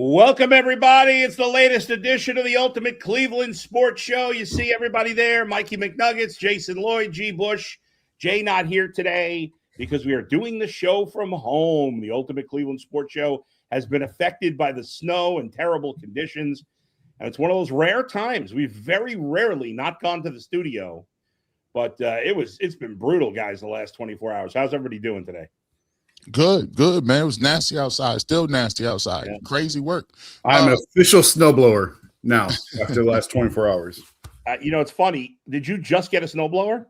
Welcome, everybody. It's the latest edition of the Ultimate Cleveland Sports Show. You see everybody there, Mikey McNuggets, Jason Lloyd, G. Bush. Jay not here today because we are doing the show from home. The Ultimate Cleveland Sports Show has been affected by the snow and terrible conditions, and it's one of those rare times. We've very rarely not gone to the studio, but it's been brutal, guys, the last 24 hours. How's everybody doing today? Good, man. It was nasty outside. Still nasty outside. Yeah. Crazy work. I'm an official snowblower now after the last 24 hours. It's funny. Did you just get a snowblower?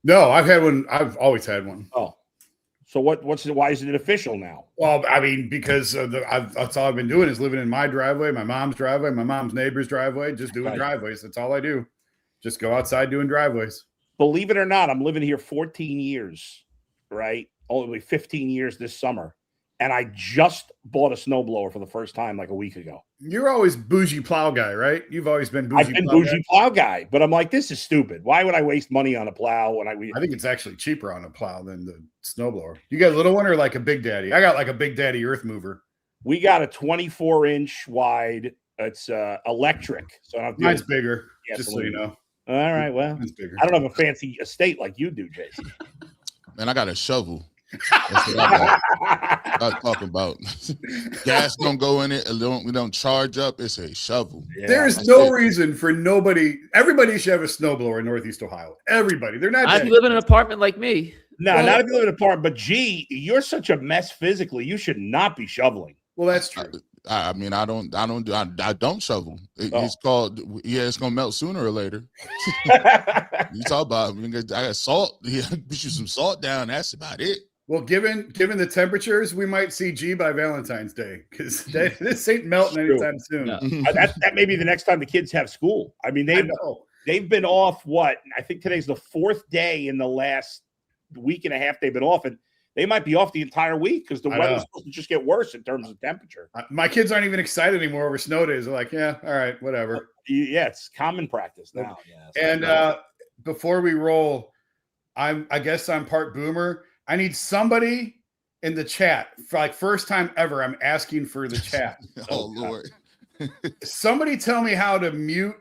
No, I've had one. I've always had one. Oh, so why isn't it official now? Well, I mean, because that's all I've been doing is living in my driveway, my mom's driveway, my mom's neighbor's driveway, just doing driveways. That's all I do. Just go outside doing driveways. Believe it or not, I'm living here 14 years, right? Only 15 years this summer, and I just bought a snowblower for the first time like a week ago. You're always bougie plow guy, right? You've always been bougie. I've been bougie plow guy, but I'm like, this is stupid. Why would I waste money on a plow when I think it's actually cheaper on a plow than the snowblower. You got a little one or like a Big Daddy? I got like a Big Daddy earth mover. We got a 24-inch wide. It's electric, so I don't mine's bigger. Just so you know. All right, well, I don't have a fancy estate like you do, Jason. Man, I got a shovel. That's what I'm talking about. Gas don't go in it. We don't charge up. It's a shovel. Yeah, there's no reason for nobody. Everybody should have a snowblower in Northeast Ohio. Everybody. They're not. If you live in an apartment like me. No, not if you live in an apartment. But gee, you're such a mess physically. You should not be shoveling. Well, that's true. I mean, I don't shovel. It's called. Yeah, it's gonna melt sooner or later. You talk about. I got salt. Yeah, put you some salt down. That's about it. Well, given the temperatures, we might see G by Valentine's Day because this ain't melting anytime soon. No. That may be the next time the kids have school. I mean, they've been off. What I think today's the fourth day in the last week and a half they've been off, and they might be off the entire week because the weather's supposed to just get worse in terms of temperature. My kids aren't even excited anymore over snow days. They're like, yeah, all right, whatever. Yeah, it's common practice now. Yeah, and before we roll, I guess I'm part boomer. I need somebody in the chat for like first time ever. I'm asking for the chat. Oh Lord. Somebody tell me how to mute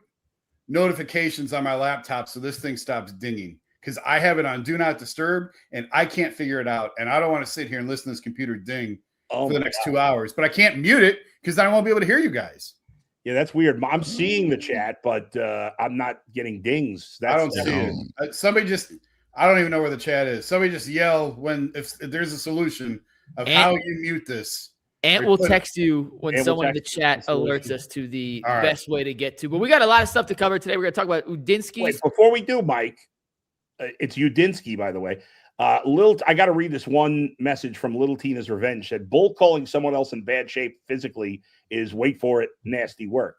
notifications on my laptop so this thing stops dinging. Because I have it on Do Not Disturb, and I can't figure it out. And I don't want to sit here and listen to this computer ding for the next 2 hours. But I can't mute it because I won't be able to hear you guys. Yeah, that's weird. I'm seeing the chat, but I'm not getting dings. I don't see it. Somebody just – I don't even know where the chat is. Somebody just yell if there's a solution of how you mute this. Ant will text you when someone in the chat alerts us to the best way to get to. But we got a lot of stuff to cover today. We're going to talk about Udinski. Wait, before we do, Mike, it's Udenski, by the way. I got to read this one message from Little Tina's Revenge. Said, bull calling someone else in bad shape physically is, wait for it, nasty work.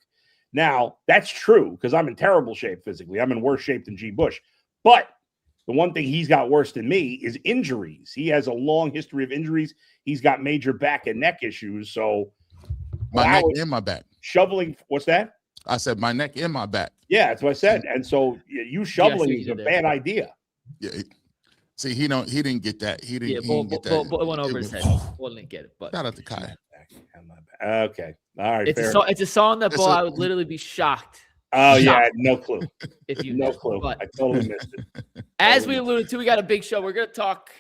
Now, that's true because I'm in terrible shape physically. I'm in worse shape than G. Bush. But the one thing he's got worse than me is injuries. He has a long history of injuries. He's got major back and neck issues. So my neck and my back. Shoveling, what's that? I said my neck and my back. Yeah, that's what I said. And so you shoveling is a bad idea. Yeah. See, he didn't get that. He didn't get that. It went over his head. Well, didn't get it. But shout out to Kai. Okay. All right. It's a song that I would literally be shocked. Oh, yeah, no clue. If you no clue. I totally missed it. As we alluded to, we got a big show. We're going to talk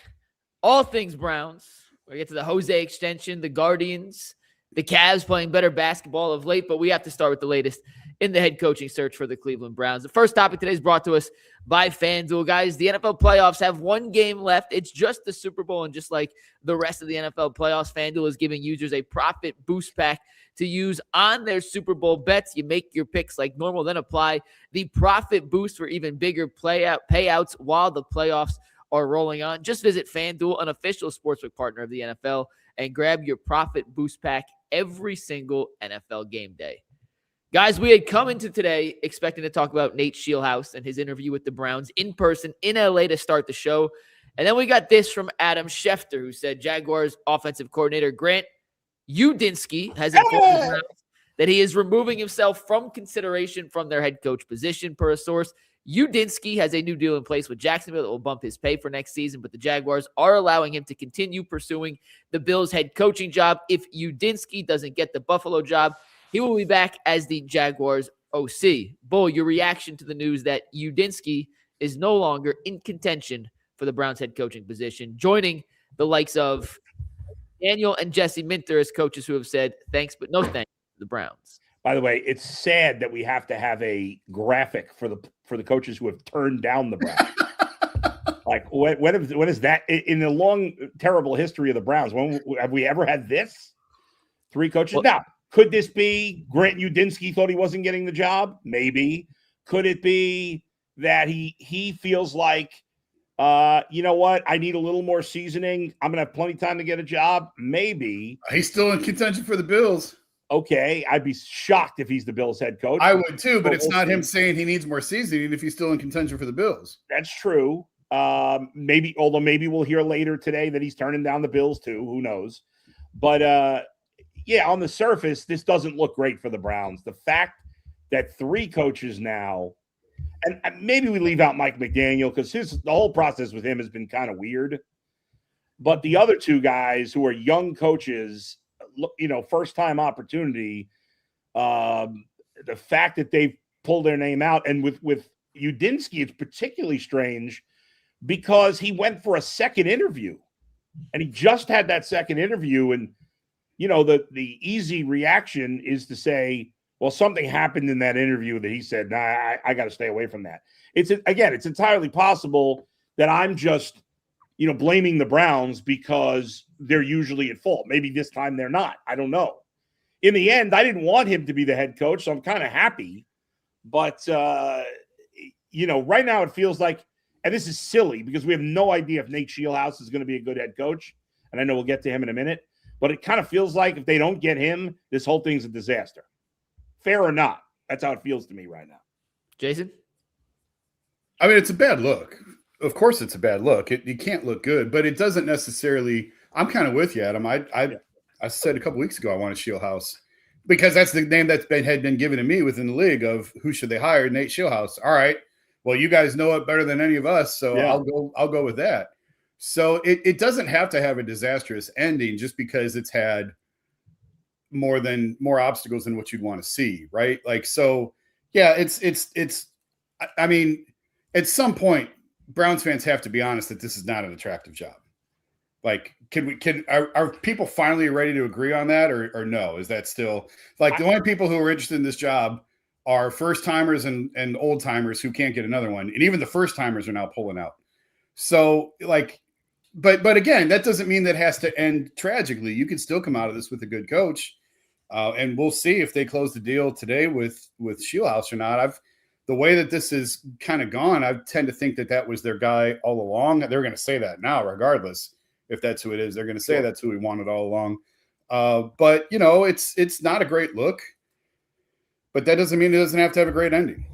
all things Browns. We're going to get to the Jose extension, the Guardians, the Cavs playing better basketball of late, but we have to start with the latest in the head coaching search for the Cleveland Browns. The first topic today is brought to us by FanDuel. Guys, the NFL playoffs have one game left. It's just the Super Bowl, and just like the rest of the NFL playoffs, FanDuel is giving users a profit boost pack to use on their Super Bowl bets. You make your picks like normal, then apply the profit boost for even bigger payouts while the playoffs are rolling on. Just visit FanDuel, an official sportsbook partner of the NFL, and grab your profit boost pack every single NFL game day. Guys, we had come into today expecting to talk about Nate Scheelhaase and his interview with the Browns in person in LA to start the show. And then we got this from Adam Schefter, who said Jaguars offensive coordinator Grant Udinski has informed the Browns that he is removing himself from consideration from their head coach position. Per a source, Udenski has a new deal in place with Jacksonville that will bump his pay for next season, but the Jaguars are allowing him to continue pursuing the Bills' head coaching job. If Udinski doesn't get the Buffalo job, he will be back as the Jaguars' OC. Bull, your reaction to the news that Udinski is no longer in contention for the Browns head coaching position, joining the likes of Daniel and Jesse Minter as coaches who have said thanks, but no thanks to the Browns. By the way, it's sad that we have to have a graphic for the coaches who have turned down the Browns. Like, when is that in the long, terrible history of the Browns? When have we ever had this? 3 coaches? Well, now, could this be Grant Udinski thought he wasn't getting the job? Maybe. Could it be that he feels like, you know what? I need a little more seasoning. I'm going to have plenty of time to get a job. Maybe. He's still in contention for the Bills. Okay, I'd be shocked if he's the Bills head coach. I would too, but it's not him saying he needs more seasoning if he's still in contention for the Bills. That's true. Maybe we'll hear later today that he's turning down the Bills too. Who knows? But yeah, on the surface, this doesn't look great for the Browns. The fact that 3 coaches now, and maybe we leave out Mike McDaniel because the whole process with him has been kind of weird. But the other 2 guys who are young coaches, first-time opportunity, the fact that they've pulled their name out. And with Udenski, it's particularly strange because he went for a second interview. And he just had that second interview. And, the easy reaction is to say, well, something happened in that interview that he said, nah, I got to stay away from that. It's entirely possible that I'm just blaming the Browns because they're usually at fault. Maybe this time they're not. I don't know. In the end, I didn't want him to be the head coach, so I'm kind of happy. But, right now it feels like, and this is silly because we have no idea if Nate Scheelhaase is going to be a good head coach, and I know we'll get to him in a minute, but it kind of feels like if they don't get him, this whole thing's a disaster. Fair or not, that's how it feels to me right now. Jason? I mean, it's a bad look. Of course it's a bad look. It can't look good, but it doesn't necessarily – I'm kind of with you, Adam. I said a couple weeks ago I want a Sheelhaase because that's the name had been given to me within the league of who should they hire, Nate Scheelhaase. All right, well, you guys know it better than any of us, so yeah. I'll go with that. So it doesn't have to have a disastrous ending just because it's had more obstacles than what you'd want to see, right? Like, so yeah, it's I mean, at some point – Browns fans have to be honest that this is not an attractive job. Like, are people finally ready to agree on that or no? Is that still like the only people who are interested in this job are first timers and old timers who can't get another one. And even the first timers are now pulling out. So like, but again, that doesn't mean that has to end tragically. You can still come out of this with a good coach. And we'll see if they close the deal today with Sheelhaase or not. The way that this is kind of gone, I tend to think that was their guy all along. They're going to say that now, regardless if that's who it is. They're going to say that's who we wanted all along. But it's not a great look. But that doesn't mean it doesn't have to have a great ending.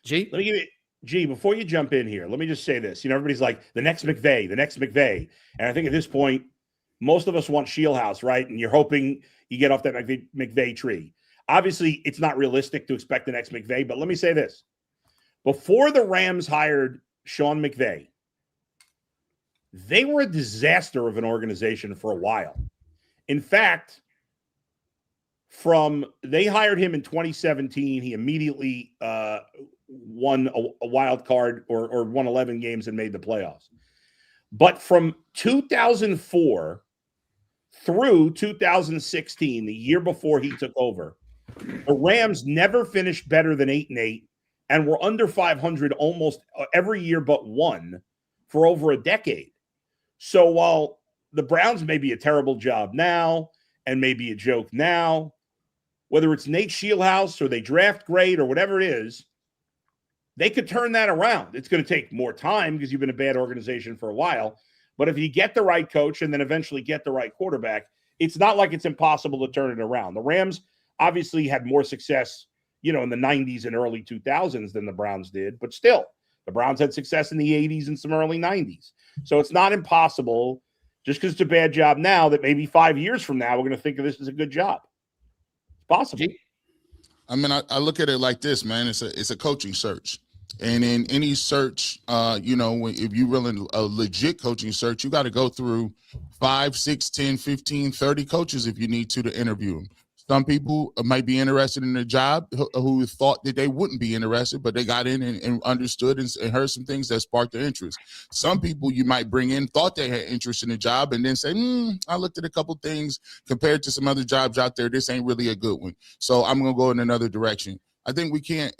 G, let me give you G. Before you jump in here, let me just say this. Everybody's like the next McVay, and I think at this point, most of us want Sheelhaase, right? And you're hoping you get off that McVay tree. Obviously, it's not realistic to expect the next McVay, but let me say this. Before the Rams hired Sean McVay, they were a disaster of an organization for a while. In fact, they hired him in 2017. He immediately won a wild card or won 11 games and made the playoffs. But from 2004 through 2016, the year before he took over, the Rams never finished better than 8-8 and were under 500 almost every year but one for over a decade. So while the Browns may be a terrible job now and maybe a joke now, whether it's Nate Scheelhaase or they draft great or whatever it is, they could turn that around. It's going to take more time because you've been a bad organization for a while. But if you get the right coach and then eventually get the right quarterback, it's not like it's impossible to turn it around. The Rams obviously had more success, in the 90s and early 2000s than the Browns did. But still, the Browns had success in the 80s and some early 90s. So it's not impossible just because it's a bad job now that maybe 5 years from now we're going to think of this as a good job. It's possible. I mean, I look at it like this, man. It's a coaching search. And in any search, if you're running a legit coaching search, you got to go through 5, 6, 10, 15, 30 coaches if you need to interview them. Some people might be interested in the job who thought that they wouldn't be interested, but they got in and understood and heard some things that sparked their interest. Some people you might bring in thought they had interest in the job and then say, I looked at a couple things compared to some other jobs out there. This ain't really a good one. So I'm going to go in another direction. I think we can't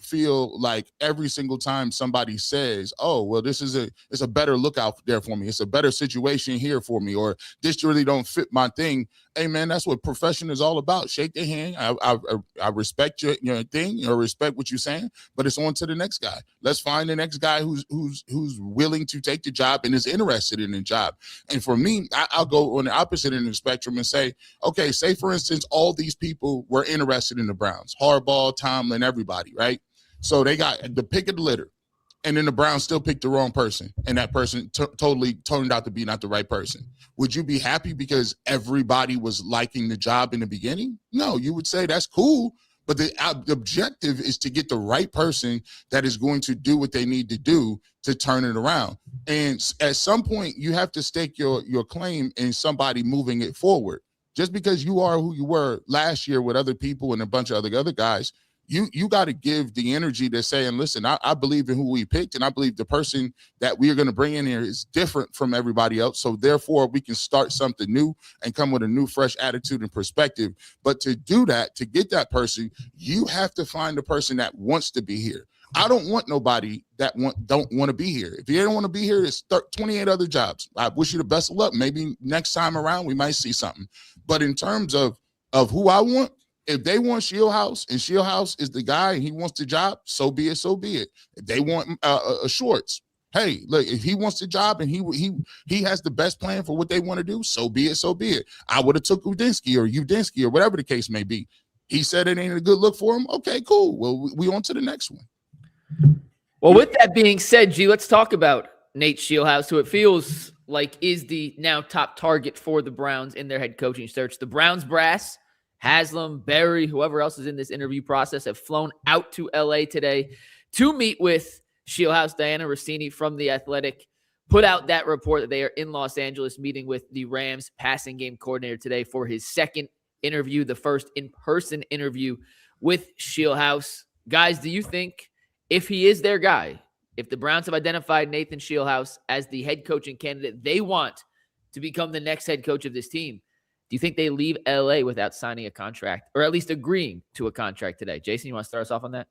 feel like every single time somebody says, oh, well, it's a better lookout there for me. It's a better situation here for me, or this really don't fit my thing. Hey, man, that's what profession is all about. Shake their hand. I respect your thing, or respect what you're saying, but it's on to the next guy. Let's find the next guy who's willing to take the job and is interested in the job. And for me, I'll go on the opposite end of the spectrum and say, okay, say, for instance, all these people were interested in the Browns. Harbaugh, Tomlin, everybody, right? So they got the pick of the litter, and then the Browns still picked the wrong person, and that person totally turned out to be not the right person. Would you be happy because everybody was liking the job in the beginning? No, you would say that's cool, but the objective is to get the right person that is going to do what they need to do to turn it around. And at some point, you have to stake your claim in somebody moving it forward. Just because you are who you were last year with other people and a bunch of other guys, you got to give the energy to saying, listen, I believe in who we picked, and I believe the person that we are going to bring in here is different from everybody else. So therefore, we can start something new and come with a new, fresh attitude and perspective. But to do that, to get that person, you have to find a person that wants to be here. I don't want nobody that don't want to be here. If you don't want to be here, there's 28 other jobs. I wish you the best of luck. Maybe next time around we might see something. But in terms of who I want, if they want Sheelhaase and Sheelhaase is the guy and he wants the job, so be it, so be it. If they want a Schwartz, hey, look, if he wants the job and he has the best plan for what they want to do, so be it, so be it. I would have took Udenski or whatever the case may be. He said it ain't a good look for him. Okay, cool. Well, we on to the next one. Well, with that being said, G, let's talk about Nate Scheelhaase, who it feels like is the now top target for the Browns in their head coaching search. The Browns brass, Haslam, Berry, whoever else is in this interview process, have flown out to LA today to meet with Sheelhaase. Diana Rossini from The Athletic put out that report that they are in Los Angeles meeting with the Rams passing game coordinator today for his second interview, the first in-person interview with Sheelhaase. Guys, do you think if he is their guy, if the Browns have identified Nathan Scheelhaase as the head coaching candidate they want to become the next head coach of this team, do you think they leave LA without signing a contract, or at least agreeing to a contract today? Jason, you want to start us off on that?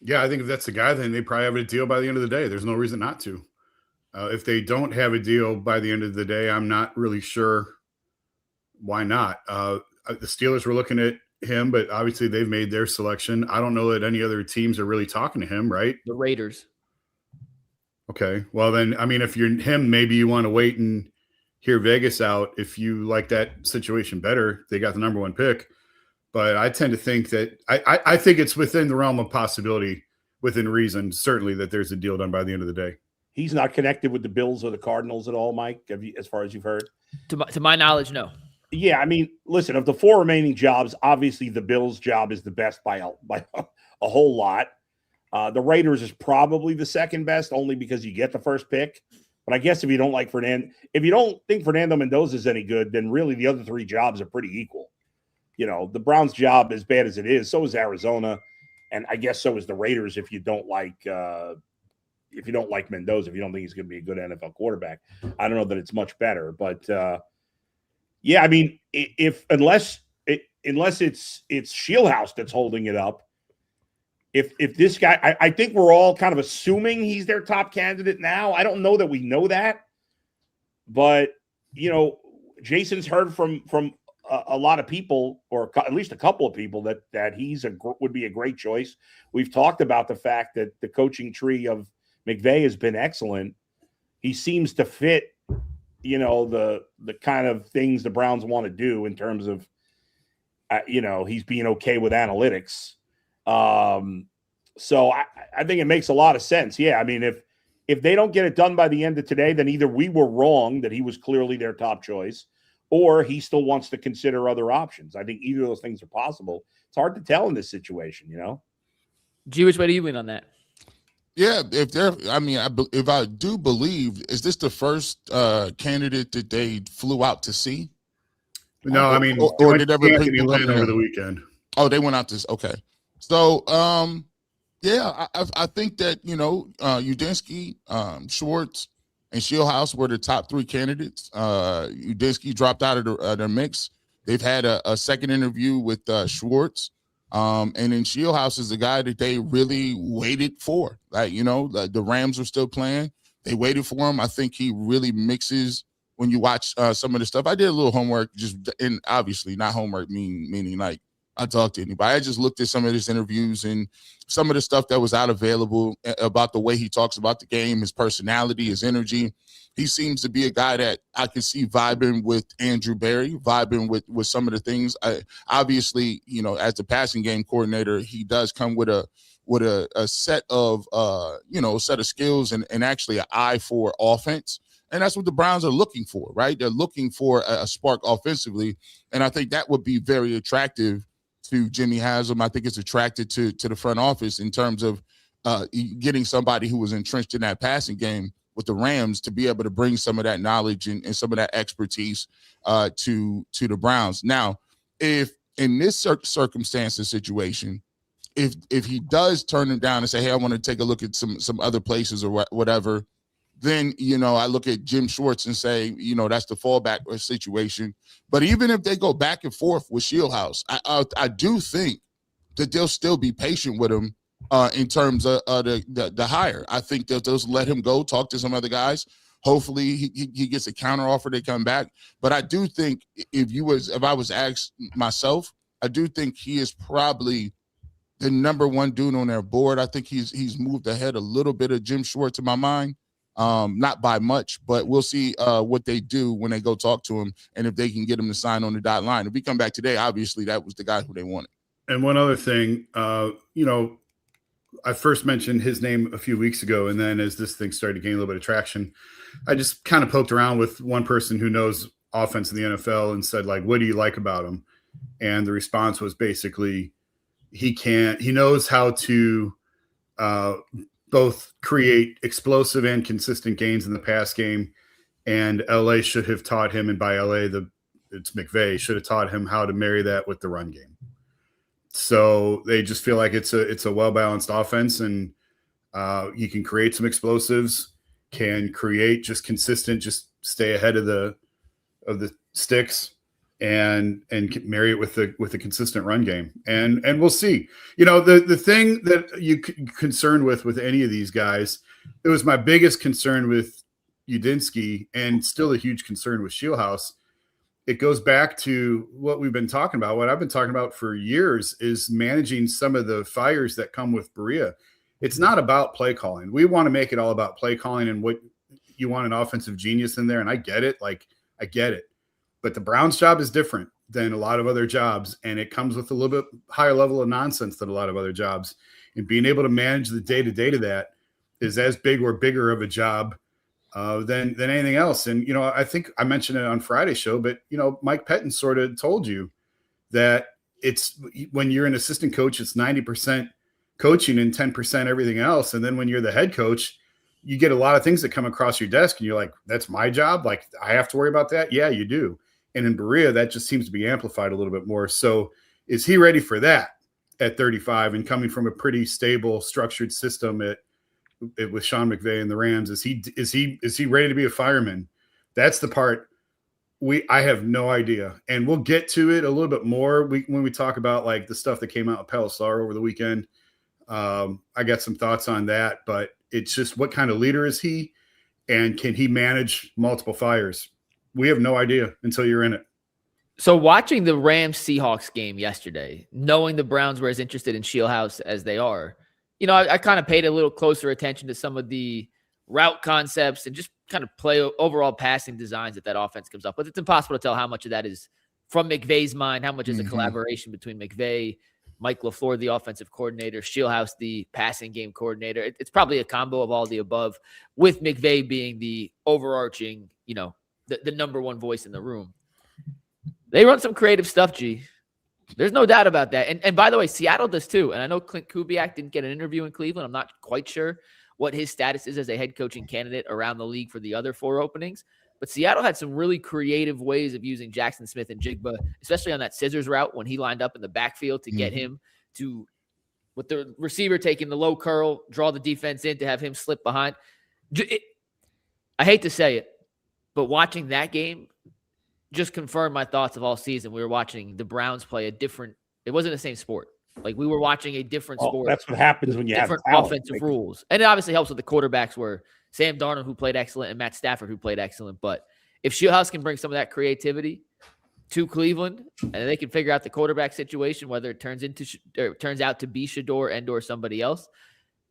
Yeah, I think if that's the guy, then they probably have a deal by the end of the day. There's no reason not to. If they don't have a deal by the end of the day, I'm not really sure why not. The Steelers were looking at him, but obviously they've made their selection. I don't know that any other teams are really talking to him, right? The Raiders. Okay. Well, then, I mean, if you're him, maybe you want to wait and hear Vegas out. If you like that situation better, they got the number one pick. But I tend to think that I think it's within the realm of possibility, within reason, certainly, that there's a deal done by the end of the day. He's not connected with the Bills or the Cardinals at all, Mike, as far as you've heard? To my knowledge, no. Yeah, I mean, listen, of the four remaining jobs, obviously the Bills' job is the best by a whole lot. The Raiders is probably the second best, only because you get the first pick. But I guess if you don't think Fernando Mendoza is any good, then really the other three jobs are pretty equal. You know, the Browns' job, as bad as it is, so is Arizona, and I guess so is the Raiders. If you don't like Mendoza, if you don't think he's going to be a good NFL quarterback, I don't know that it's much better. But yeah, I mean, unless it's Sheelhaase that's holding it up. If this guy, I think we're all kind of assuming he's their top candidate now. I don't know that we know that, but you know, Jason's heard from a lot of people, or at least a couple of people, that he's would be a great choice. We've talked about the fact that the coaching tree of McVay has been excellent. He seems to fit, you know, the kind of things the Browns want to do in terms of, you know, he's being okay with analytics. So I think it makes a lot of sense. Yeah, I mean, if they don't get it done by the end of today, then either we were wrong that he was clearly their top choice, or he still wants to consider other options. I think either of those things are possible. It's hard to tell in this situation, you know? G, which way do you lean on that? Yeah, if I do believe, is this the first candidate that they flew out to see? No, I mean, or did Anthony people come Lynn to over him? the weekend. Oh, they went out this. Okay. So, yeah, I think that, Udenski, Schwartz, and Sheelhaase were the top 3 candidates. Udenski dropped out of the mix. They've had a second interview with Schwartz. And then Sheelhaase is the guy that they really waited for. The Rams are still playing. They waited for him. I think he really mixes when you watch some of the stuff. I did a little homework, and obviously not homework meaning like I talked to anybody. I just looked at some of his interviews and some of the stuff that was out available about the way he talks about the game, his personality, his energy. He seems to be a guy that I can see vibing with Andrew Berry, vibing with some of the things. Obviously, as the passing game coordinator, he does come with a set of set of skills and actually an eye for offense. And that's what the Browns are looking for, right? They're looking for a spark offensively. And I think that would be very attractive to Jimmy Haslam. I think it's attracted to the front office in terms of getting somebody who was entrenched in that passing game with the Rams to be able to bring some of that knowledge and some of that expertise to the Browns. Now, if in this circumstance and situation, if he does turn him down and say, hey, I want to take a look at some other places or whatever, then, I look at Jim Schwartz and say, that's the fallback situation. But even if they go back and forth with Sheelhaase, I do think that they'll still be patient with him in terms of the hire. I think they'll just let him go, talk to some other guys. Hopefully he gets a counter offer to come back. But I do think if I was asked myself, I do think he is probably the number 1 dude on their board. I think he's moved ahead a little bit of Jim Schwartz in my mind. Not by much, but we'll see what they do when they go talk to him and if they can get him to sign on the dotted line. If we come back today, obviously that was the guy who they wanted. And one other thing, I first mentioned his name a few weeks ago, and then as this thing started to gain a little bit of traction, I just kind of poked around with one person who knows offense in the NFL and said, like, what do you like about him? And the response was basically he knows how to both create explosive and consistent gains in the pass game. And LA should have taught him, and by LA, it's McVay, should have taught him how to marry that with the run game. So they just feel like it's a well-balanced offense, and you can create some explosives, can create just consistent, just stay ahead of the sticks, and marry it with the consistent run game. And we'll see. The thing that you concerned with any of these guys, it was my biggest concern with Udenski and still a huge concern with Sheelhaase. It goes back to what we've been talking about. What I've been talking about for years is managing some of the fires that come with Berea. It's not about play calling. We want to make it all about play calling and what you want an offensive genius in there. And I get it. I get it. But the Browns job is different than a lot of other jobs. And it comes with a little bit higher level of nonsense than a lot of other jobs. And being able to manage the day-to-day to that is as big or bigger of a job than anything else. And, I think I mentioned it on Friday's show, but, Mike Pettin sort of told you that it's when you're an assistant coach, it's 90% coaching and 10% everything else. And then when you're the head coach, you get a lot of things that come across your desk and you're like, that's my job. Like, I have to worry about that. Yeah, you do. And in Berea, that just seems to be amplified a little bit more. So is he ready for that at 35 and coming from a pretty stable, structured system with Sean McVay and the Rams? Is he ready to be a fireman? That's the part I have no idea. And we'll get to it a little bit more when we talk about like the stuff that came out of Pelissero over the weekend. I got some thoughts on that, but it's just what kind of leader is he, and can he manage multiple fires? We have no idea until you're in it. So watching the Rams-Seahawks game yesterday, knowing the Browns were as interested in Sheelhaase as they are, I kind of paid a little closer attention to some of the route concepts and just kind of play overall passing designs that offense comes up with. It's impossible to tell how much of that is from McVay's mind, how much is a collaboration between McVay, Mike LaFleur, the offensive coordinator, Sheelhaase, the passing game coordinator. It's probably a combo of all the above, with McVay being the overarching, the number one voice in the room. They run some creative stuff, G. There's no doubt about that. And by the way, Seattle does too. And I know Clint Kubiak didn't get an interview in Cleveland. I'm not quite sure what his status is as a head coaching candidate around the league for the other 4 openings. But Seattle had some really creative ways of using Jackson Smith and Jigba, especially on that scissors route when he lined up in the backfield to get him to, with the receiver taking the low curl, draw the defense in to have him slip behind. I hate to say it, but watching that game just confirmed my thoughts of all season. We were watching the Browns play a different, it wasn't the same sport. Like we were watching a different sport. That's what happens when you have different talent. offensive rules. And it obviously helps with the quarterbacks where Sam Darnold, who played excellent, and Matt Stafford, who played excellent. But if Sheelhaase can bring some of that creativity to Cleveland and they can figure out the quarterback situation, whether it turns out to be Shedeur and or somebody else,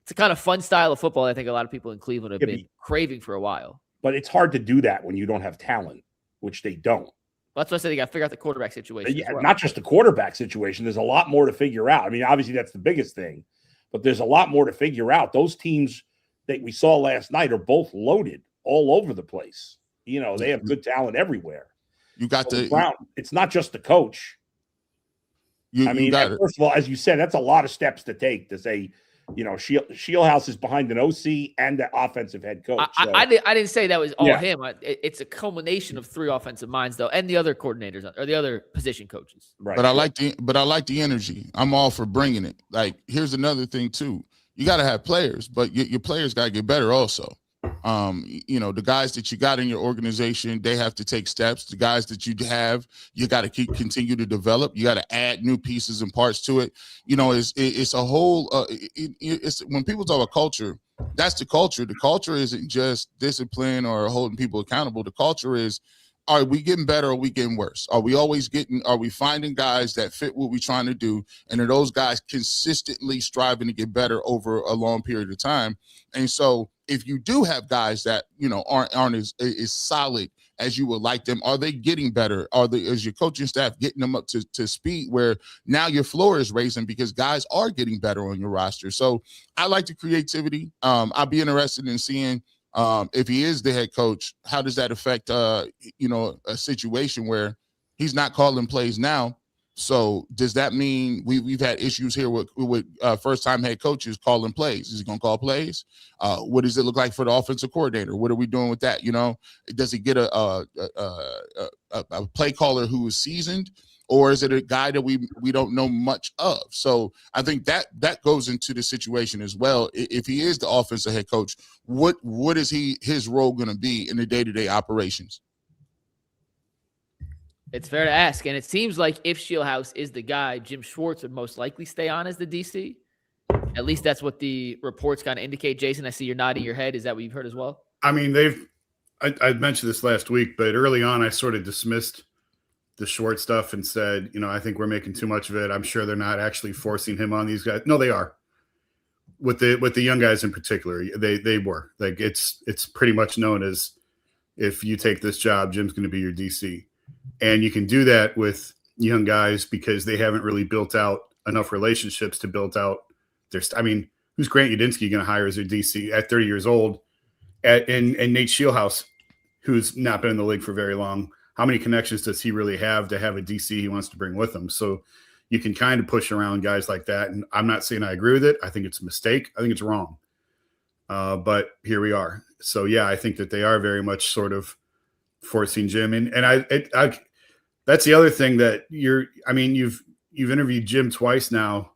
it's a kind of fun style of football I think a lot of people in Cleveland have been craving for a while. But it's hard to do that when you don't have talent, which they don't. That's why I said they got to figure out the quarterback situation. Yeah, not just the quarterback situation. There's a lot more to figure out. I mean, obviously that's the biggest thing, but there's a lot more to figure out. Those teams that we saw last night are both loaded all over the place. You know, they have good talent everywhere. You got the Brown. It's not just the coach. First of all, as you said, that's a lot of steps to take to say, you know, Sheelhaase is behind an OC and the offensive head coach. I didn't say that was all him. It's a culmination of 3 offensive minds, though, and the other coordinators or the other position coaches. Right. But I like the energy. I'm all for bringing it. Like, here's another thing too. You got to have players, but your players got to get better also. You know, the guys that you got in your organization, they have to take steps. The guys that you have, you got to continue to develop. You got to add new pieces and parts to it. You know, it's a whole. It's when people talk about culture, that's the culture. The culture isn't just discipline or holding people accountable. The culture is, are we getting better or are we getting worse? Are we finding guys that fit what we're trying to do? And are those guys consistently striving to get better over a long period of time? And so if you do have guys that, you know, aren't as solid as you would like them, are they getting better? Is your coaching staff getting them up to speed where now your floor is raising because guys are getting better on your roster? So I like the creativity. I'd be interested in seeing if he is the head coach, how does that affect, you know, a situation where he's not calling plays now? So does that mean we've had issues here with first-time head coaches calling plays? Is he going to call plays? What does it look like for the offensive coordinator? What are we doing with that? You know, does he get a play caller who is seasoned? Or is it a guy that we don't know much of? So I think that goes into the situation as well. If he is the offensive head coach, what is his role going to be in the day-to-day operations? It's fair to ask. And it seems like if Sheelhaase is the guy, Jim Schwartz would most likely stay on as the DC. At least that's what the reports kind of indicate. Jason, I see you're nodding your head. Is that what you've heard as well? I mean, I mentioned this last week, but early on I sort of dismissed the Schwartz stuff and said, you know, I think we're making too much of it. I'm sure they're not actually forcing him on these guys. No, they are. With the young guys in particular, they were. Like it's pretty much known as, if you take this job, Jim's going to be your DC. And you can do that with young guys because they haven't really built out enough relationships to build out their. I mean, who's Grant Udinski going to hire as their DC at 30 years old? And Nate Scheelhaase, who's not been in the league for very long. How many connections does he really have to have a DC he wants to bring with him? So you can kind of push around guys like that. And I'm not saying I agree with it. I think it's a mistake. I think it's wrong. But here we are. So, yeah, I think that they are very much sort of forcing Jim. And I that's the other thing that you've interviewed Jim twice now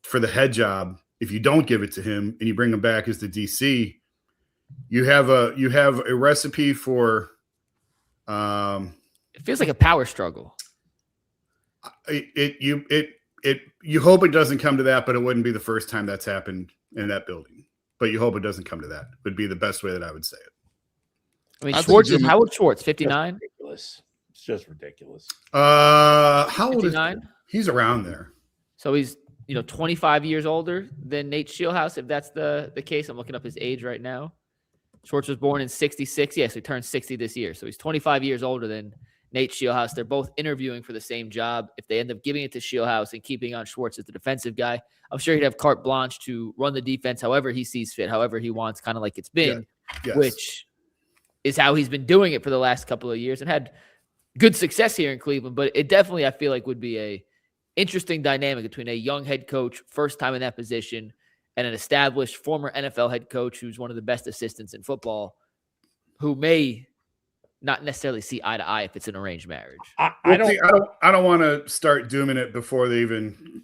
for the head job. If you don't give it to him and you bring him back as the DC, you have a recipe for it feels like a power struggle. You hope it doesn't come to that, but it wouldn't be the first time that's happened in that building. But you hope it doesn't come to that. Would be the best way that I would say it. I mean, Schwartz is how old? Schwartz, 59. Ridiculous. It's just ridiculous. How old 59? is he? He's around there. So he's 25 years older than Nate Scheelhaase, if that's the case. I'm looking up his age right now. Schwartz was born in 66. Yes, he turned 60 this year. So he's 25 years older than Nate Scheelhaase. They're both interviewing for the same job. If they end up giving it to Scheelhaase and keeping on Schwartz as the defensive guy, I'm sure he'd have carte blanche to run the defense however he sees fit, however he wants, kind of like it's been, Yes. which is how he's been doing it for the last couple of years and had good success here in Cleveland. But it definitely, I feel like, would be interesting dynamic between a young head coach, first time in that position, and an established former NFL head coach who's one of the best assistants in football, who may not necessarily see eye to eye if it's an arranged marriage. I don't want to start dooming it before they even.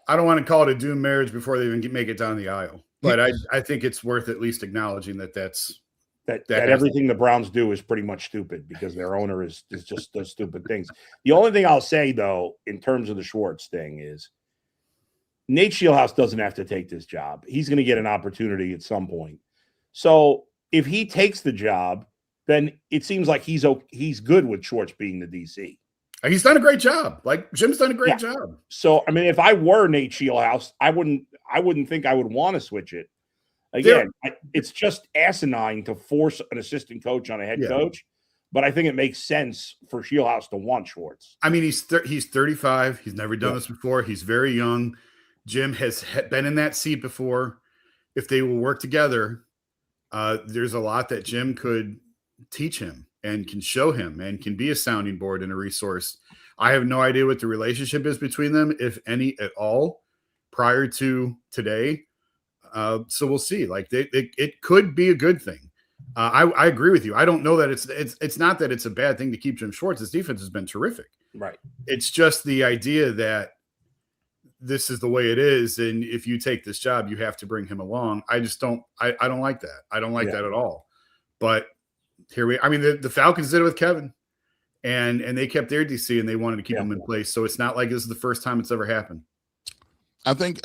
I don't want to call it a doomed marriage before they even make it down the aisle. But I think it's worth at least acknowledging that everything the Browns do is pretty much stupid because their owner is just does stupid things. The only thing I'll say, though, in terms of the Schwartz thing is Nate Scheelhaase doesn't have to take this job. He's going to get an opportunity at some point. So if he takes the job, then it seems like he's good with Schwartz being the DC. He's done a great job. Like Jim's done a great job. So, I mean, if I were Nate Scheelhaase, I wouldn't think I would want to switch it. Again, it's just asinine to force an assistant coach on a head coach, but I think it makes sense for Sheelhaase to want Schwartz. I mean, he's 35. He's never done this before. He's very young. Jim has been in that seat before. If they will work together, there's a lot that Jim could teach him and can show him and can be a sounding board and a resource. I have no idea what the relationship is between them, if any at all, prior to today. So we'll see. Like it could be a good thing. I agree with you. I don't know that it's not that it's a bad thing to keep Jim Schwartz. His defense has been terrific. Right. It's just the idea that this is the way it is, and if you take this job, you have to bring him along. I just don't. I don't like that. I don't like that at all. But the Falcons did it with Kevin, and they kept their DC and they wanted to keep him in place. So it's not like this is the first time it's ever happened. I think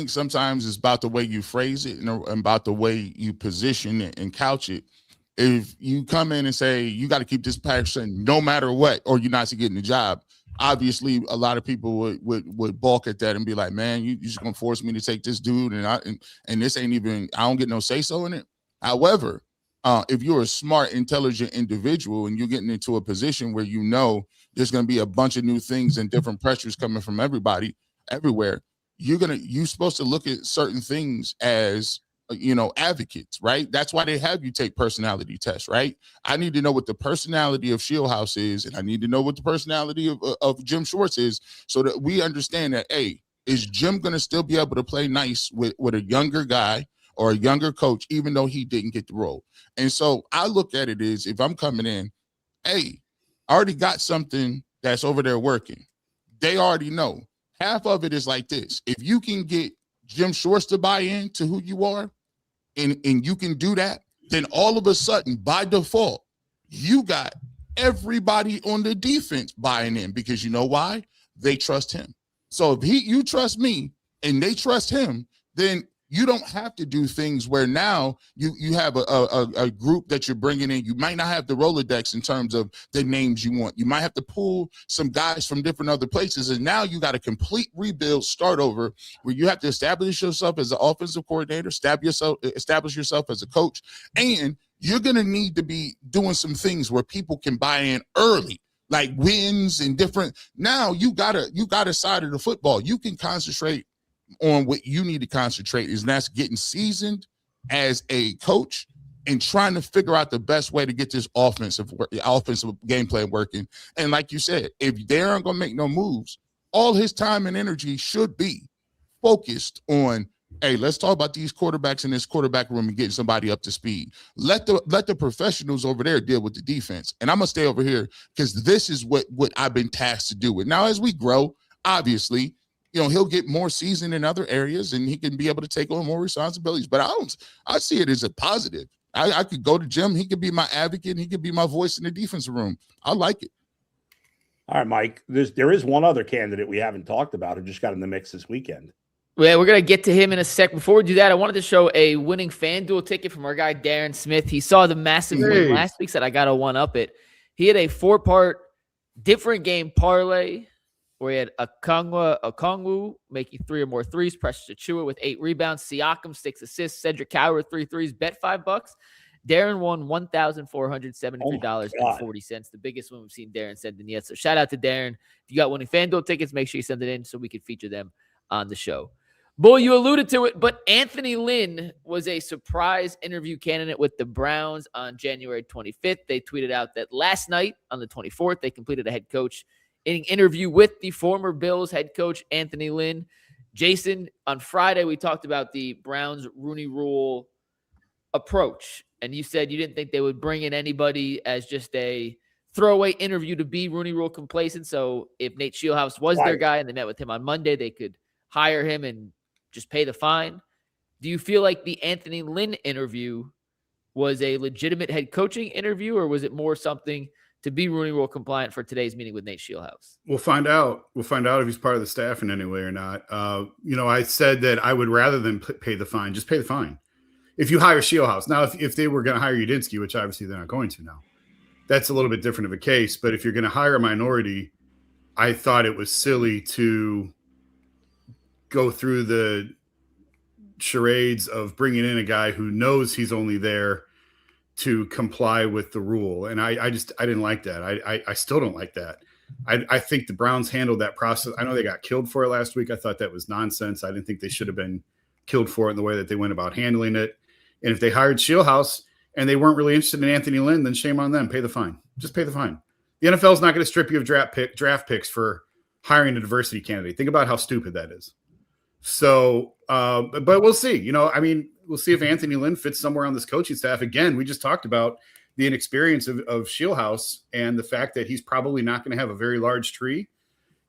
sometimes it's about the way you phrase it and about the way you position it and couch it. If you come in and say you got to keep this person no matter what, or you're not getting the job, obviously a lot of people would balk at that and be like, man, you just gonna force me to take this dude and this ain't even, I don't get no say so in it. However, if you're a smart, intelligent individual and you're getting into a position where you know there's going to be a bunch of new things and different pressures coming from everybody, everywhere, you're supposed to look at certain things as, advocates, right? That's why they have you take personality tests, right? I need to know what the personality of Sheelhaase is, and I need to know what the personality of Jim Schwartz is, so that we understand that, hey, is Jim going to still be able to play nice with a younger guy or a younger coach, even though he didn't get the role? And so I look at it as, if I'm coming in, hey, I already got something that's over there working. They already know. Half of it is like this. If you can get Jim Schwartz to buy in to who you are, and you can do that, then all of a sudden, by default, you got everybody on the defense buying in, because you know why? They trust him. So if you trust me and they trust him, then you don't have to do things where now you have a group that you're bringing in. You might not have the Rolodex in terms of the names you want. You might have to pull some guys from different other places. And now you got a complete rebuild, start over, where you have to establish yourself as an offensive coordinator, establish yourself as a coach. And you're going to need to be doing some things where people can buy in early, like wins and different. Now you got a side of the football. You can concentrate on what you need to concentrate, and that's getting seasoned as a coach and trying to figure out the best way to get this offensive game plan working. And like you said, if they aren't going to make no moves, all his time and energy should be focused on, hey, let's talk about these quarterbacks in this quarterback room and getting somebody up to speed. Let the professionals over there deal with the defense. And I'm going to stay over here because this is what I've been tasked to do with. Now, as we grow, obviously, he'll get more seasoned in other areas and he can be able to take on more responsibilities. But I see it as a positive. I could go to Jim. He could be my advocate. And he could be my voice in the defensive room. I like it. All right, Mike, there is one other candidate we haven't talked about who just got in the mix this weekend. Well, we're going to get to him in a sec. Before we do that, I wanted to show a winning FanDuel ticket from our guy, Darren Smith. He saw the massive win last week, said, I got to one-up it. He had a 4-part different game parlay where he had Okongwu making 3 or more threes, Precious Achiuwa with 8 rebounds, Siakam 6 assists, Cedric Coward 3 threes, bet $5. Darren won $1,473.40. The biggest one we've seen Darren send in yet. So shout out to Darren. If you got winning FanDuel tickets, make sure you send it in so we can feature them on the show. Bull, you alluded to it, but Anthony Lynn was a surprise interview candidate with the Browns on January 25th. They tweeted out that last night on the 24th, they completed a head coach interview with the former Bills head coach, Anthony Lynn. Jason, on Friday, we talked about the Browns Rooney Rule approach, and you said you didn't think they would bring in anybody as just a throwaway interview to be Rooney Rule complacent. So if Nate Scheelhaase was their guy and they met with him on Monday, they could hire him and just pay the fine. Do you feel like the Anthony Lynn interview was a legitimate head coaching interview, or was it more something to be Rooney Rule compliant for today's meeting with Nate Scheelhaase? We'll find out. We'll find out if he's part of the staff in any way or not. I said that I would rather than pay the fine, just pay the fine. If you hire Sheelhaase. Now, if they were going to hire Udenski, which obviously they're not going to now, that's a little bit different of a case. But if you're going to hire a minority, I thought it was silly to go through the charades of bringing in a guy who knows he's only there to comply with the rule. And I didn't like that. I still don't like that. I think the Browns handled that process. I know they got killed for it last week. I thought that was nonsense. I didn't think they should have been killed for it in the way that they went about handling it. And if they hired Sheelhaase and they weren't really interested in Anthony Lynn, then shame on them. Pay the fine. Just pay the fine. The NFL is not going to strip you of draft picks for hiring a diversity candidate. Think about how stupid that is. So, but we'll see. We'll see if Anthony Lynn fits somewhere on this coaching staff. Again, we just talked about the inexperience of Sheelhaase and the fact that he's probably not going to have a very large tree.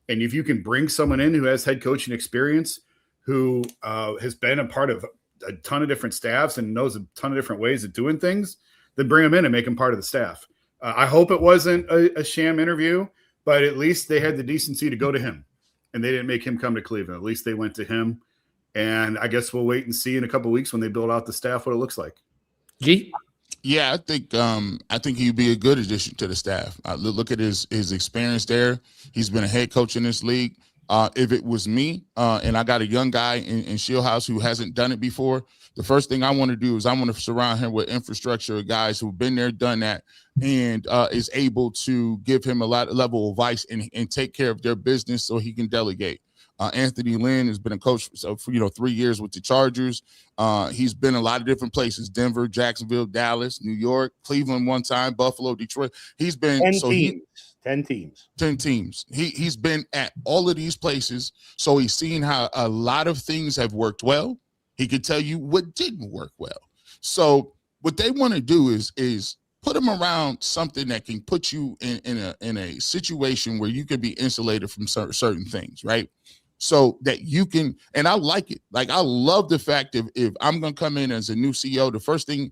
And if you can bring someone in who has head coaching experience, who has been a part of a ton of different staffs and knows a ton of different ways of doing things, then bring him in and make him part of the staff. I hope it wasn't a sham interview, but at least they had the decency to go to him and they didn't make him come to Cleveland. At least they went to him. And I guess we'll wait and see in a couple of weeks when they build out the staff what it looks like. Yeah, I think he'd be a good addition to the staff. Look at his experience there. He's been a head coach in this league. If it was me and I got a young guy in Sheelhaase who hasn't done it before, the first thing I want to do is I want to surround him with infrastructure of guys who've been there, done that, and is able to give him a level of advice and take care of their business so he can delegate. Anthony Lynn has been a coach for 3 years with the Chargers. He's been a lot of different places: Denver, Jacksonville, Dallas, New York, Cleveland one time, Buffalo, Detroit. He's been 10 teams. 10 teams. He's been at all of these places, so he's seen how a lot of things have worked well. He could tell you what didn't work well. So what they want to do is put him around something that can put you in a situation where you can be insulated from certain things, right? So that you can, and I like it. Like, I love the fact if I'm going to come in as a new CEO, the first thing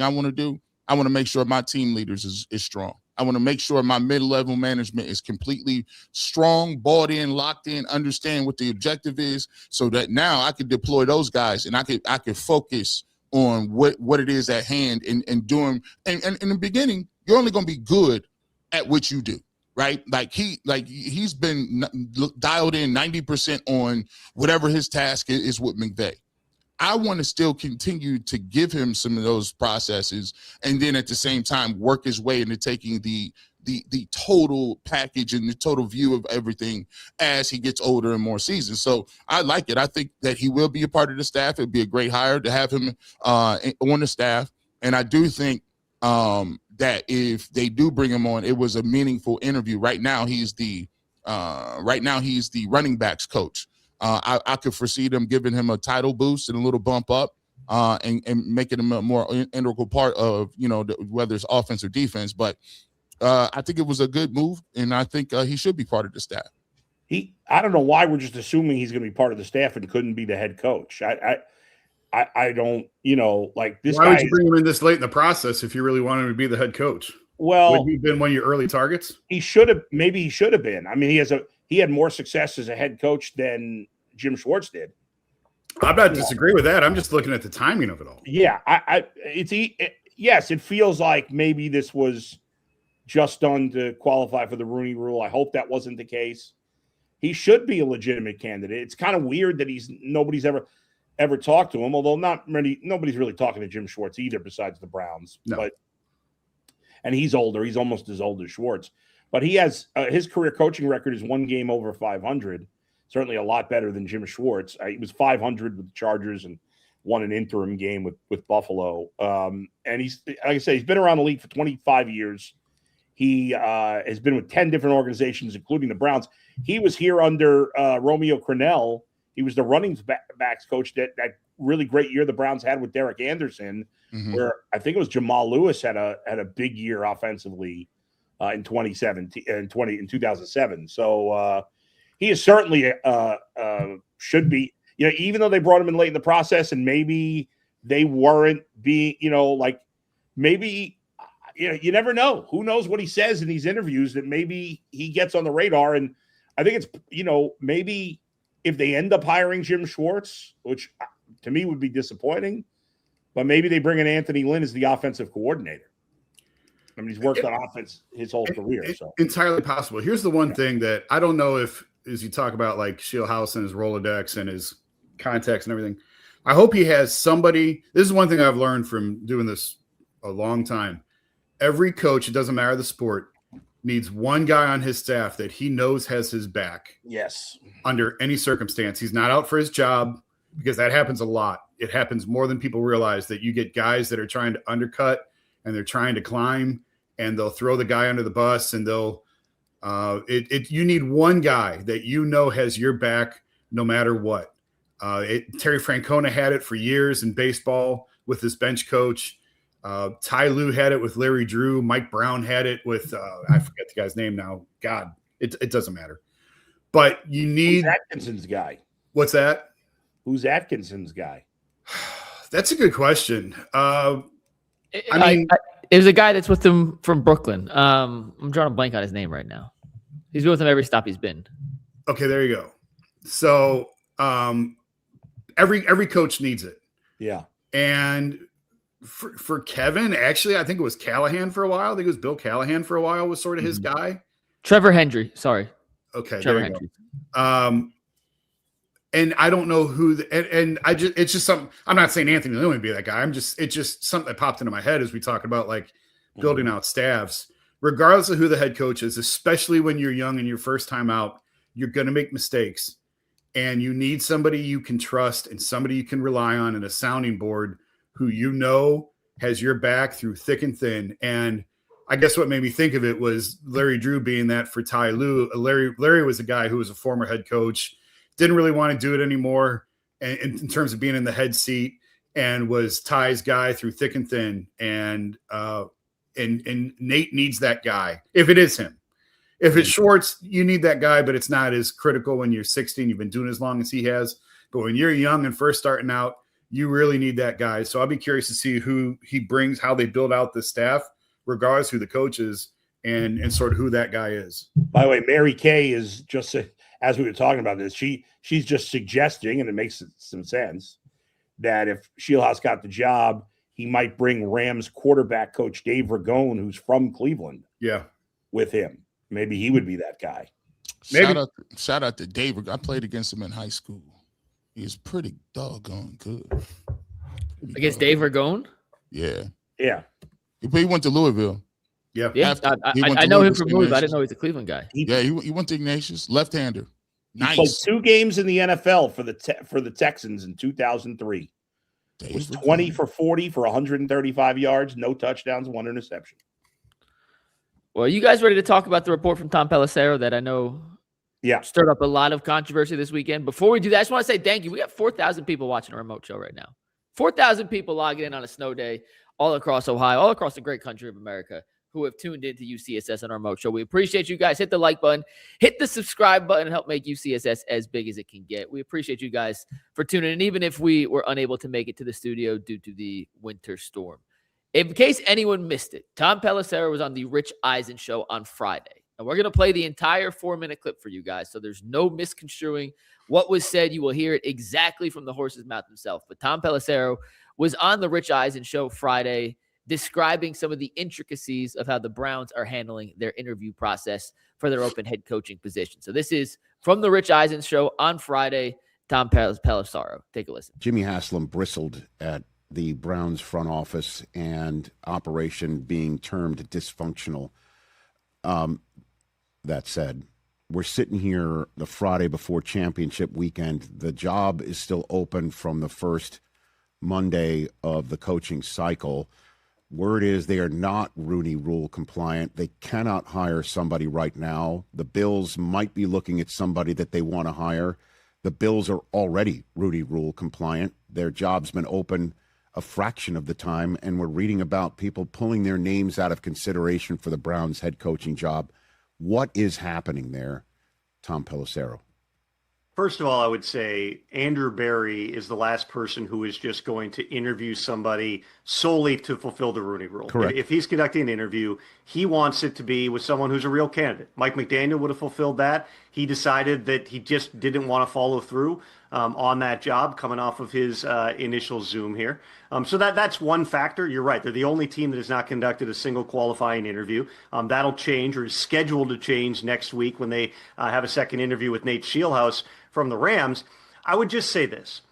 I want to do, I want to make sure my team leaders is strong. I want to make sure my mid-level management is completely strong, bought in, locked in, understand what the objective is, so that now I can deploy those guys and I could focus on what it is at hand and doing. And in the beginning, you're only going to be good at what you do. Right? He's been dialed in 90% on whatever his task is with McVay. I want to still continue to give him some of those processes, and then at the same time work his way into taking the total package and the total view of everything as he gets older and more seasoned. So I like it. I think that he will be a part of the staff. It'd be a great hire to have him on the staff. And I do think that if they do bring him on, it was a meaningful interview. Right now, he's the running backs coach. I could foresee them giving him a title boost and a little bump up, and making him a more integral part of whether it's offense or defense. But I think it was a good move, and I think he should be part of the staff. I don't know why we're just assuming he's going to be part of the staff and couldn't be the head coach. I don't, like this. Why would you bring him in this late in the process if you really want him to be the head coach? Well, would he have been one of your early targets? He should have been. I mean, he had more success as a head coach than Jim Schwartz did. I'm not disagreeing with that. I'm just looking at the timing of it all. Yeah, yes, it feels like maybe this was just done to qualify for the Rooney Rule. I hope that wasn't the case. He should be a legitimate candidate. It's kind of weird that nobody's ever talked to him, although nobody's really talking to Jim Schwartz either besides the Browns. No. And he's older. He's almost as old as Schwartz. But he has his career coaching record is one game over 500. Certainly a lot better than Jim Schwartz. He was 500 with the Chargers and won an interim game with Buffalo. And he's, like I say, he's been around the league for 25 years. He has been with 10 different organizations, including the Browns. He was here under Romeo Crennel. He was the running backs coach that really great year the Browns had with Derek Anderson, where I think it was Jamal Lewis had a big year offensively in 2007. So he is certainly should be, even though they brought him in late in the process and maybe they weren't being, maybe, you never know. Who knows what he says in these interviews that maybe he gets on the radar. And I think it's, maybe if they end up hiring Jim Schwartz, which to me would be disappointing, but maybe they bring in Anthony Lynn as the offensive coordinator. I mean, he's worked on offense his whole career. So entirely possible. Here's the one thing that I don't know if, as you talk about like Sheelhaase and his Rolodex and his contacts and everything, I hope he has somebody. This is one thing I've learned from doing this a long time. Every coach, it doesn't matter the sport, needs one guy on his staff that he knows has his back. Yes. Under any circumstance. He's not out for his job, because that happens a lot. It happens more than people realize, that you get guys that are trying to undercut and they're trying to climb, and they'll throw the guy under the bus, and they'll you need one guy that has your back no matter what. Terry Francona had it for years in baseball with his bench coach. Ty Lue had it with Larry Drew. Mike Brown had it with I forget the guy's name now. God, it doesn't matter. But you need Who's Atkinson's guy. What's that? Who's Atkinson's guy? That's a good question. I mean, it was a guy that's with him from Brooklyn. I'm drawing a blank on his name right now. He's been with him every stop he's been. Okay, there you go. So every coach needs it. Yeah. And for Kevin, actually, I think it was Callahan for a while. I think it was Bill Callahan for a while was sort of his guy. Trevor Hendry. Sorry. Okay. Trevor there you Hendry. go. And I don't know who, it's just something. I'm not saying Anthony Lynn would be that guy. It's just something that popped into my head as we talk about like building out staffs, regardless of who the head coach is, especially when you're young and your first time out, you're going to make mistakes, and you need somebody you can trust and somebody you can rely on, and a sounding board who has your back through thick and thin. And I guess what made me think of it was Larry Drew being that for Ty Lue. Larry was a guy who was a former head coach, didn't really want to do it anymore in terms of being in the head seat, and was Ty's guy through thick and thin. And Nate needs that guy if it is him. If it's Schwartz, you need that guy, but it's not as critical when you're 16. You've been doing as long as he has. But when you're young and first starting out, you really need that guy. So I'll be curious to see who he brings, how they build out the staff, regardless who the coach is, and sort of who that guy is. By the way, Mary Kay is just, as we were talking about this, she's just suggesting, and it makes some sense, that if Sheelhaase got the job, he might bring Rams quarterback coach Dave Ragone, who's from Cleveland, with him. Maybe he would be that guy. Shout out to Dave. I played against him in high school. He's pretty doggone good. Against Dave Ragone? Yeah. Yeah. He went to Louisville. Yeah. I know him from Louisville. I didn't know he's a Cleveland guy. He went to Ignatius, left-hander. Nice. He played 2 games in the NFL for the Texans in 2003. It was 20 for 40 for 135 yards, no touchdowns, 1 interception. Well, you guys ready to talk about the report from Tom Pelissero that I know stirred up a lot of controversy this weekend? Before we do that, I just want to say thank you. We got 4,000 people watching a remote show right now. 4,000 people logging in on a snow day all across Ohio, all across the great country of America, who have tuned into UCSS on our remote show. We appreciate you guys. Hit the like button, hit the subscribe button, and help make UCSS as big as it can get. We appreciate you guys for tuning in, even if we were unable to make it to the studio due to the winter storm. In case anyone missed it, Tom Pelissero was on the Rich Eisen show on Friday. And we're going to play the entire 4-minute clip for you guys, so there's no misconstruing what was said. You will hear it exactly from the horse's mouth himself. But Tom Pelissero was on the Rich Eisen show Friday, describing some of the intricacies of how the Browns are handling their interview process for their open head coaching position. So this is from the Rich Eisen show on Friday, Tom Pelissero. Take a listen. Jimmy Haslam bristled at the Browns front office and operation being termed dysfunctional. That said, we're sitting here the Friday before championship weekend. The job is still open from the first Monday of the coaching cycle. Word is they are not Rooney Rule compliant. They cannot hire somebody right now. The Bills might be looking at somebody that they want to hire. The Bills are already Rooney Rule compliant. Their job's been open a fraction of the time, and we're reading about people pulling their names out of consideration for the Browns head coaching job. What is happening there, Tom Pelissero? First of all, I would say Andrew Berry is the last person who is just going to interview somebody solely to fulfill the Rooney Rule. Correct. If he's conducting an interview, he wants it to be with someone who's a real candidate. Mike McDaniel would have fulfilled that. He decided that he just didn't want to follow through on that job coming off of his initial Zoom here. So that's one factor. You're right. They're the only team that has not conducted a single qualifying interview. That'll change, or is scheduled to change next week when they have a second interview with Nate Scheelhaase from the Rams. I would just say this.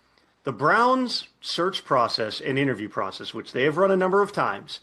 The Browns search process and interview process, which they have run a number of times,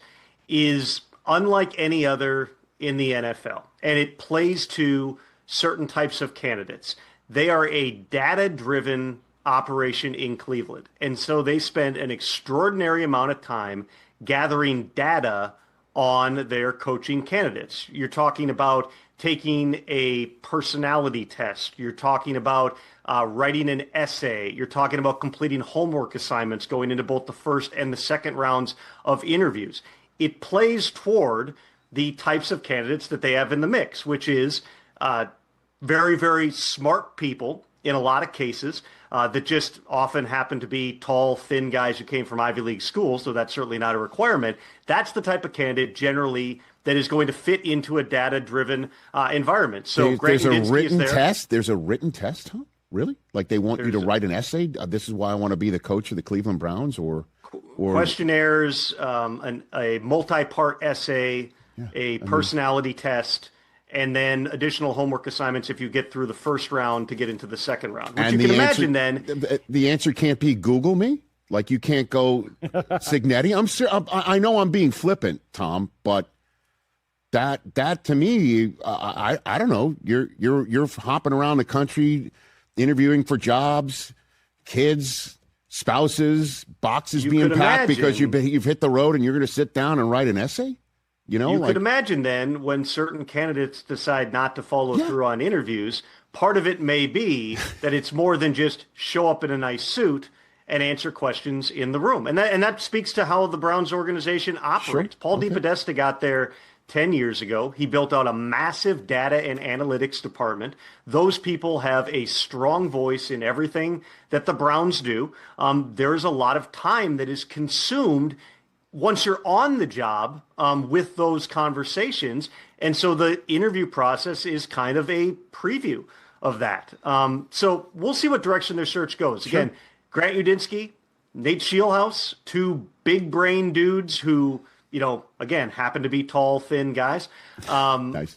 is unlike any other in the NFL. And it plays to certain types of candidates. They are a data-driven operation in Cleveland. And so they spend an extraordinary amount of time gathering data on their coaching candidates. You're talking about taking a personality test. You're talking about writing an essay. You're talking about completing homework assignments going into both the first and the second rounds of interviews. It plays toward the types of candidates that they have in the mix, which is very, very smart people in a lot of cases that just often happen to be tall, thin guys who came from Ivy League schools, so that's certainly not a requirement. That's the type of candidate generally that is going to fit into a data-driven environment. So there's a written test? There's a written test, huh? Really? Like they want you to write an essay? This is why I want to be the coach of the Cleveland Browns? Or questionnaires, a multi-part essay, a personality test, and then additional homework assignments if you get through the first round to get into the second round. Which you can imagine then. The answer can't be Google me? Like you can't go Signetti? I'm sure. I know I'm being flippant, Tom, but that to me, I don't know. You're hopping around the country interviewing for jobs, kids, spouses, boxes being packed because you've hit the road and you're going to sit down and write an essay? You could imagine then when certain candidates decide not to follow through on interviews, part of it may be that it's more than just show up in a nice suit and answer questions in the room. And that speaks to how the Browns organization operates. Sure. Paul DePodesta got there 10 years ago. He built out a massive data and analytics department. Those people have a strong voice in everything that the Browns do. There's a lot of time that is consumed once you're on the job with those conversations. And so the interview process is kind of a preview of that. So we'll see what direction their search goes. Again, Grant Udinski, Nate Scheelhaase, two big brain dudes who, again, happen to be tall, thin guys. Nice.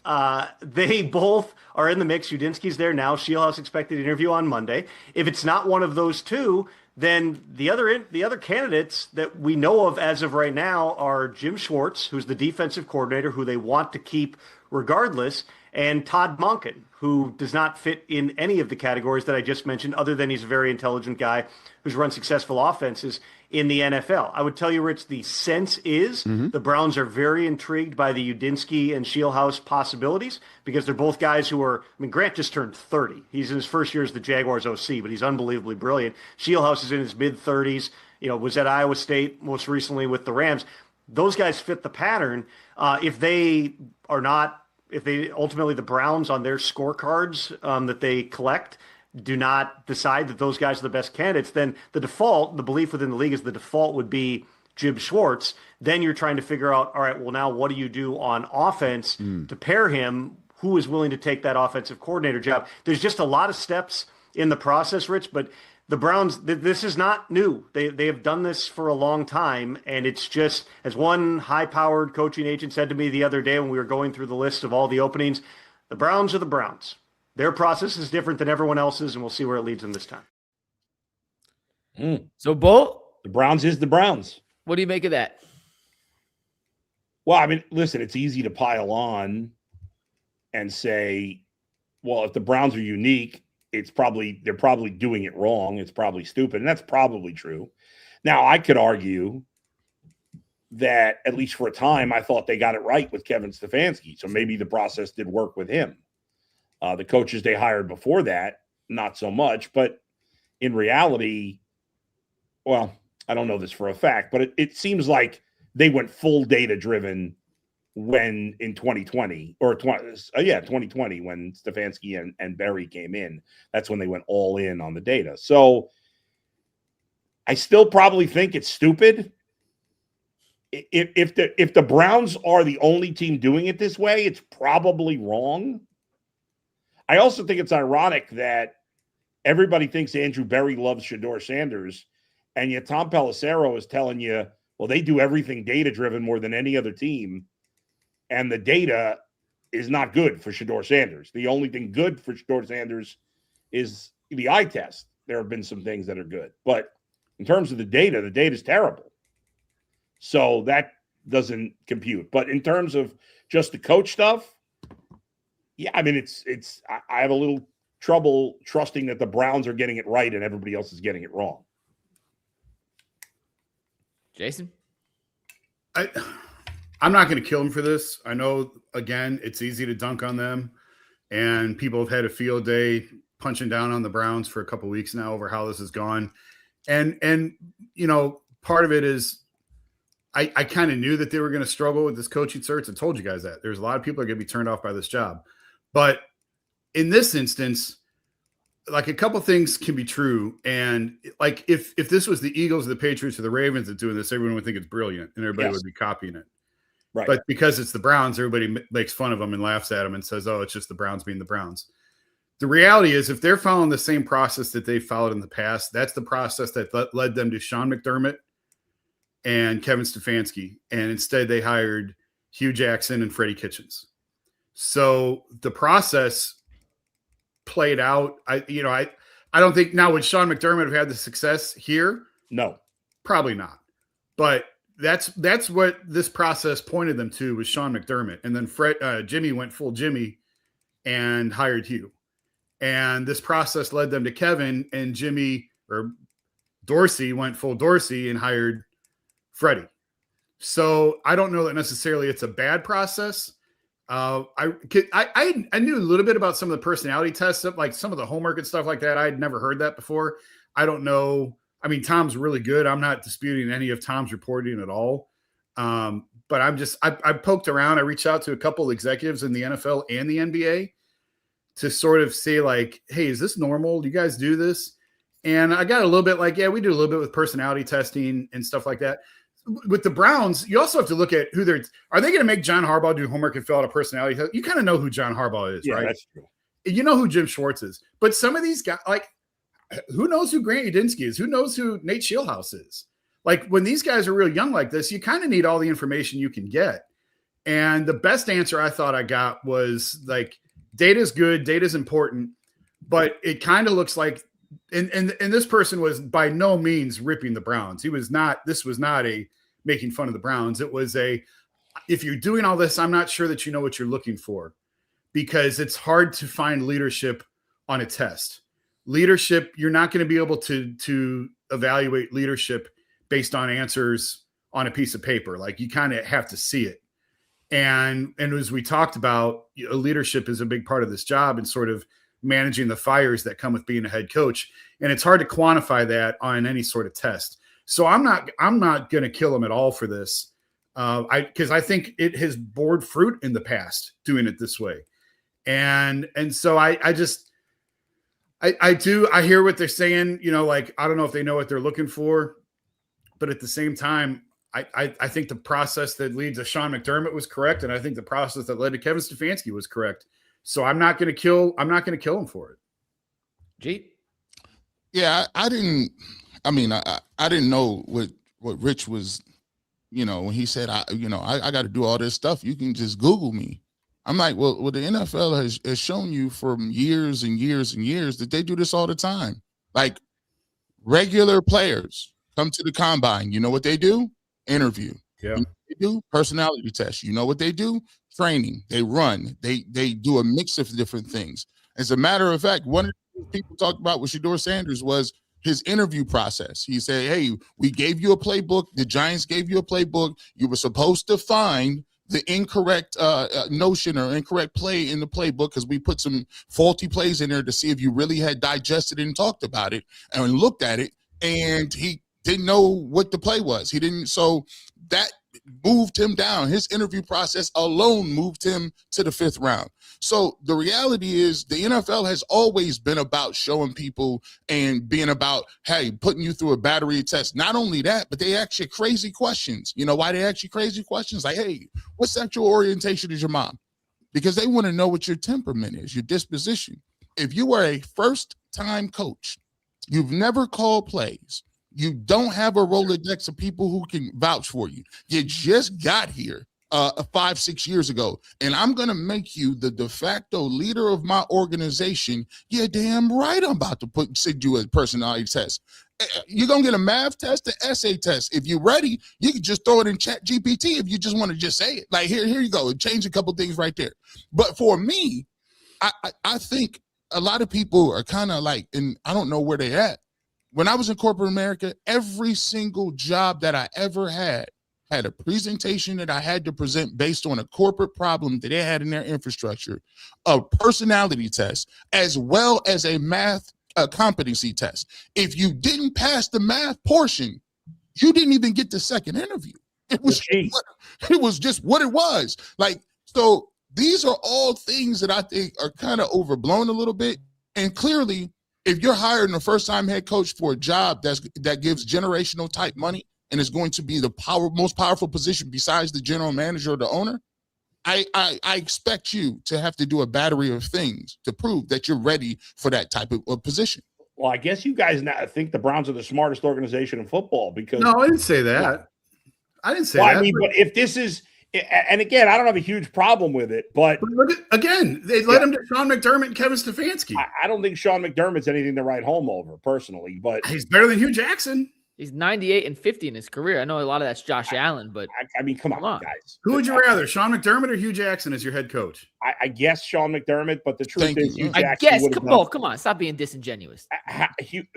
They both are in the mix. Udinski's there now. Sheelhaase expected to interview on Monday. If it's not one of those two, then the other candidates that we know of as of right now are Jim Schwartz, who's the defensive coordinator, who they want to keep regardless, and Todd Monken, who does not fit in any of the categories that I just mentioned, other than he's a very intelligent guy who's run successful offenses in the NFL. I would tell you, Rich, the sense is the Browns are very intrigued by the Udinski and Sheelhaase possibilities because they're both guys who are, Grant just turned 30. He's in his first year as the Jaguars OC, but he's unbelievably brilliant. Sheelhaase is in his mid-30s, was at Iowa State most recently with the Rams. Those guys fit the pattern. If ultimately the Browns on their scorecards that they collect do not decide that those guys are the best candidates, then the belief within the league is the default would be Jim Schwartz. Then you're trying to figure out, all right, well, now what do you do on offense to pair him? Who is willing to take that offensive coordinator job? There's just a lot of steps in the process, Rich, but the Browns, this is not new. They have done this for a long time, and it's just, as one high-powered coaching agent said to me the other day when we were going through the list of all the openings, the Browns are the Browns. Their process is different than everyone else's, and we'll see where it leads them this time. So, Bull? The Browns is the Browns. What do you make of that? Well, listen, it's easy to pile on and say, well, if the Browns are unique, they're probably doing it wrong. It's probably stupid, and that's probably true. Now, I could argue that, at least for a time, I thought they got it right with Kevin Stefanski. So maybe the process did work with him. The coaches they hired before that, not so much. But in reality, well, I don't know this for a fact, but it seems like they went full data-driven when in 2020 or 2020 when Stefanski and Berry came in. That's when they went all in on the data. So I still probably think it's stupid. If the Browns are the only team doing it this way, it's probably wrong. I also think it's ironic that everybody thinks Andrew Berry loves Shedeur Sanders, and yet Tom Pelissero is telling you, well, they do everything data-driven more than any other team, and the data is not good for Shedeur Sanders. The only thing good for Shedeur Sanders is the eye test. There have been some things that are good, but in terms of the data is terrible. So that doesn't compute. But in terms of just the coach stuff, yeah, I mean, I have a little trouble trusting that the Browns are getting it right and everybody else is getting it wrong. Jason? I'm not going to kill them for this. I know, again, it's easy to dunk on them, and people have had a field day punching down on the Browns for a couple weeks now over how this has gone. And you know, part of it is I kind of knew that they were going to struggle with this coaching search. I told you guys that. There's a lot of people that are going to be turned off by this job. But in this instance, like, a couple things can be true. And like, if this was the Eagles or the Patriots or the Ravens that doing this, everyone would think it's brilliant and everybody would be copying it. Right. But because it's the Browns, everybody makes fun of them and laughs at them and says, oh, it's just the Browns being the Browns. The reality is, if they're following the same process that they followed in the past, that's the process that led them to Sean McDermott and Kevin Stefanski. And instead they hired Hugh Jackson and Freddie Kitchens. So the process played out. I don't think now, would Sean McDermott have had the success here? No, probably not. But that's what this process pointed them to, was Sean McDermott. And then Jimmy went full Jimmy and hired Hugh. And this process led them to Kevin, and Jimmy, or Dorsey, went full Dorsey and hired Freddie. So I don't know that necessarily it's a bad process. I knew a little bit about some of the personality tests, like some of the homework and stuff like that. I'd never heard that before. I don't know. I mean, Tom's really good. I'm not disputing any of Tom's reporting at all. But I poked around. I reached out to a couple of executives in the NFL and the NBA to sort of say, like, hey, is this normal? Do you guys do this? And I got a little bit like, yeah, we do a little bit with personality testing and stuff like that. With the Browns, you also have to look at are they going to make John Harbaugh do homework and fill out a personality test? You kind of know who John Harbaugh is, right? That's true. You know who Jim Schwartz is. But some of these guys, like, who knows who Grant Udinski is? Who knows who Nate Scheelhaase is? Like, when these guys are real young like this, you kind of need all the information you can get. And the best answer I thought I got was, like, data's good, data's important, but it kind of looks like, and this person was by no means ripping the Browns. This was not a making fun of the Browns. It was if you're doing all this, I'm not sure that you know what you're looking for, because it's hard to find leadership on a test. Leadership, you're not going to be able to evaluate leadership based on answers on a piece of paper. Like, you kind of have to see it. And as we talked about, leadership is a big part of this job, and sort of managing the fires that come with being a head coach. And it's hard to quantify that on any sort of test. So I'm not going to kill him at all for this, because I think it has borne fruit in the past doing it this way. And so I hear what they're saying. Like, I don't know if they know what they're looking for, but at the same time, I think the process that leads to Sean McDermott was correct, and I think the process that led to Kevin Stefanski was correct. So I'm not going to kill him for it. Jeep. Yeah, I didn't know what Rich was, when he said, I got to do all this stuff. You can just Google me. I'm like, well, the NFL has shown you for years and years and years that they do this all the time. Like, regular players come to the combine. You know what they do? Interview. Yeah. You know what they do? Personality test. You know what they do? Training. They run. They do a mix of different things. As a matter of fact, one of the things people talked about with Shedeur Sanders was his interview process. He said, hey, we gave you a playbook. The Giants gave you a playbook. You were supposed to find the incorrect notion or incorrect play in the playbook because we put some faulty plays in there to see if you really had digested it and talked about it and looked at it. And he didn't know what the play was. He didn't. So that moved him down. His interview process alone moved him to the 5th round. So the reality is the NFL has always been about showing people and being about, hey, putting you through a battery of tests. Not only that, but they ask you crazy questions. You know why they ask you crazy questions? Like, hey, what sexual orientation is your mom? Because they want to know what your temperament is, your disposition. If you are a first-time coach, you've never called plays, you don't have a Rolodex of people who can vouch for you. You just got here 5-6 years ago, and I'm going to make you the de facto leader of my organization. You're damn right I'm about to send you a personality test. You're going to get a math test, an essay test. If you're ready, you can just throw it in Chat GPT if you just want to just say it. Like, here you go. Change a couple things right there. But for me, I think a lot of people are kind of like, and I don't know where they're at. When I was in corporate America, every single job that I ever had a presentation that I had to present based on a corporate problem that they had in their infrastructure, a personality test, as well as a math competency test. If you didn't pass the math portion, you didn't even get the second interview. It was just what it was. Like, so these are all things that I think are kind of overblown a little bit. And clearly, if you're hiring a first-time head coach for a job that gives generational type money and is going to be the most powerful position besides the general manager or the owner, I expect you to have to do a battery of things to prove that you're ready for that type of position. Well, I guess you guys now think the Browns are the smartest organization in football because No, I didn't say that. I didn't say that. I mean, but if this is, and again, I don't have a huge problem with it, but look at, again, they led him to Sean McDermott and Kevin Stefanski. I don't think Sean McDermott's anything to write home over personally, but He's better than Hugh Jackson. He's 98-50 in his career. I know a lot of that's Josh Allen, but I mean, come on, guys. Who would you rather, Sean McDermott or Hugh Jackson as your head coach? I guess Sean McDermott, but the truth is, Hugh Jackson. I guess. Come on, stop being disingenuous.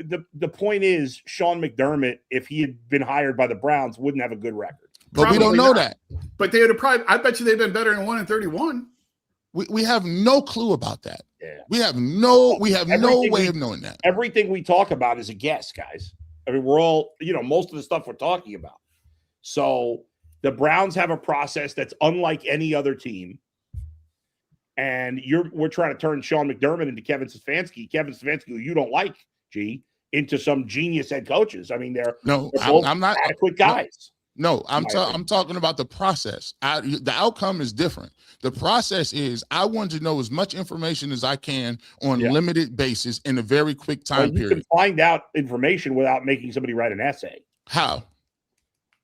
The point is, Sean McDermott, if he had been hired by the Browns, wouldn't have a good record. But we don't know that. But they would have probably. I bet you they've been better in 1-31. We have no clue about that. Yeah. We have no way of knowing that. Everything we talk about is a guess, guys. I mean, we're all, most of the stuff we're talking about. So the Browns have a process that's unlike any other team. And we're trying to turn Sean McDermott into Kevin Stefanski, who you don't like, into some genius head coaches. I mean, they're both I'm not adequate guys. No, I'm talking about the process. The outcome is different. The process is I want to know as much information as I can on a limited basis in a very quick time period. You can find out information without making somebody write an essay. How?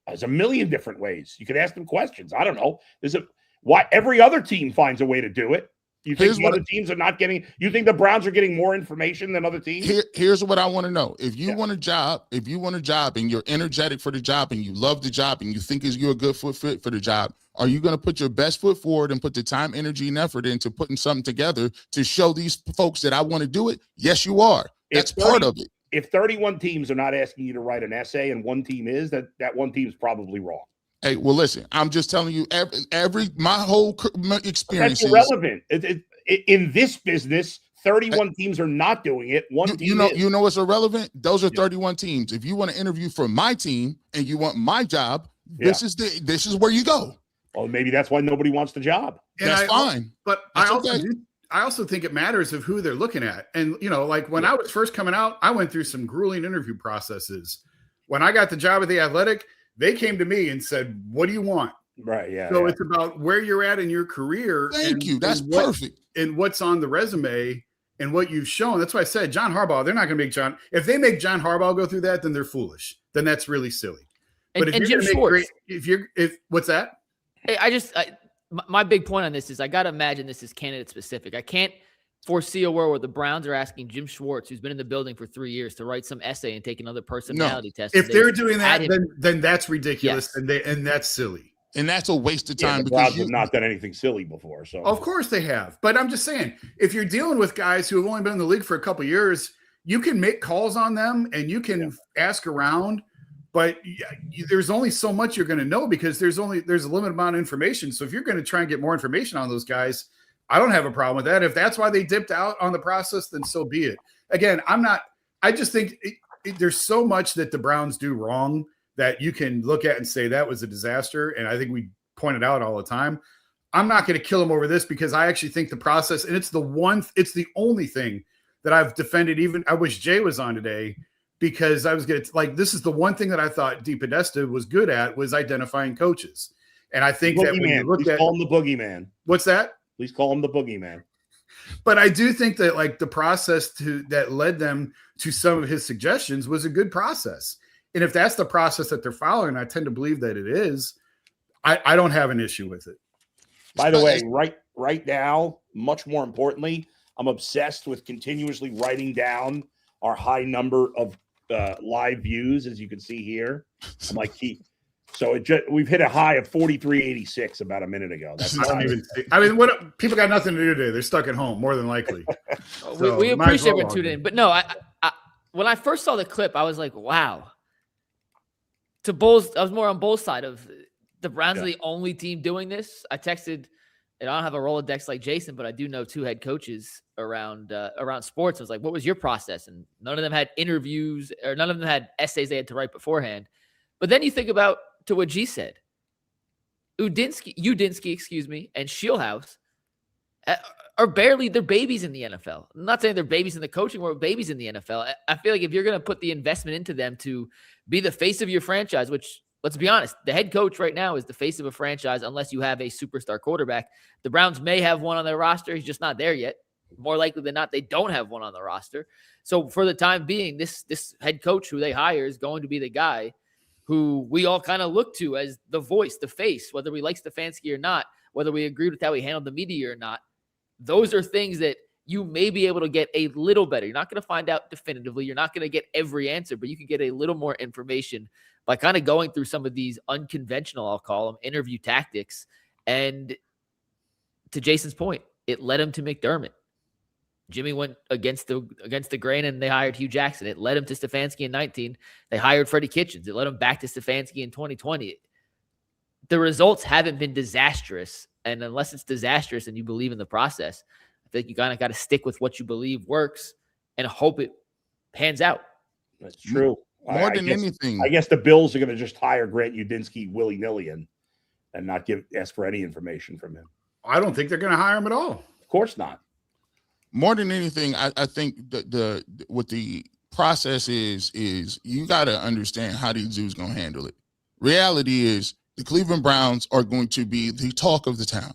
There's a million different ways. You could ask them questions. I don't know. Why every other team finds a way to do it. You think the other teams are not getting? You think the Browns are getting more information than other teams? Here's what I want to know. If you want a job, and you're energetic for the job and you love the job and you think you're a good fit for the job, are you going to put your best foot forward and put the time, energy, and effort into putting something together to show these folks that I want to do it? Yes, you are. That's part of it. If 31 teams are not asking you to write an essay and one team is, that one team is probably wrong. Hey, well, listen, I'm just telling you, my whole experience is irrelevant. In this business, 31 teams are not doing it. One team is. You know what's irrelevant? Those are 31 teams. If you want to interview for my team and you want my job, this is where you go. Well, maybe that's why nobody wants the job. That's fine. But I also think it matters of who they're looking at. And, like when I was first coming out, I went through some grueling interview processes. When I got the job at The Athletic, they came to me and said, what do you want? Right, yeah. So it's about where you're at in your career. Thank you. That's perfect. And what's on the resume and what you've shown. That's why I said John Harbaugh, they're not going to make if they make John Harbaugh go through that, then they're foolish. Then that's really silly. But and Jim Schwartz. What's that? Hey, my big point on this is I got to imagine this is candidate specific. I can't foresee a world where the Browns are asking Jim Schwartz, who's been in the building for 3 years, to write some essay and take another personality test. If they're doing that, then that's ridiculous, and that's silly. And that's a waste of time. The Browns have not done anything silly before. So of course they have. But I'm just saying, if you're dealing with guys who have only been in the league for a couple of years, you can make calls on them and you can ask around, but there's only so much you're going to know because there's a limited amount of information. So if you're going to try and get more information on those guys, I don't have a problem with that. If that's why they dipped out on the process, then so be it. Again, I just think there's so much that the Browns do wrong that you can look at and say that was a disaster. And I think we point it out all the time. I'm not going to kill him over this because I actually think the process, and it's the only thing that I've defended. Even I wish Jay was on today because I was going to this is the one thing that I thought DePodesta was good at was identifying coaches. And I think that when you look at call him the boogeyman. What's that? Please call him the boogeyman. But I do think that the process that led them to some of his suggestions was a good process. And if that's the process that they're following, I tend to believe that it is. I don't have an issue with it. By the way, right now, much more importantly, I'm obsessed with continuously writing down our high number of live views, as you can see here. I'm like, we've hit a high of 4386 about a minute ago. That's what people got nothing to do today. They're stuck at home, more than likely. So we appreciate everyone tuning in. But no, I when I first saw the clip, I was like, wow. I was more on Bull's side of the Browns are the only team doing this. I texted, and I don't have a Rolodex like Jason, but I do know 2 head coaches around sports. I was like, what was your process? And none of them had interviews or none of them had essays they had to write beforehand. But then you think about to what G said, Udenski, and Sheelhaase are they're babies in the NFL. I'm not saying they're babies in the coaching world, babies in the NFL. I feel like if you're going to put the investment into them to be the face of your franchise, which let's be honest, the head coach right now is the face of a franchise unless you have a superstar quarterback. The Browns may have one on their roster. He's just not there yet. More likely than not, they don't have one on the roster. So for the time being, this head coach who they hire is going to be the guy who we all kind of look to as the voice, the face, whether we like Stefanski or not, whether we agreed with how he handled the media or not. Those are things that you may be able to get a little better. You're not going to find out definitively. You're not going to get every answer, but you can get a little more information by kind of going through some of these unconventional, I'll call them, interview tactics. And to Jason's point, it led him to McDermott. Jimmy went against the grain and they hired Hugh Jackson. It led him to Stefanski in 19. They hired Freddie Kitchens. It led him back to Stefanski in 2020. The results haven't been disastrous. And unless it's disastrous and you believe in the process, I think you kind of got to stick with what you believe works and hope it pans out. That's true. More than anything. I guess the Bills are going to just hire Grant Udinski willy-nilly and not ask for any information from him. I don't think they're going to hire him at all. Of course not. More than anything, I think what the process is you got to understand how these dudes going to handle it. Reality is the Cleveland Browns are going to be the talk of the town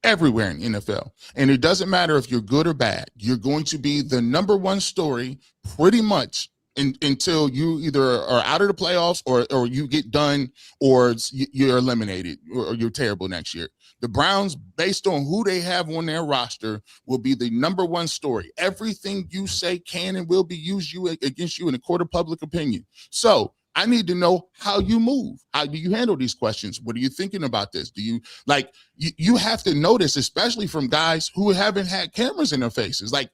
everywhere in NFL. And it doesn't matter if you're good or bad. You're going to be the number one story pretty much until you either are out of the playoffs or you get done or you're eliminated or you're terrible next year. The Browns, based on who they have on their roster, will be the number one story. Everything you say can and will be used against you in a court of public opinion. So I need to know how you move. How do you handle these questions? What are you thinking about this? Do you you have to notice, especially from guys who haven't had cameras in their faces. Like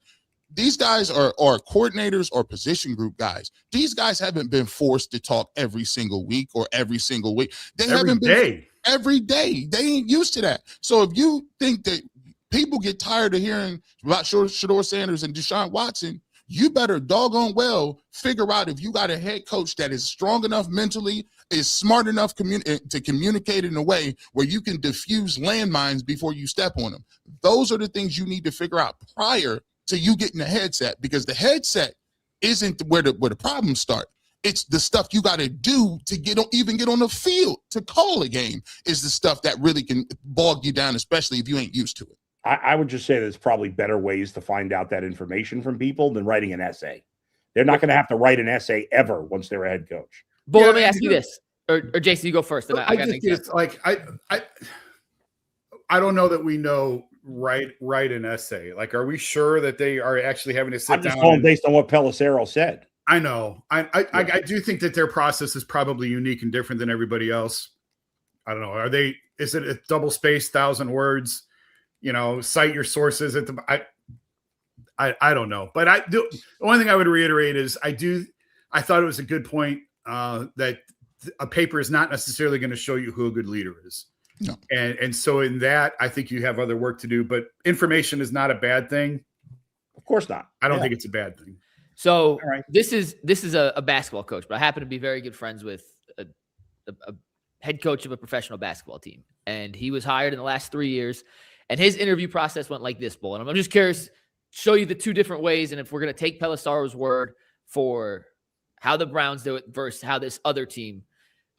these guys are coordinators or position group guys. These guys haven't been forced to talk every single week or every single week. They haven't been every day. They ain't used to that. So if you think that people get tired of hearing about Shedeur Sanders and Deshaun Watson, you better doggone well figure out if you got a head coach that is strong enough mentally, is smart enough to communicate in a way where you can diffuse landmines before you step on them. Those are the things you need to figure out prior to you getting the headset, because the headset isn't where the problems start. It's the stuff you got to do to even get on the field to call a game is the stuff that really can bog you down, especially if you ain't used to it. I would just say there's probably better ways to find out that information from people than writing an essay. They're not going to have to write an essay ever once they're a head coach. But let me ask you this, or Jason, you go first. I don't know that we know write an essay. Like, are we sure that they are actually having to sit down? I'm just going based on what Pelissero said. I know. I do think that their process is probably unique and different than everybody else. I don't know. Is it a double spaced 1,000 words? Cite your sources I don't know. But the only thing I would reiterate is I thought it was a good point that a paper is not necessarily going to show you who a good leader is. No. And so in that, I think you have other work to do, but information is not a bad thing. Of course not. I don't think it's a bad thing. So right. this is a basketball coach, but I happen to be very good friends with a head coach of a professional basketball team. And he was hired in the last 3 years. And his interview process went like this, Bull. And I'm just curious, show you the two different ways. And if we're going to take Pelissero's word for how the Browns do it versus how this other team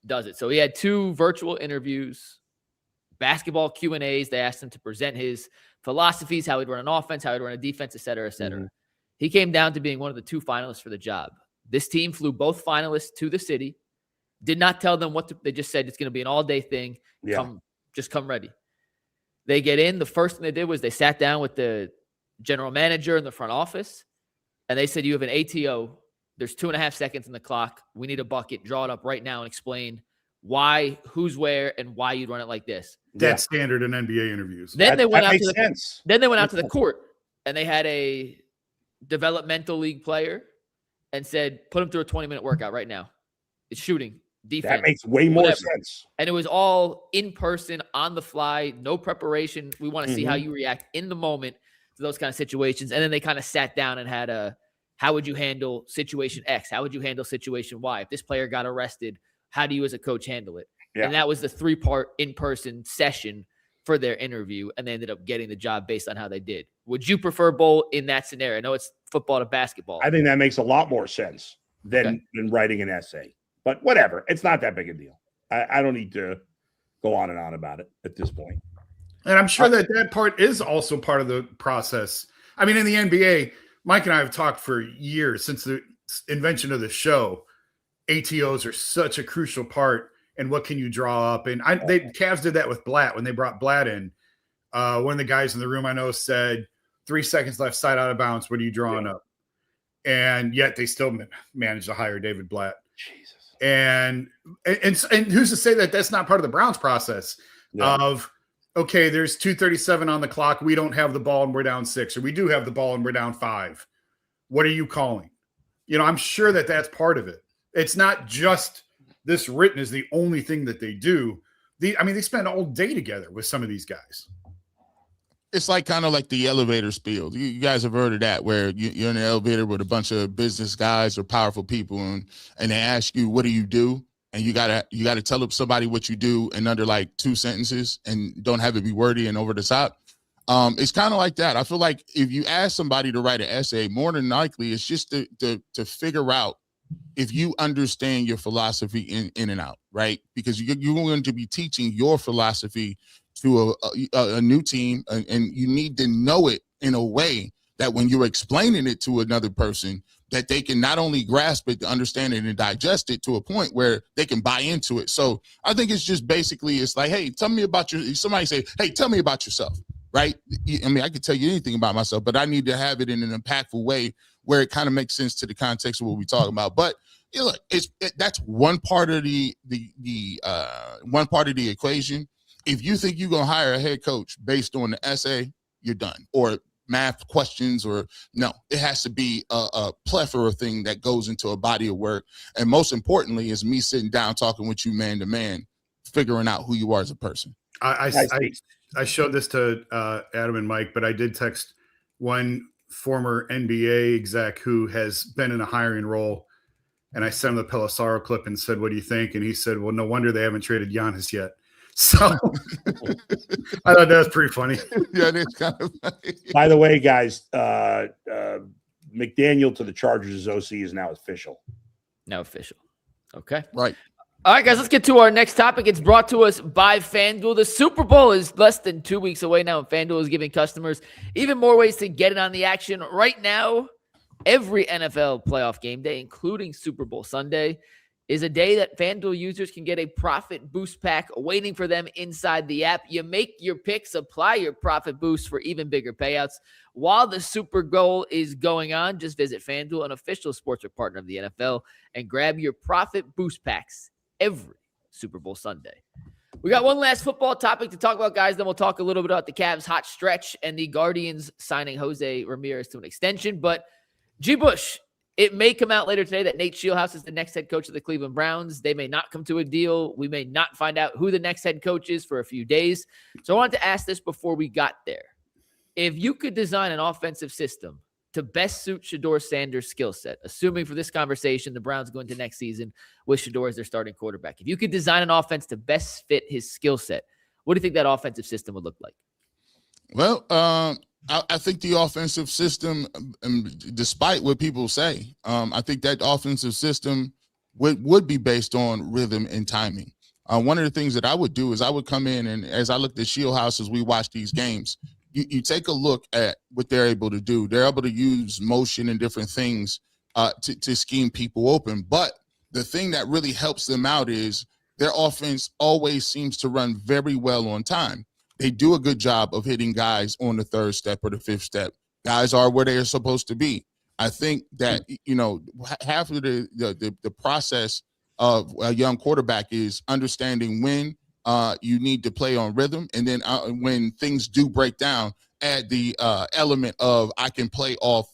does it. So he had 2 virtual interviews, basketball Q&As. They asked him to present his philosophies, how he'd run an offense, how he'd run a defense, et cetera, et cetera. Mm-hmm. He came down to being one of the 2 finalists for the job. This team flew both finalists to the city, did not tell them what to, they just said it's going to be an all-day thing. Yeah. Come ready. They get in. The first thing they did was they sat down with the general manager in the front office, and they said, you have an ATO. There's 2.5 seconds in the clock. We need a bucket. Draw it up right now and explain why, who's where, and why you'd run it like this. That's standard in NBA interviews. Then they went out to the court, and they had a developmental league player and said, put him through a 20-minute workout right now. It's shooting, defense. That makes way more sense. And it was all in person, on the fly, no preparation. We want to see how you react in the moment to those kind of situations. And then they kind of sat down and had how would you handle situation X? How would you handle situation Y? If this player got arrested, how do you as a coach handle it? Yeah. And that was the 3-part in-person session for their interview, and they ended up getting the job based on how they did. Would you prefer Bull in that scenario? I know it's football to basketball. I think that makes a lot more sense than writing an essay. But whatever. It's not that big a deal. I don't need to go on and on about it at this point. And I'm sure that part is also part of the process. I mean, in the NBA, Mike and I have talked for years since the invention of the show. ATOs are such a crucial part. And what can you draw up? And Cavs did that with Blatt when they brought Blatt in. One of the guys in the room I know said, 3 seconds left, side out of bounds. What are you drawing up? And yet they still managed to hire David Blatt. Jesus. And who's to say that that's not part of the Browns process of, okay, there's 2:37 on the clock. We don't have the ball and we're down 6, or we do have the ball and we're down 5. What are you calling? I'm sure that that's part of it. It's not just this written is the only thing that they do. They spend all day together with some of these guys. It's like kind of like the elevator spiel. You guys have heard of that, where you're in an elevator with a bunch of business guys or powerful people, and they ask you, what do you do? And you gotta tell somebody what you do in under like 2 sentences and don't have it be wordy and over the top. It's kind of like that. I feel like if you ask somebody to write an essay, more than likely it's just to figure out if you understand your philosophy in and out, right? Because you're going to be teaching your philosophy to a new team, and you need to know it in a way that when you're explaining it to another person, that they can not only grasp it, understand it, and digest it to a point where they can buy into it. So I think it's just basically, it's like, hey, tell me about somebody say, hey, tell me about yourself, right? I mean, I could tell you anything about myself, but I need to have it in an impactful way where it kind of makes sense to the context of what we're talking about. But look, that's one part of the equation. If you think you're gonna hire a head coach based on the essay, you're done. Or math questions, or no, it has to be a plethora thing that goes into a body of work. And most importantly is me sitting down talking with you man to man, figuring out who you are as a person. I showed this to Adam and Mike, but I did text one former NBA exec who has been in a hiring role, and I sent him the Pelissero clip and said, what do you think? And he said, well, no wonder they haven't traded Giannis yet. So I thought that was pretty funny. Yeah, it is kind of funny. By the way, guys, McDaniel to the Chargers as OC is now official. Now official. Okay. Right. All right, guys, let's get to our next topic. It's brought to us by FanDuel. The Super Bowl is less than 2 weeks away now, and FanDuel is giving customers even more ways to get in on the action. Right now, every NFL playoff game day, including Super Bowl Sunday, is a day that FanDuel users can get a profit boost pack waiting for them inside the app. You make your picks, apply your profit boost for even bigger payouts. While the Super Bowl is going on, just visit FanDuel, an official sportsbook partner of the NFL, and grab your profit boost packs every Super Bowl Sunday. We got one last football topic to talk about, guys. Then we'll talk a little bit about the Cavs' hot stretch and the Guardians signing Jose Ramirez to an extension. But G. Bush, it may come out later today that Nate Scheelhaase is the next head coach of the Cleveland Browns. They may not come to a deal. We may not find out who the next head coach is for a few days. So I wanted to ask this before we got there. If you could design an offensive system to best suit Shedeur Sanders' skill set, assuming for this conversation the Browns go into next season with Shedeur as their starting quarterback, if you could design an offense to best fit his skill set, what do you think that offensive system would look like? Well, I think the offensive system, despite what people say, I think that offensive system would be based on rhythm and timing. One of the things that I would do is I would come in, and as I looked at Sheelhaase as we watch these games, you take a look at what they're able to do. They're able to use motion and different things to scheme people open. But the thing that really helps them out is their offense always seems to run very well on time. They do a good job of hitting guys on the third step or the fifth step. Guys are where they are supposed to be. I think that, half of the process of a young quarterback is understanding when you need to play on rhythm, and then when things do break down, add the element of I can play off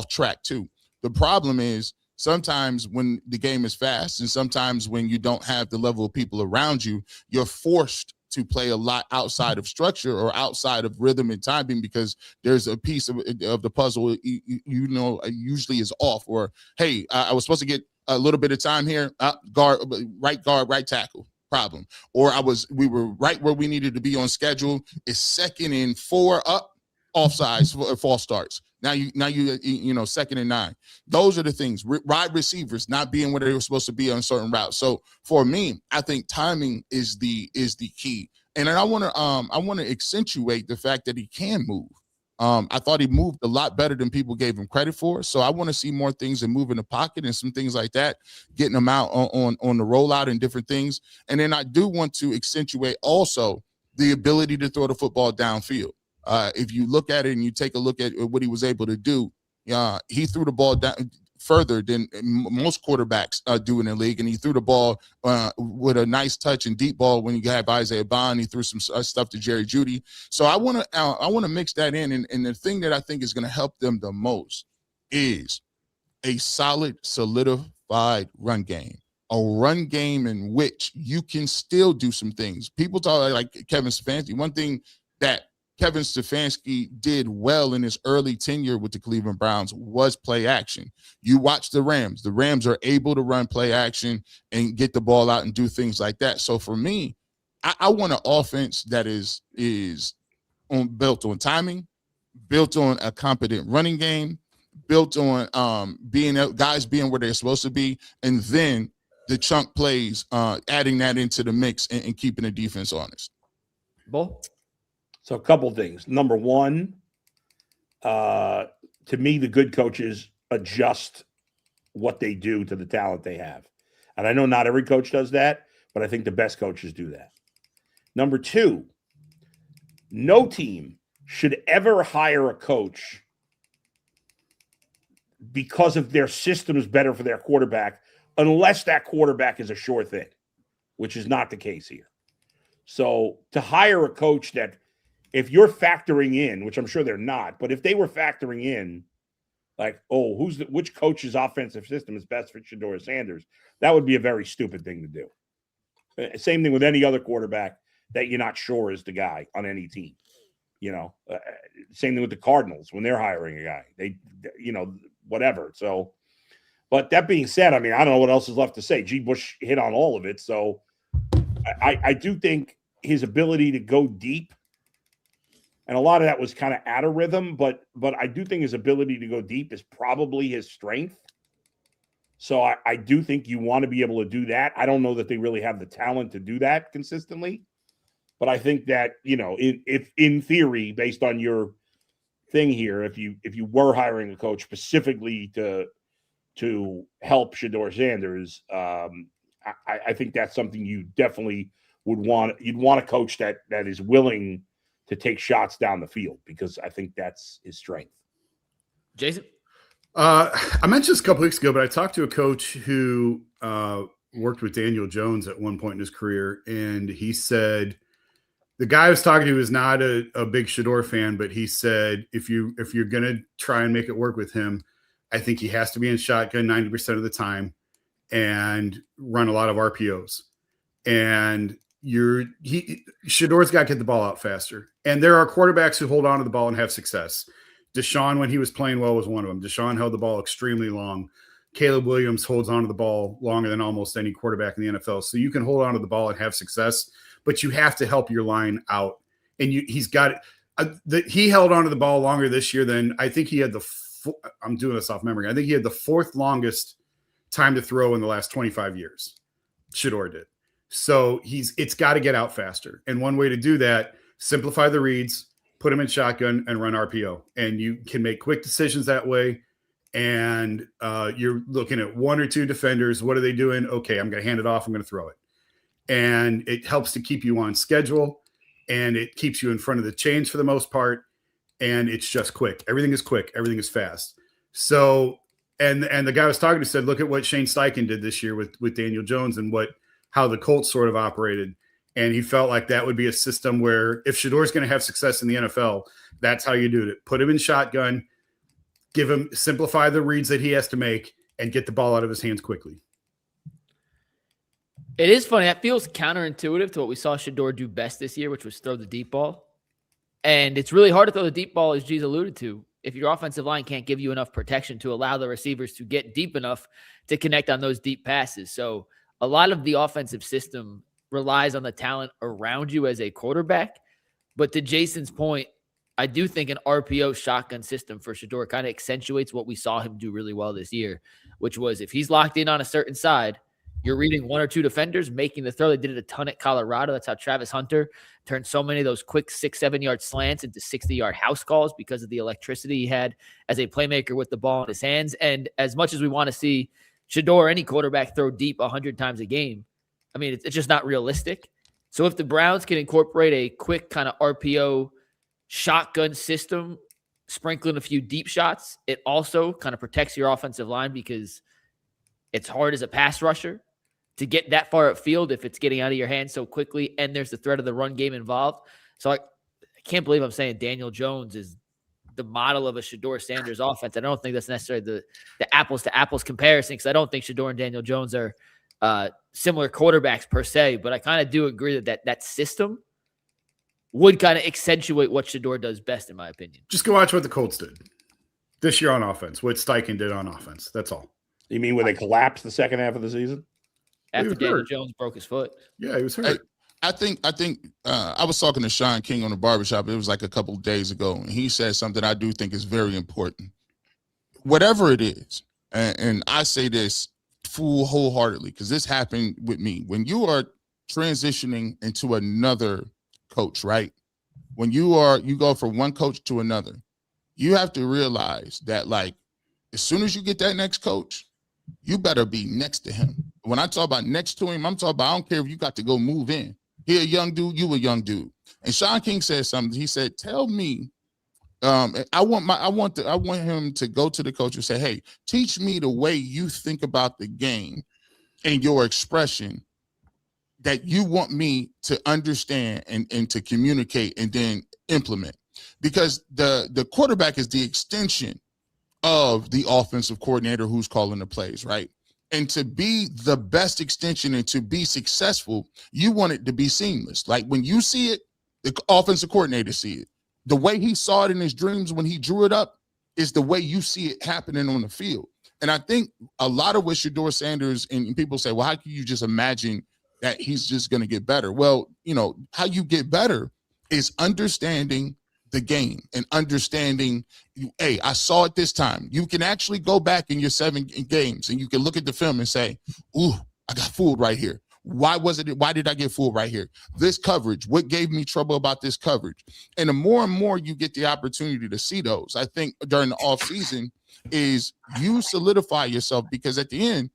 track too. The problem is sometimes when the game is fast, and sometimes when you don't have the level of people around you, you're forced to play a lot outside of structure or outside of rhythm and timing, because there's a piece of the puzzle usually is off. Or hey, I was supposed to get a little bit of time here. Right guard, right tackle. Problem. Or we were right where we needed to be on schedule. It's 2nd and 4 up, offsides, false starts. Now you 2nd and 9. Those are the things. Wide receivers not being where they were supposed to be on certain routes. So for me, I think timing is the key. And then I want to accentuate the fact that he can move. I thought he moved a lot better than people gave him credit for. So I want to see more things and move in the pocket and some things like that, getting them out on the rollout and different things. And then I do want to accentuate also the ability to throw the football downfield. If you look at it and you take a look at what he was able to do, he threw the ball down further than most quarterbacks do in the league. And he threw the ball with a nice touch and deep ball when you have Isaiah Bond. He threw some stuff to Jerry Jeudy. So I want to mix that in. And the thing that I think is going to help them the most is a solid, solidified run game. A run game in which you can still do some things. People talk like Kevin Stefanski. One thing that Kevin Stefanski did well in his early tenure with the Cleveland Browns was play action. You watch the Rams. The Rams are able to run play action and get the ball out and do things like that. So for me, I want an offense that is built on timing, built on a competent running game, built on guys being where they're supposed to be, and then the chunk plays, adding that into the mix and keeping the defense honest. Bull? So a couple things. Number one, to me, the good coaches adjust what they do to the talent they have. And I know not every coach does that, but I think the best coaches do that. Number two, no team should ever hire a coach because of their system is better for their quarterback, unless that quarterback is a sure thing, which is not the case here. So to hire a coach that, if you're factoring in, which I'm sure they're not, but if they were factoring in, like, oh, which coach's offensive system is best for Shedeur Sanders, that would be a very stupid thing to do. Same thing with any other quarterback that you're not sure is the guy on any team. Same thing with the Cardinals when they're hiring a guy. They whatever. So, but that being said, I mean, I don't know what else is left to say. G. Bush hit on all of it. So I do think his ability to go deep, and a lot of that was kind of out of rhythm, but I do think his ability to go deep is probably his strength. So I do think you want to be able to do that. I don't know that they really have the talent to do that consistently, but I think that, if in theory, based on your thing here, if you were hiring a coach specifically to help Shedeur Sanders, I think that's something you definitely would want. You'd want a coach that is willing to take shots down the field, because I think that's his strength. Jason? I mentioned this a couple weeks ago, but I talked to a coach who worked with Daniel Jones at one point in his career, and he said the guy I was talking to was not a big Shedeur fan, but he said if you're gonna try and make it work with him, I think he has to be in shotgun 90% of the time and run a lot of RPOs. And Shedeur's got to get the ball out faster. And there are quarterbacks who hold on to the ball and have success. Deshaun, when he was playing well, was one of them. Deshaun held the ball extremely long. Caleb Williams holds on to the ball longer than almost any quarterback in the NFL. So you can hold on to the ball and have success, but you have to help your line out. And he's got it. He held on to the ball longer this year than I think he had I'm doing this off memory. I think he had the fourth longest time to throw in the last 25 years. Shedeur did. So it's got to get out faster. And one way to do that, simplify the reads, put him in shotgun and run RPO. And you can make quick decisions that way. And you're looking at one or two defenders. What are they doing? Okay, I'm going to hand it off. I'm going to throw it. And it helps to keep you on schedule. And it keeps you in front of the chains for the most part. And it's just quick. Everything is quick. Everything is fast. So, and the guy I was talking to said, look at what Shane Steichen did this year with Daniel Jones and how the Colts sort of operated. And he felt like that would be a system where if Shedeur's going to have success in the NFL, that's how you do it. Put him in shotgun, simplify the reads that he has to make, and get the ball out of his hands quickly. It is funny. That feels counterintuitive to what we saw Shedeur do best this year, which was throw the deep ball. And it's really hard to throw the deep ball, as G's alluded to, if your offensive line can't give you enough protection to allow the receivers to get deep enough to connect on those deep passes. So a lot of the offensive system relies on the talent around you as a quarterback. But to Jason's point, I do think an RPO shotgun system for Shedeur kind of accentuates what we saw him do really well this year, which was if he's locked in on a certain side, you're reading one or two defenders, making the throw. They did it a ton at Colorado. That's how Travis Hunter turned so many of those quick 6-7 yard slants into 60-yard house calls because of the electricity he had as a playmaker with the ball in his hands. And as much as we want to see Shedeur or any quarterback throw deep 100 times a game, I mean, it's just not realistic. So if the Browns can incorporate a quick kind of RPO shotgun system, sprinkling a few deep shots, it also kind of protects your offensive line because it's hard as a pass rusher to get that far upfield if it's getting out of your hands so quickly and there's the threat of the run game involved. So I can't believe I'm saying Daniel Jones is the model of a Shedeur Sanders offense. I don't think that's necessarily the apples to apples comparison because I don't think Shedeur and Daniel Jones are similar quarterbacks per se, but I kind of do agree that system would kind of accentuate what Shedeur does best, in my opinion. Just go watch what the Colts did this year on offense, what Steichen did on offense. That's all. You mean when they collapsed the second half of the season? After Daniel Jones broke his foot. Yeah, he was hurt. Hey, I think I was talking to Sean King on the barbershop. It was like a couple of days ago, and he said something I do think is very important. Whatever it is, and I say this wholeheartedly because this happened with me. When you are transitioning into another coach, right? When you go from one coach to another, you have to realize that like as soon as you get that next coach, you better be next to him. When I talk about next to him, I'm talking about I don't care if you got to go move in. He a young dude, you a young dude. And Sean King said something. He said, "Tell me, I want him to go to the coach and say, hey, teach me the way you think about the game and your expression that you want me to understand and to communicate and then implement." Because the quarterback is the extension of the offensive coordinator who's calling the plays, right? And to be the best extension and to be successful, you want it to be seamless. Like when you see it, the offensive coordinator see it. The way he saw it in his dreams when he drew it up is the way you see it happening on the field. And I think a lot of what Shedeur Sanders and people say, well, how can you just imagine that he's just going to get better? Well, you know, how you get better is understanding the game and understanding, hey, I saw it this time. You can actually go back in your 7 games and you can look at the film and say, ooh, I got fooled right here. Why did I get fooled right here? This coverage, what gave me trouble about this coverage? And the more and more you get the opportunity to see those, I think during the offseason is you solidify yourself because at the end,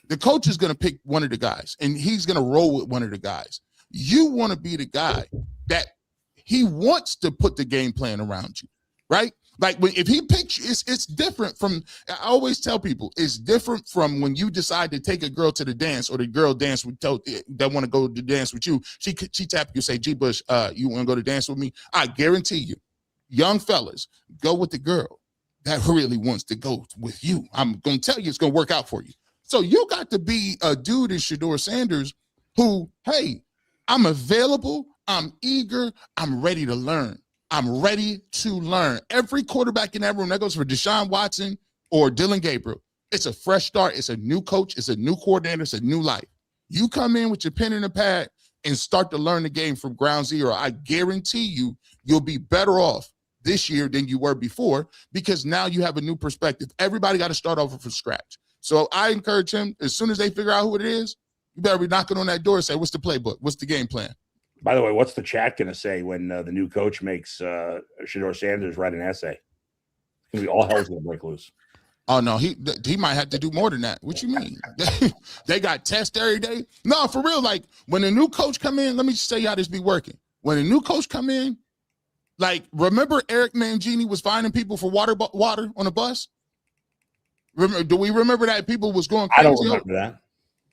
the coach is going to pick one of the guys and he's going to roll with one of the guys. You want to be the guy that he wants to put the game plan around you, right? Like if he picks, it's different from. I always tell people it's different from when you decide to take a girl to the dance, or the girl dance with that want to go to dance with you. She tap you, say, "G Bush, you want to go to dance with me?" I guarantee you, young fellas, go with the girl that really wants to go with you. I'm gonna tell you, it's gonna work out for you. So you got to be a dude in Shedeur Sanders who, hey, I'm available, I'm eager, I'm ready to learn. I'm ready to learn. Every quarterback in that room, that goes for Deshaun Watson or Dylan Gabriel. It's a fresh start. It's a new coach. It's a new coordinator. It's a new life. You come in with your pen and a pad and start to learn the game from ground zero. I guarantee you'll be better off this year than you were before, because now you have a new perspective. Everybody got to start over from scratch. So I encourage him, as soon as they figure out who it is, you better be knocking on that door and say, what's the playbook? What's the game plan? By the way, what's the chat going to say when the new coach makes Shedeur Sanders write an essay? It's going to be all hell's going to break loose. Oh, no, he might have to do more than that. What you mean? They got tests every day? No, for real. Like, when a new coach come in, let me just tell you how this be working. When a new coach come in, like, remember Eric Mangini was finding people for water on a bus? Do we remember that people was going crazy? I don't remember that.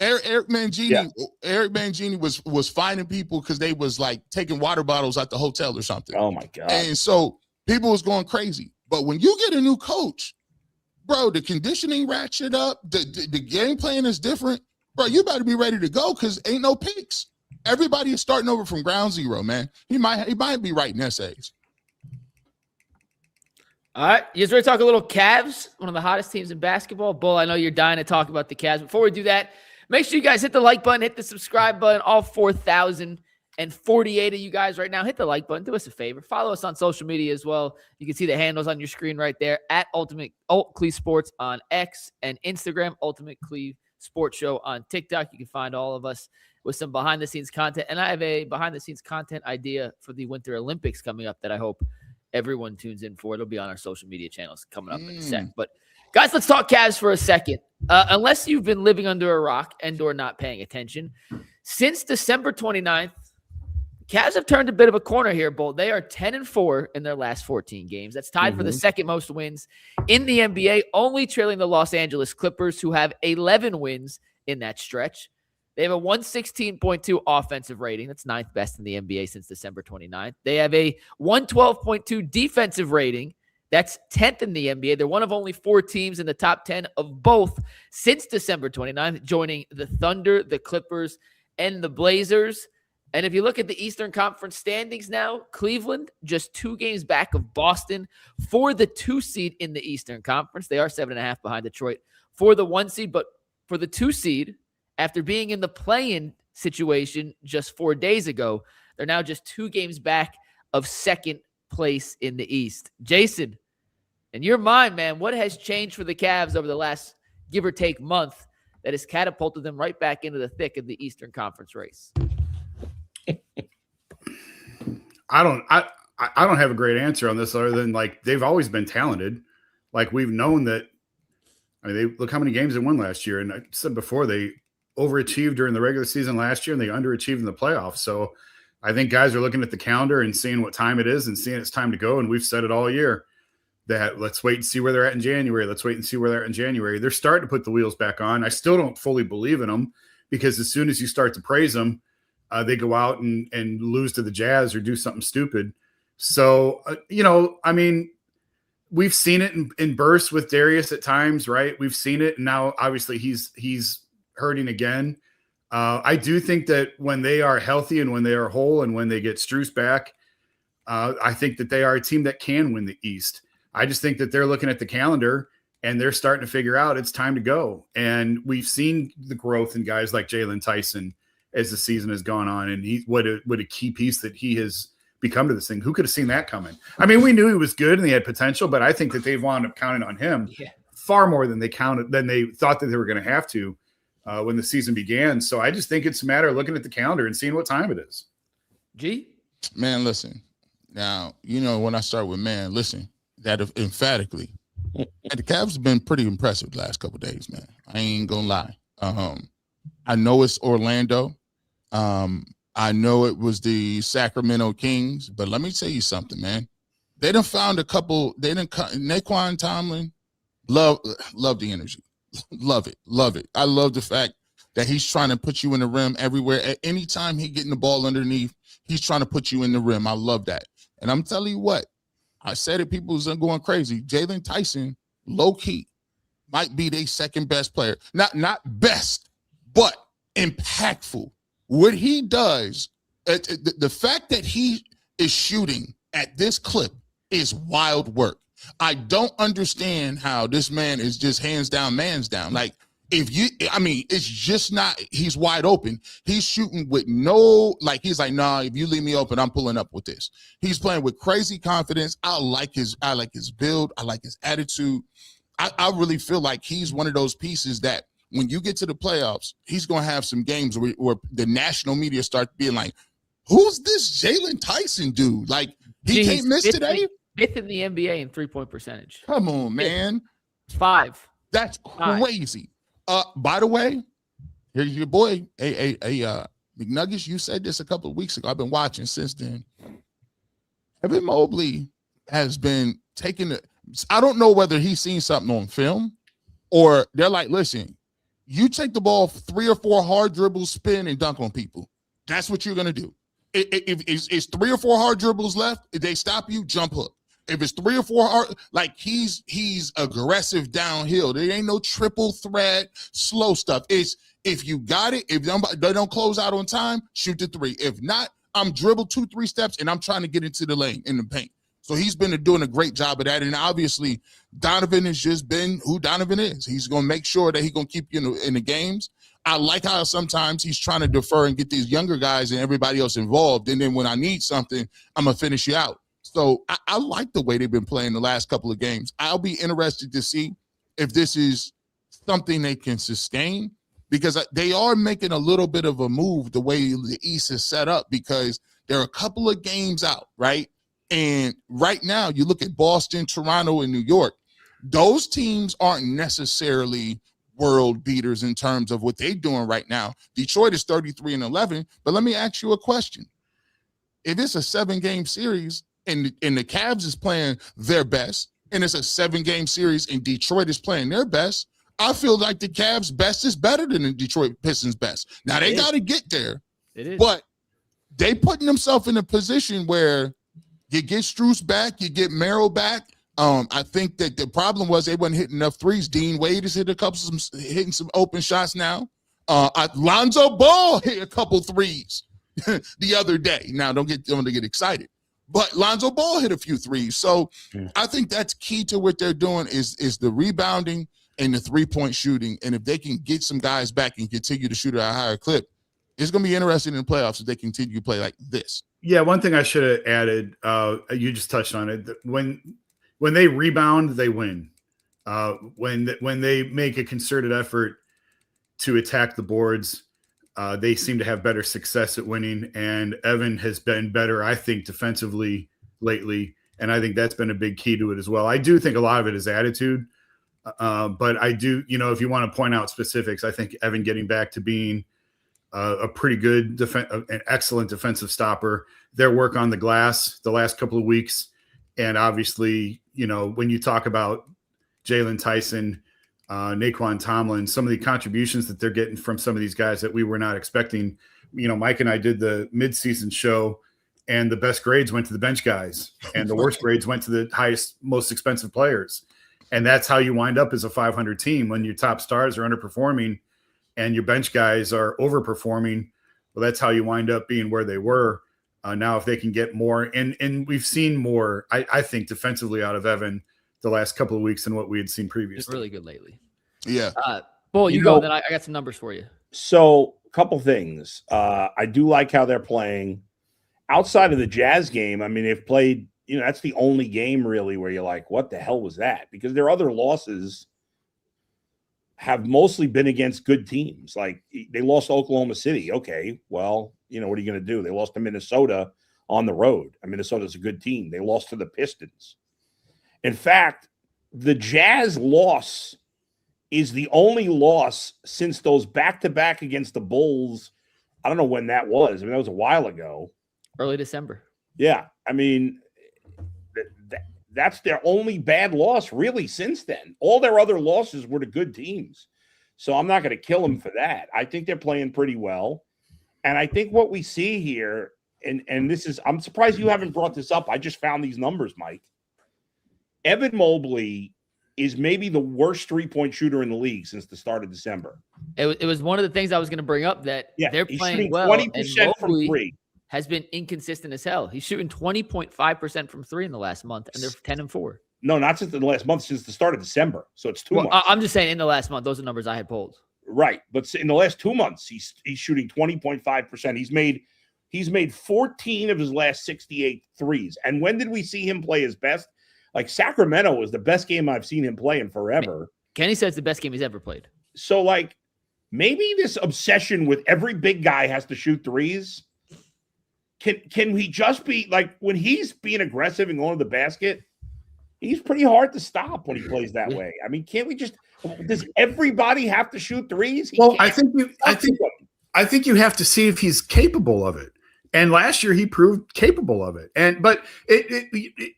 Eric Mangini was finding people because they was like taking water bottles at the hotel or something. Oh my God. And so people was going crazy. But when you get a new coach, bro, the conditioning ratchet up, the game plan is different. Bro, you better be ready to go, because ain't no picks. Everybody is starting over from ground zero, man. He might be writing essays. All right, you guys ready to talk a little Cavs, one of the hottest teams in basketball? Bull, I know you're dying to talk about the Cavs. Before we do that, make sure you guys hit the like button, hit the subscribe button. All 4,048 of you guys right now, hit the like button. Do us a favor. Follow us on social media as well. You can see the handles on your screen right there, at Alt Cleve Sports on X and Instagram, Ultimate Cleve Sports Show on TikTok. You can find all of us with some behind-the-scenes content. And I have a behind-the-scenes content idea for the Winter Olympics coming up that I hope everyone tunes in for. It'll be on our social media channels coming up in a sec. But guys, let's talk Cavs for a second. Unless you've been living under a rock and or not paying attention, since December 29th, Cavs have turned a bit of a corner here, Bull. They are 10-4 in their last 14 games. That's tied for the second most wins in the NBA, only trailing the Los Angeles Clippers, who have 11 wins in that stretch. They have a 116.2 offensive rating. That's ninth best in the NBA since December 29th. They have a 112.2 defensive rating. That's 10th in the NBA. They're one of only 4 teams in the top 10 of both since December 29th, joining the Thunder, the Clippers, and the Blazers. And if you look at the Eastern Conference standings now, Cleveland just 2 games back of Boston for the 2 seed in the Eastern Conference. They are 7.5 behind Detroit for the 1 seed, but for the 2 seed, after being in the play-in situation just 4 days ago, they're now just 2 games back of second place in the East. Jason, in your mind, man, what has changed for the Cavs over the last give or take month that has catapulted them right back into the thick of the Eastern Conference race? I don't have a great answer on this, other than like they've always been talented. Like we've known that. I mean, look how many games they won last year, and I said before they overachieved during the regular season last year and they underachieved in the playoffs. So I think guys are looking at the calendar and seeing what time it is and seeing it's time to go. And we've said it all year that let's wait and see where they're at in January. Let's wait and see where they're at in January. They're starting to put the wheels back on. I still don't fully believe in them, because as soon as you start to praise them, they go out and lose to the Jazz or do something stupid. So, I mean, we've seen it in bursts with Darius at times, right? We've seen it. And now obviously he's hurting again. I do think that when they are healthy and when they are whole and when they get Strus back, I think that they are a team that can win the East. I just think that they're looking at the calendar and they're starting to figure out it's time to go. And we've seen the growth in guys like Jalen Tyson as the season has gone on. And what a key piece that he has become to this thing. Who could have seen that coming? I mean, we knew he was good and he had potential, but I think that they've wound up counting on him far more than they thought that they were going to have to when the season began. So I just think it's a matter of looking at the calendar and seeing what time it is. G? Man, listen. Now, when I start with man, listen, that emphatically, the Cavs have been pretty impressive the last couple of days, man. I ain't going to lie. I know it's Orlando. I know it was the Sacramento Kings, but let me tell you something, man. They done found a couple. They done Naquan Tomlin. Love the energy. Love it. I love the fact that he's trying to put you in the rim everywhere. At any time he getting the ball underneath, he's trying to put you in the rim. I love that. And I'm telling you what, I said it. People was going crazy. Jalen Tyson, low key, might be their second best player. Not best, but impactful. What he does, the fact that he is shooting at this clip is wild work. I don't understand how this man is just hands down, man's down. Like, it's just not, he's wide open. He's shooting with he's like, nah, if you leave me open, I'm pulling up with this. He's playing with crazy confidence. I like his build. I like his attitude. I really feel like he's one of those pieces that when you get to the playoffs, he's going to have some games where the national media start being like, who's this Jalen Tyson dude? Like, he can't miss today? Fifth in the NBA in 3-point percentage. Come on, man. 5. That's crazy. By the way, here's your boy, McNuggets. You said this a couple of weeks ago. I've been watching since then. Evan Mobley has been taking it. I don't know whether he's seen something on film or they're like, listen, you take the ball 3 or 4 hard dribbles, spin, and dunk on people. That's what you're going to do. If it's 3 or 4 hard dribbles left, if they stop you, jump hook. If it's 3 or 4 hard, like he's aggressive downhill. There ain't no triple threat, slow stuff. It's if you got it, if they don't close out on time, shoot the 3. If not, I'm dribble 2-3 steps and I'm trying to get into the lane in the paint. So he's been doing a great job of that. And obviously, Donovan has just been who Donovan is. He's going to make sure that he's going to keep you in the games. I like how sometimes he's trying to defer and get these younger guys and everybody else involved. And then when I need something, I'm going to finish you out. So I like the way they've been playing the last couple of games. I'll be interested to see if this is something they can sustain because they are making a little bit of a move the way the East is set up because there are a couple of games out, right? And right now you look at Boston, Toronto, and New York. Those teams aren't necessarily world beaters in terms of what they're doing right now. Detroit is 33-11, but let me ask you a question. If it's a 7-game series, and the Cavs is playing their best, and it's a 7-game series, and Detroit is playing their best, I feel like the Cavs' best is better than the Detroit Pistons' best. Now, they got to get there, but they putting themselves in a position where you get Strus back, you get Merrill back. I think that the problem was they wasn't hitting enough threes. Dean Wade is hitting some open shots now. Lonzo Ball hit a couple threes the other day. Now, don't get them to get excited. But Lonzo Ball hit a few threes. So I think that's key to what they're doing is the rebounding and the 3-point shooting. And if they can get some guys back and continue to shoot at a higher clip, it's going to be interesting in the playoffs if they continue to play like this. Yeah, one thing I should have added, you just touched on it. When they rebound, they win. When they make a concerted effort to attack the boards, they seem to have better success at winning. And Evan has been better, I think, defensively lately. And I think that's been a big key to it as well. I do think a lot of it is attitude. But I do, if you want to point out specifics, I think Evan getting back to being a pretty good, an excellent defensive stopper. Their work on the glass the last couple of weeks. And obviously, when you talk about Jalen Tyson, Naquan Tomlin, some of the contributions that they're getting from some of these guys that we were not expecting. Mike and I did the midseason show, and the best grades went to the bench guys, and the worst grades went to the highest, most expensive players. And that's how you wind up as a 500 team when your top stars are underperforming and your bench guys are overperforming. Well, that's how you wind up being where they were. Now, if they can get more, and we've seen more, I think, defensively out of Evan the last couple of weeks than what we had seen previously. It's really good lately. Yeah. Bull, you go, then I got some numbers for you. So, a couple things. I do like how they're playing. Outside of the Jazz game, I mean, they've played, that's the only game really where you're like, what the hell was that? Because their other losses have mostly been against good teams. Like, they lost to Oklahoma City. Okay, well, what are you going to do? They lost to Minnesota on the road. And Minnesota's a good team. They lost to the Pistons. In fact, the Jazz loss is the only loss since those back-to-back against the Bulls. I don't know when that was. That was a while ago. Early December. Yeah. that's their only bad loss really since then. All their other losses were to good teams. So I'm not going to kill them for that. I think they're playing pretty well. And I think what we see here, and this is, I'm surprised you haven't brought this up. I just found these numbers, Mike. Evan Mobley is maybe the worst three-point shooter in the league since the start of December. It was one of the things I was going to bring up, that they're playing well. 20% from three. Has been inconsistent as hell. He's shooting 20.5% from three in the last month, and they're 10-4. No, not since the last month, since the start of December. So it's 2 months. I'm just saying in the last month, those are numbers I had pulled. Right. But in the last 2 months, he's shooting 20.5%. He's made 14 of his last 68 threes. And when did we see him play his best? Like, Sacramento was the best game I've seen him play in forever. Kenny said it's the best game he's ever played. So, like, maybe this obsession with every big guy has to shoot threes. Can we just be like, when he's being aggressive and going to the basket, he's pretty hard to stop when he plays that way. I mean, can't we just, does everybody have to shoot threes? I think you have to see if he's capable of it. And last year he proved capable of it. But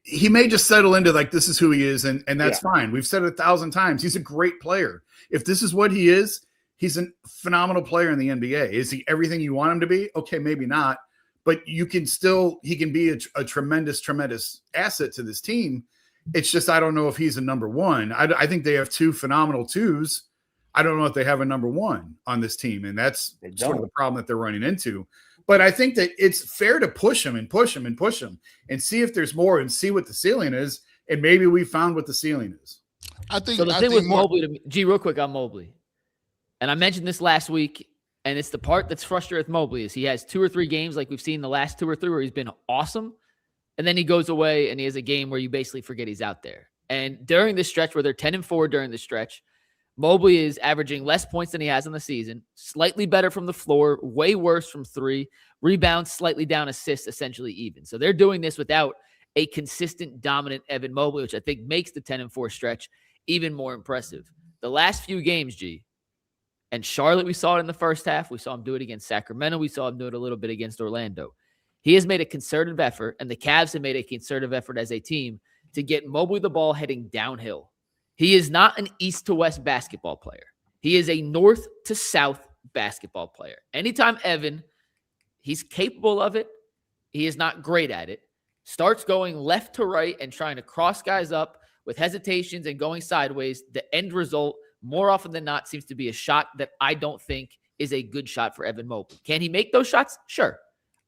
he may just settle into like, this is who he is. And that's fine. We've said it 1,000 times. He's a great player. If this is what he is, he's a phenomenal player in the NBA. Is he everything you want him to be? Okay, maybe not. But he can be a tremendous, tremendous asset to this team. It's just, I don't know if he's a number one. I think they have two phenomenal twos. I don't know if they have a number one on this team. And that's sort of the problem that they're running into. But I think that it's fair to push him and push him and push him and see if there's more and see what the ceiling is. And maybe we found what the ceiling is. I think so. The thing with Mobley, real quick on Mobley, and I mentioned this last week, and it's the part that's frustrating with Mobley is he has 2 or 3 games like we've seen the last 2 or 3 where he's been awesome. And then he goes away and he has a game where you basically forget he's out there. And during this stretch where they're 10-4 during the stretch, Mobley is averaging less points than he has in the season, slightly better from the floor, way worse from three, rebounds slightly down, assists essentially even. So they're doing this without a consistent, dominant Evan Mobley, which I think makes the 10-4 stretch even more impressive. The last few games, and Charlotte, we saw it in the first half. We saw him do it against Sacramento. We saw him do it a little bit against Orlando. He has made a concerted effort, and the Cavs have made a concerted effort as a team to get Mobley the ball heading downhill. He is not an east to west basketball player. He is a north to south basketball player. Anytime Evan, he's capable of it. He is not great at it. Starts going left to right and trying to cross guys up with hesitations and going sideways. The end result, more often than not, seems to be a shot that I don't think is a good shot for Evan Mobley. Can he make those shots? Sure.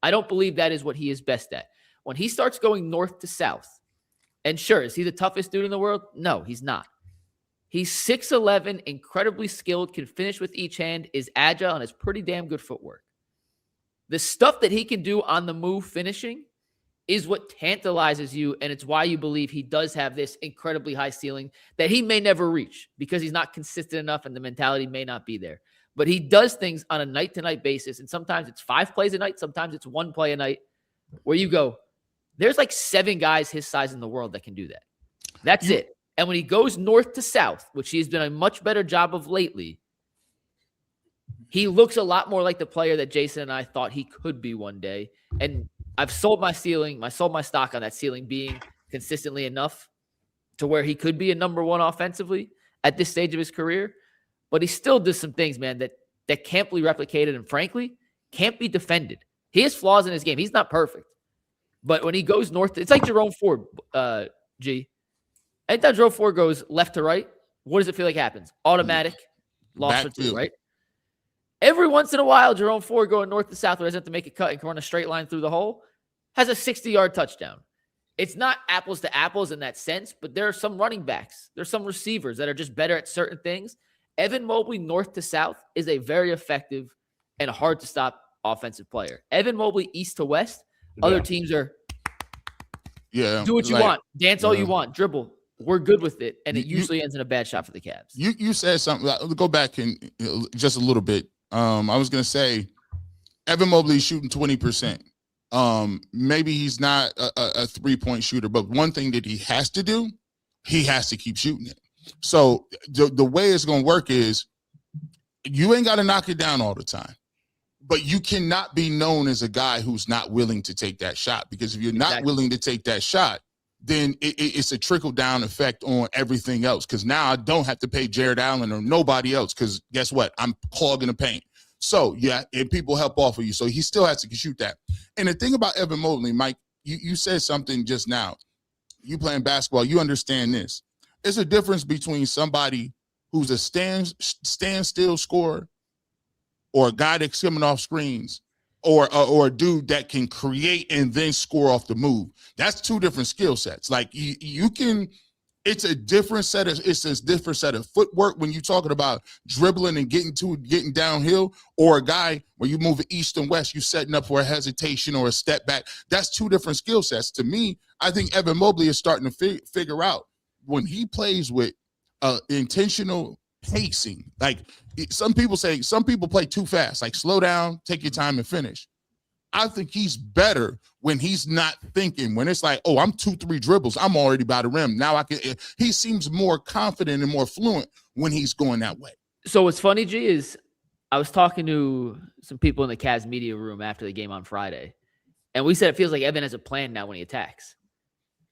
I don't believe that is what he is best at. When he starts going north to south, and sure, is he the toughest dude in the world? No, he's not. He's 6'11", incredibly skilled, can finish with each hand, is agile, and has pretty damn good footwork. The stuff that he can do on the move finishing is what tantalizes you, and it's why you believe he does have this incredibly high ceiling that he may never reach because he's not consistent enough and the mentality may not be there. But he does things on a night-to-night basis, and sometimes it's 5 plays a night, sometimes it's 1 play a night, where you go, there's like 7 guys his size in the world that can do that. That's it. And when he goes north to south, which he's done a much better job of lately, he looks a lot more like the player that Jason and I thought he could be one day. And I've sold my stock on that ceiling being consistently enough to where he could be a number one offensively at this stage of his career. But he still does some things, man, that can't be replicated and frankly can't be defended. He has flaws in his game. He's not perfect. But when he goes north, it's like Jerome Ford, Anytime Jerome Ford goes left to right, what does it feel like happens? Automatic loss for 2, right? Every once in a while, Jerome Ford going north to south, where he doesn't have to make a cut and run a straight line through the hole, has a 60-yard touchdown. It's not apples to apples in that sense, but there are some running backs. There's some receivers that are just better at certain things. Evan Mobley, north to south, is a very effective and hard to stop offensive player. Evan Mobley, east to west, other teams are do what you want, dance all you want, dribble. We're good with it, and it usually ends in a bad shot for the Cavs. You said something. I'll go back and just a little bit. I was going to say Evan Mobley is shooting 20%. Maybe he's not a three-point shooter, but one thing that he has to do, he has to keep shooting it. So the way it's going to work is you ain't got to knock it down all the time, but you cannot be known as a guy who's not willing to take that shot, because if you're not willing to take that shot, then it's a trickle-down effect on everything else. Because now I don't have to pay Jared Allen or nobody else, because guess what? I'm clogging the paint. So, yeah, and people help off of you. So he still has to shoot that. And the thing about Evan Mobley, Mike, you said something just now. You playing basketball, you understand this. There's a difference between somebody who's a standstill scorer or a guy that's coming off screens or a dude that can create and then score off the move. That's two different skill sets. Like you can, it's a different set of footwork when you're talking about dribbling and getting downhill, or a guy where you move east and west, you setting up for a hesitation or a step back. That's two different skill sets. To me, I think Evan Mobley is starting to figure out when he plays with intentional pacing. Like some people play too fast, like slow down, take your time and finish. I think he's better when he's not thinking, when it's like, oh, I'm 2-3 dribbles, I'm already by the rim. Now he seems more confident and more fluent when he's going that way. So what's funny, G, is I was talking to some people in the Cavs media room after the game on Friday, and we said it feels like Evan has a plan now when he attacks.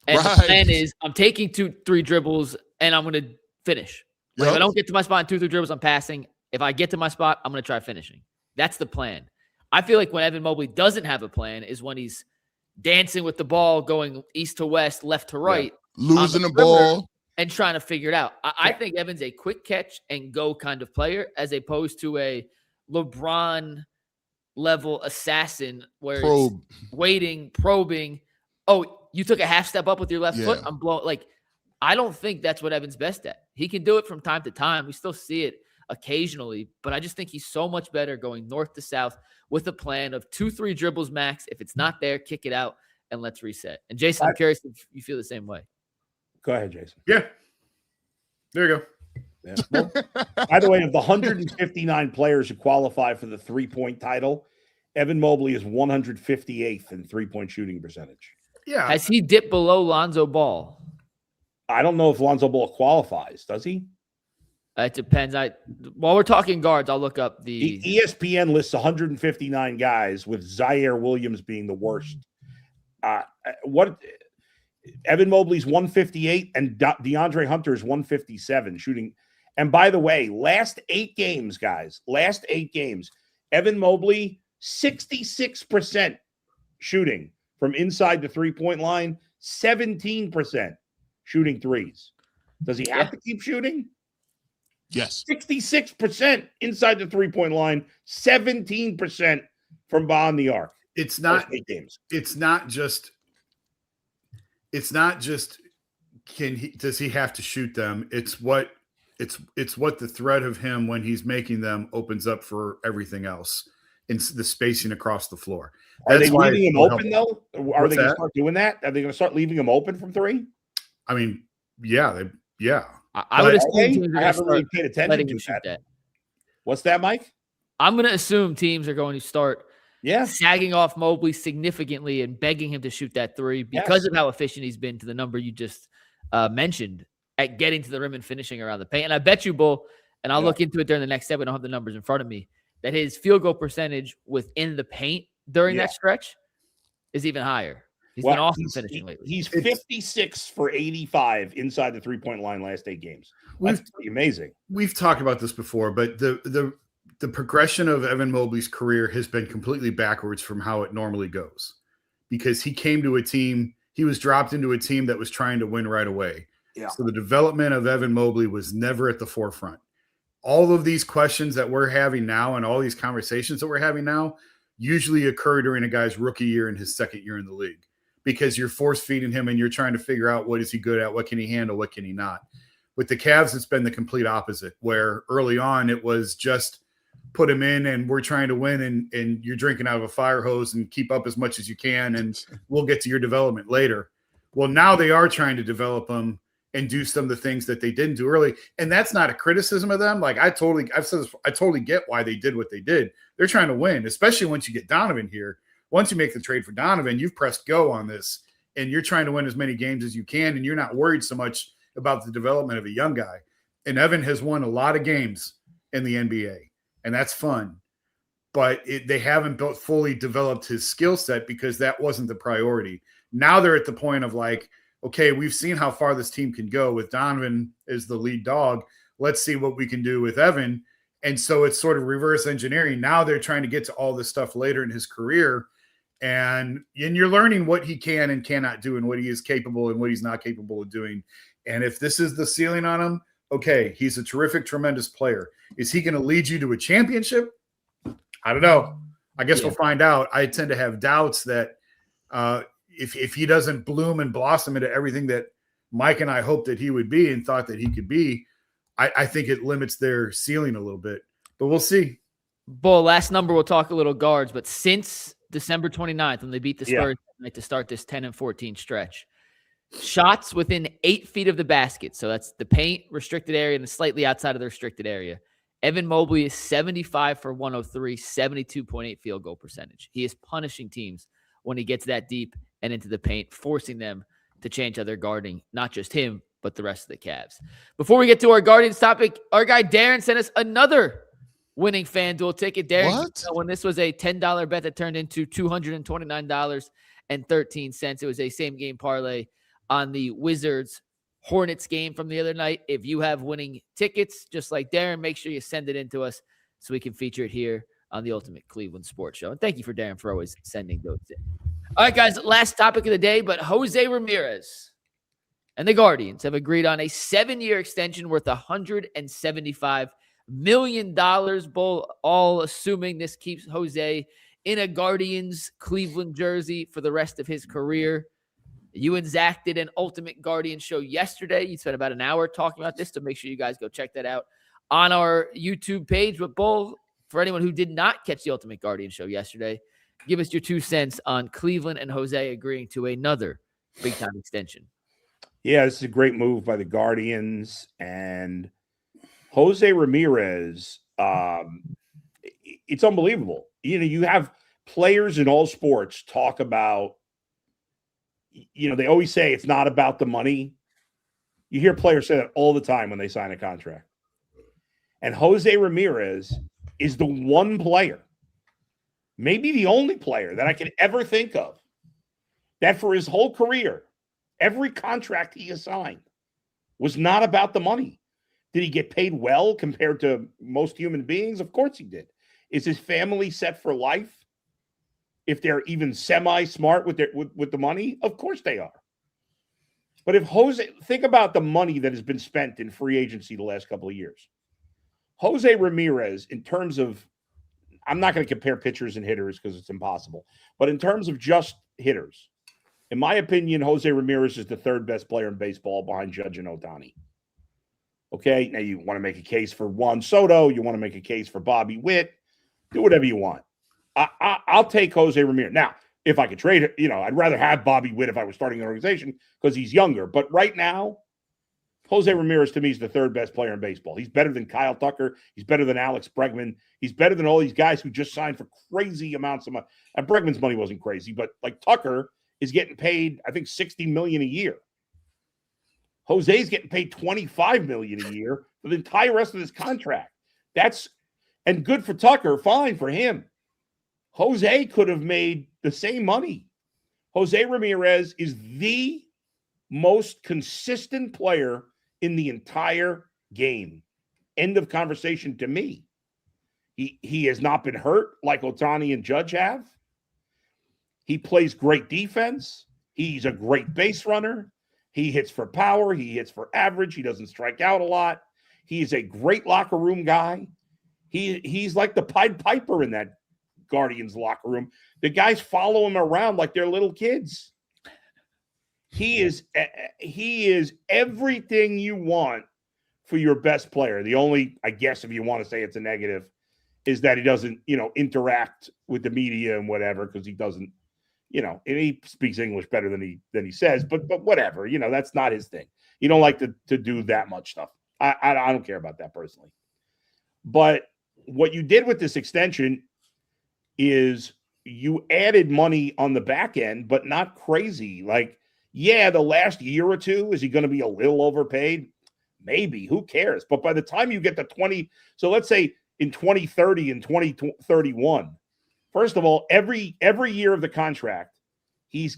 And the plan is, I'm taking 2-3 dribbles and I'm going to finish. Like, if I don't get to my spot in 2-3 dribbles, I'm passing. If I get to my spot, I'm going to try finishing. That's the plan. I feel like when Evan Mobley doesn't have a plan is when he's dancing with the ball, going east to west, left to right. Losing the ball. And trying to figure it out. I think Evan's a quick catch and go kind of player, as opposed to a LeBron level assassin where he's waiting, probing. Oh, you took a half step up with your left foot. I'm blowing. Like, I don't think that's what Evan's best at. He can do it from time to time. We still see it occasionally, but I just think he's so much better going north to south with a plan of 2-3 dribbles max. If it's not there, kick it out and let's reset. And Jason, I'm curious if you feel the same way. Go ahead, Jason. Yeah. There you go. Yeah. Well, by the way, of the 159 players who qualify for the three-point title, Evan Mobley is 158th in three-point shooting percentage. Yeah. Has he dipped below Lonzo Ball? I don't know if Lonzo Ball qualifies. Does he? It depends. While we're talking guards, I'll look up the ESPN lists 159 guys, with Zaire Williams being the worst. Evan Mobley's 158 and DeAndre Hunter is 157 shooting. And by the way, last 8 games, Evan Mobley 66% shooting from inside the three-point line, 17% shooting threes. Does he have to keep shooting? Yes. 66% inside the three-point line, 17% from beyond the arc. It's not 8 games. It's not just does he have to shoot them? It's what the threat of him when he's making them opens up for everything else in the spacing across the floor. Are they leaving him open though? Are they going to start doing that? Are they going to start leaving him open from three? I mean, yeah. I would assume I haven't really paid attention to that. What's that, Mike? I'm going to assume teams are going to start sagging off Mobley significantly and begging him to shoot that three because of how efficient he's been to the number you just mentioned at getting to the rim and finishing around the paint. And I bet you, Bull, and I'll look into it during the next step. I don't have the numbers in front of me, that his field goal percentage within the paint during that stretch is even higher. He's been awesome finishing lately. He's 56 for 85 inside the three-point line last 8 games. That's pretty amazing. We've talked about this before, but the progression of Evan Mobley's career has been completely backwards from how it normally goes, because he came to a team, he was dropped into a team that was trying to win right away. Yeah. So the development of Evan Mobley was never at the forefront. All of these questions that we're having now and all these conversations that we're having now usually occur during a guy's rookie year and his second year in the league, because you're force feeding him and you're trying to figure out what is he good at, what can he handle, what can he not. With the Cavs, it's been the complete opposite, where early on it was just put him in and we're trying to win and you're drinking out of a fire hose and keep up as much as you can and we'll get to your development later. Well, now they are trying to develop him and do some of the things that they didn't do early. And that's not a criticism of them. Like I totally get why they did what they did. They're trying to win, especially once you get Donovan here. Once you make the trade for Donovan, you've pressed go on this and you're trying to win as many games as you can. And you're not worried so much about the development of a young guy. And Evan has won a lot of games in the NBA, and that's fun. But they haven't fully developed his skill set because that wasn't the priority. Now they're at the point of like, okay, we've seen how far this team can go with Donovan as the lead dog. Let's see what we can do with Evan. And so it's sort of reverse engineering. Now they're trying to get to all this stuff later in his career. And you're learning what he can and cannot do and what he is capable and what he's not capable of doing. And if this is the ceiling on him, okay, he's a terrific, tremendous player. Is he going to lead you to a championship? I don't know. I guess we'll find out. I tend to have doubts that if he doesn't bloom and blossom into everything that Mike and I hoped that he would be and thought that he could be, I think it limits their ceiling a little bit. But we'll see. Bull, last number, we'll talk a little guards, but since December 29th, when they beat the Spurs tonight to start this 10-14 stretch, shots within 8 feet of the basket. So that's the paint, restricted area, and slightly outside of the restricted area. Evan Mobley is 75 for 103, 72.8 field goal percentage. He is punishing teams when he gets that deep and into the paint, forcing them to change how they're guarding, not just him, but the rest of the Cavs. Before we get to our Guardians topic, our guy Darren sent us another winning FanDuel ticket. Darren, when this was a $10 bet that turned into $229.13. It was a same game parlay on the Wizards Hornets game from the other night. If you have winning tickets, just like Darren, make sure you send it in to us so we can feature it here on the Ultimate Cleveland Sports Show. And thank you for Darren for always sending those in. All right, guys, last topic of the day, but Jose Ramirez and the Guardians have agreed on a 7-year extension worth $175 million. Bull, all assuming this keeps Jose in a Guardians Cleveland jersey for the rest of his career. You and Zach did an Ultimate Guardian show yesterday. You spent about an hour talking about this, so make sure you guys go check that out on our YouTube page. But Bull, for anyone who did not catch the Ultimate Guardian show yesterday, give us your 2 cents on Cleveland and Jose agreeing to another big-time extension. Yeah, this is a great move by the Guardians. And Jose Ramirez, it's unbelievable. You know, you have players in all sports talk about, you know, they always say it's not about the money. You hear players say that all the time when they sign a contract. And Jose Ramirez is the one player, maybe the only player that I can ever think of, that for his whole career, every contract he has signed was not about the money. Did he get paid well compared to most human beings? Of course he did. Is his family set for life? If they're even semi-smart with the money, of course they are. But if Jose, think about the money that has been spent in free agency the last couple of years. Jose Ramirez, in terms of, I'm not going to compare pitchers and hitters because it's impossible, but in terms of just hitters, in my opinion, Jose Ramirez is the third best player in baseball behind Judge and Ohtani. Okay, now you want to make a case for Juan Soto, you want to make a case for Bobby Witt, do whatever you want. I'll take Jose Ramirez. Now, if I could trade it, you know, I'd rather have Bobby Witt if I was starting an organization because he's younger. But right now, Jose Ramirez to me is the third best player in baseball. He's better than Kyle Tucker. He's better than Alex Bregman. He's better than all these guys who just signed for crazy amounts of money. And Bregman's money wasn't crazy, but like Tucker is getting paid, I think, $60 million a year. Jose's getting paid $25 million a year for the entire rest of his contract. And good for Tucker, fine for him. Jose could have made the same money. Jose Ramirez is the most consistent player in the entire game. End of conversation to me. He has not been hurt like Ohtani and Judge have. He plays great defense. He's a great base runner. He hits for power. He hits for average. He doesn't strike out a lot. He's a great locker room guy. He's like the Pied Piper in that Guardians locker room. The guys follow him around like they're little kids. He is everything you want for your best player. The only, I guess, if you want to say it's a negative, is that he doesn't, interact with the media and whatever, because he doesn't, and he speaks English better than he says, but whatever, that's not his thing. You don't like to do that much stuff. I don't care about that personally. But what you did with this extension is you added money on the back end, but not crazy. Like, yeah, the last year or two, is he going to be a little overpaid? Maybe. Who cares? But by the time you get to 20, so let's say in 2030 and 2031, first of all, every year of the contract, he's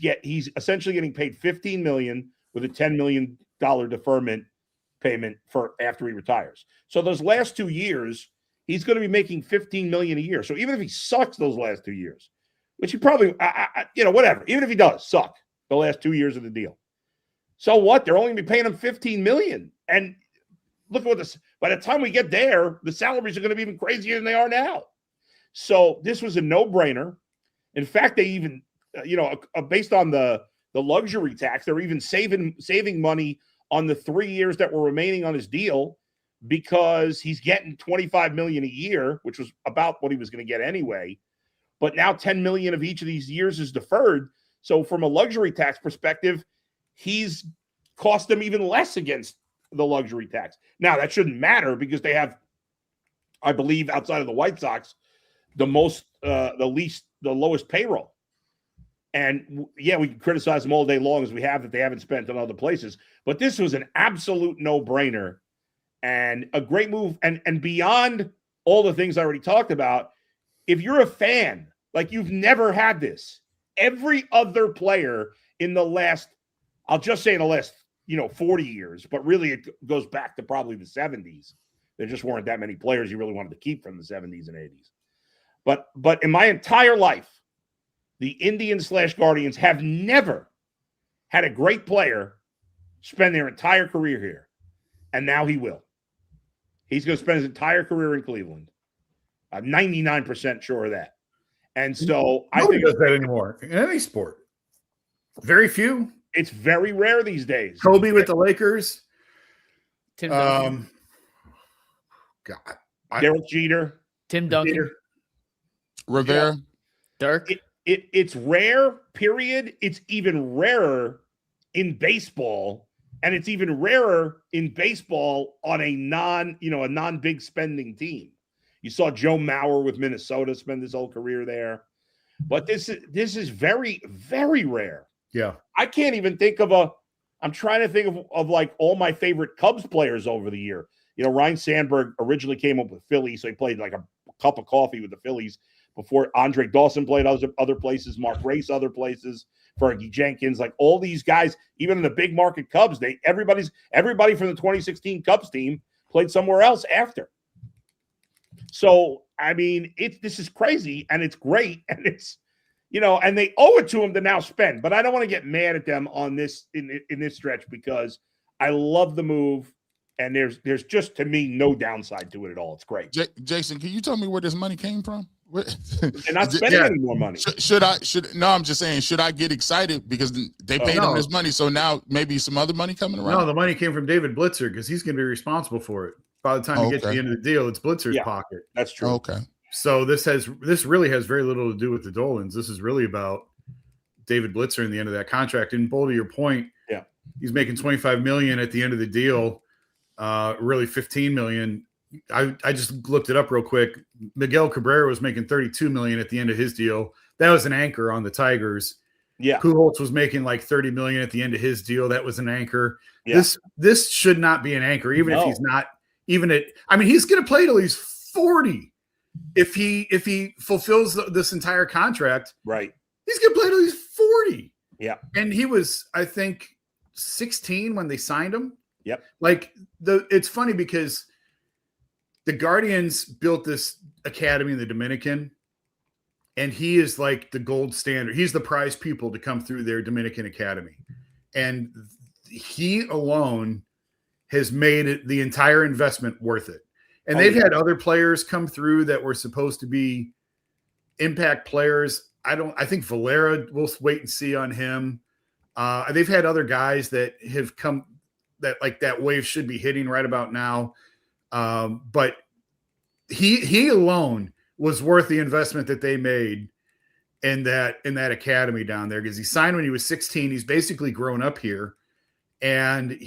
essentially getting paid $15 million, with a $10 million deferment payment for after he retires. So those last 2 years, he's going to be making $15 million a year. So even if he sucks those last 2 years, which he probably, whatever, even if he does suck the last 2 years of the deal, so what? They're only going to be paying him $15 million. And look at what this, by the time we get there, the salaries are going to be even crazier than they are now. So this was a no-brainer. In fact, they even, based on the luxury tax, they're even saving money on the 3 years that were remaining on his deal, because he's getting $25 million a year, which was about what he was going to get anyway. But now $10 million of each of these years is deferred. So from a luxury tax perspective, he's cost them even less against the luxury tax. Now that shouldn't matter, because they have, I believe, outside of the White Sox, the lowest payroll. And yeah, we can criticize them all day long, as we have, that they haven't spent on other places. But this was an absolute no-brainer and a great move. And beyond all the things I already talked about, if you're a fan, like, you've never had this. Every other player in the last, I'll just say in the last, 40 years, but really it goes back to probably the 70s. There just weren't that many players you really wanted to keep from the 70s and 80s. But in my entire life, the Indians/Guardians have never had a great player spend their entire career here. And now he will. He's going to spend his entire career in Cleveland. I'm 99% sure of that. And so I think does that anymore in any sport. Very few. It's very rare these days. Kobe with the Lakers. Tim Duncan. Derek Jeter. Tim Duncan. Jeter. Rivera. Dirk. It's rare, period. It's even rarer in baseball. And it's even rarer in baseball on a non-big spending team. You saw Joe Mauer with Minnesota spend his whole career there. But this is very, very rare. Yeah. I can't even think of I'm trying to think of like all my favorite Cubs players over the year. Ryan Sandberg originally came up with Philly, so he played like a cup of coffee with the Phillies before. Andre Dawson played other places, Mark Race other places, Fergie Jenkins, like all these guys, even in the big market Cubs, everybody from the 2016 Cubs team played somewhere else after. So, I mean, this is crazy, and it's great, and it's, and they owe it to them to now spend. But I don't want to get mad at them on this in this stretch, because I love the move, and there's just, to me, no downside to it at all. It's great. Jason, can you tell me where this money came from? They're not spending any more money. I'm just saying, should I get excited because they paid him this money, so now maybe some other money coming around? No, the money came from David Blitzer, because he's going to be responsible for it. By the time you get to the end of the deal, it's Blitzer's pocket. That's true. Okay. So this really has very little to do with the Dolans. This is really about David Blitzer in the end of that contract. And Bull, to your point, he's making $25 million at the end of the deal. Really $15 million. I just looked it up real quick. Miguel Cabrera was making $32 million at the end of his deal. That was an anchor on the Tigers. Yeah. Pujols was making like $30 million at the end of his deal. That was an anchor. Yeah. This should not be an anchor, even if he's not. He's going to play till he's 40. If he fulfills this entire contract, right, he's going to play till he's 40. Yeah. And he was, I think, 16 when they signed him. Yep. It's funny because the Guardians built this academy in the Dominican, and he is like the gold standard. He's the prize pupil to come through their Dominican academy. And he alone has made it the entire investment worth it. And they've had other players come through that were supposed to be impact players. I think Valera, we'll wait and see on him. They've had other guys that have come that wave should be hitting right about now. But he alone was worth the investment that they made in that academy down there, because he signed when he was 16. He's basically grown up here, and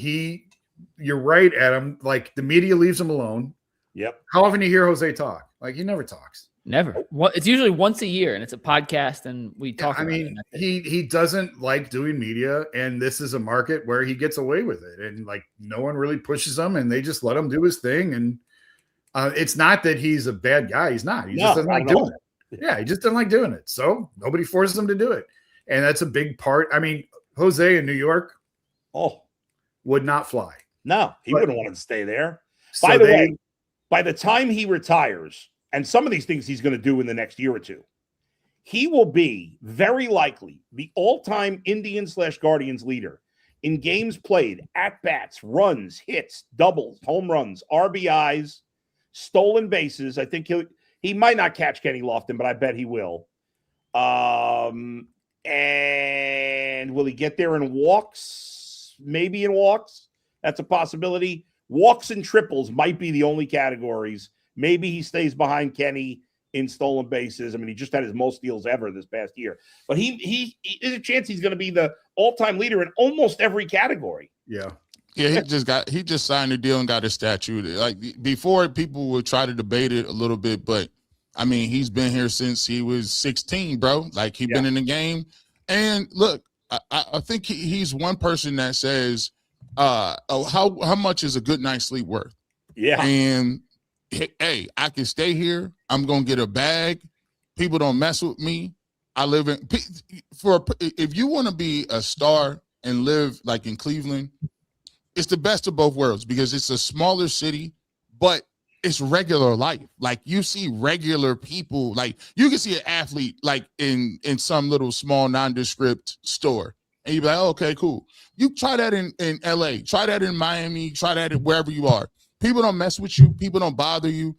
you're right, Adam. Like, the media leaves him alone. Yep. How often do you hear Jose talk? Like, he never talks. Never. It's usually once a year, and it's a podcast, and we talk. I mean, he doesn't like doing media, and this is a market where he gets away with it, and like no one really pushes him, and they just let him do his thing. And it's not that he's a bad guy. He's not. He just doesn't like doing it. Yeah, he just doesn't like doing it. So nobody forces him to do it, and that's a big part. I mean, Jose in New York, Oh, would not fly. no, he But- wouldn't want to stay there. So By the they- way, by the time he retires, and some of these things he's going to do in the next year or two, he will be very likely the all-time Indians/Guardians leader in games played, at-bats, runs, hits, doubles, home runs, RBIs, stolen bases. I think he might not catch Kenny Lofton, but I bet he will. And will he get there in walks? Maybe in walks. That's a possibility. Walks and triples might be the only categories. Maybe he stays behind Kenny in stolen bases. I mean, he just had his most steals ever this past year. But he there's a chance he's going to be the all-time leader in almost every category. Yeah. Yeah, he just signed a deal and got a statue. Like before, people would try to debate it a little bit, but I mean, he's been here since he was 16, bro. Like he's been in the game. And look, I think he's one person that says, how much is a good night's sleep worth? Yeah. And hey, I can stay here. I'm gonna get a bag. People don't mess with me. I live in if you want to be a star and live like in Cleveland, it's the best of both worlds because it's a smaller city, but it's regular life. Like you see regular people, like you can see an athlete like in some little small nondescript store. And you'd be like, oh, okay, cool. You try that in LA, try that in Miami, try that wherever you are. People don't mess with you, people don't bother you.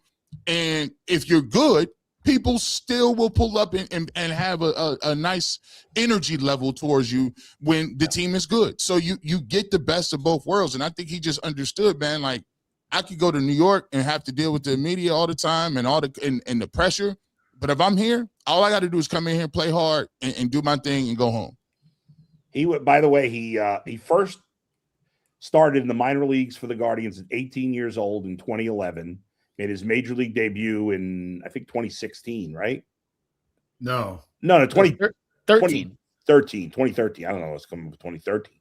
And if you're good, people still will pull up and have a nice energy level towards you when the team is good. So you get the best of both worlds. And I think he just understood, man, like I could go to New York and have to deal with the media all the time and all the pressure. But if I'm here, all I got to do is come in here, play hard, and do my thing and go home. He would. By the way, he first started in the minor leagues for the Guardians at 18 years old in 2011. Made his major league debut in I think 2016, right? No. 13. 2013. I don't know what's coming with 2013.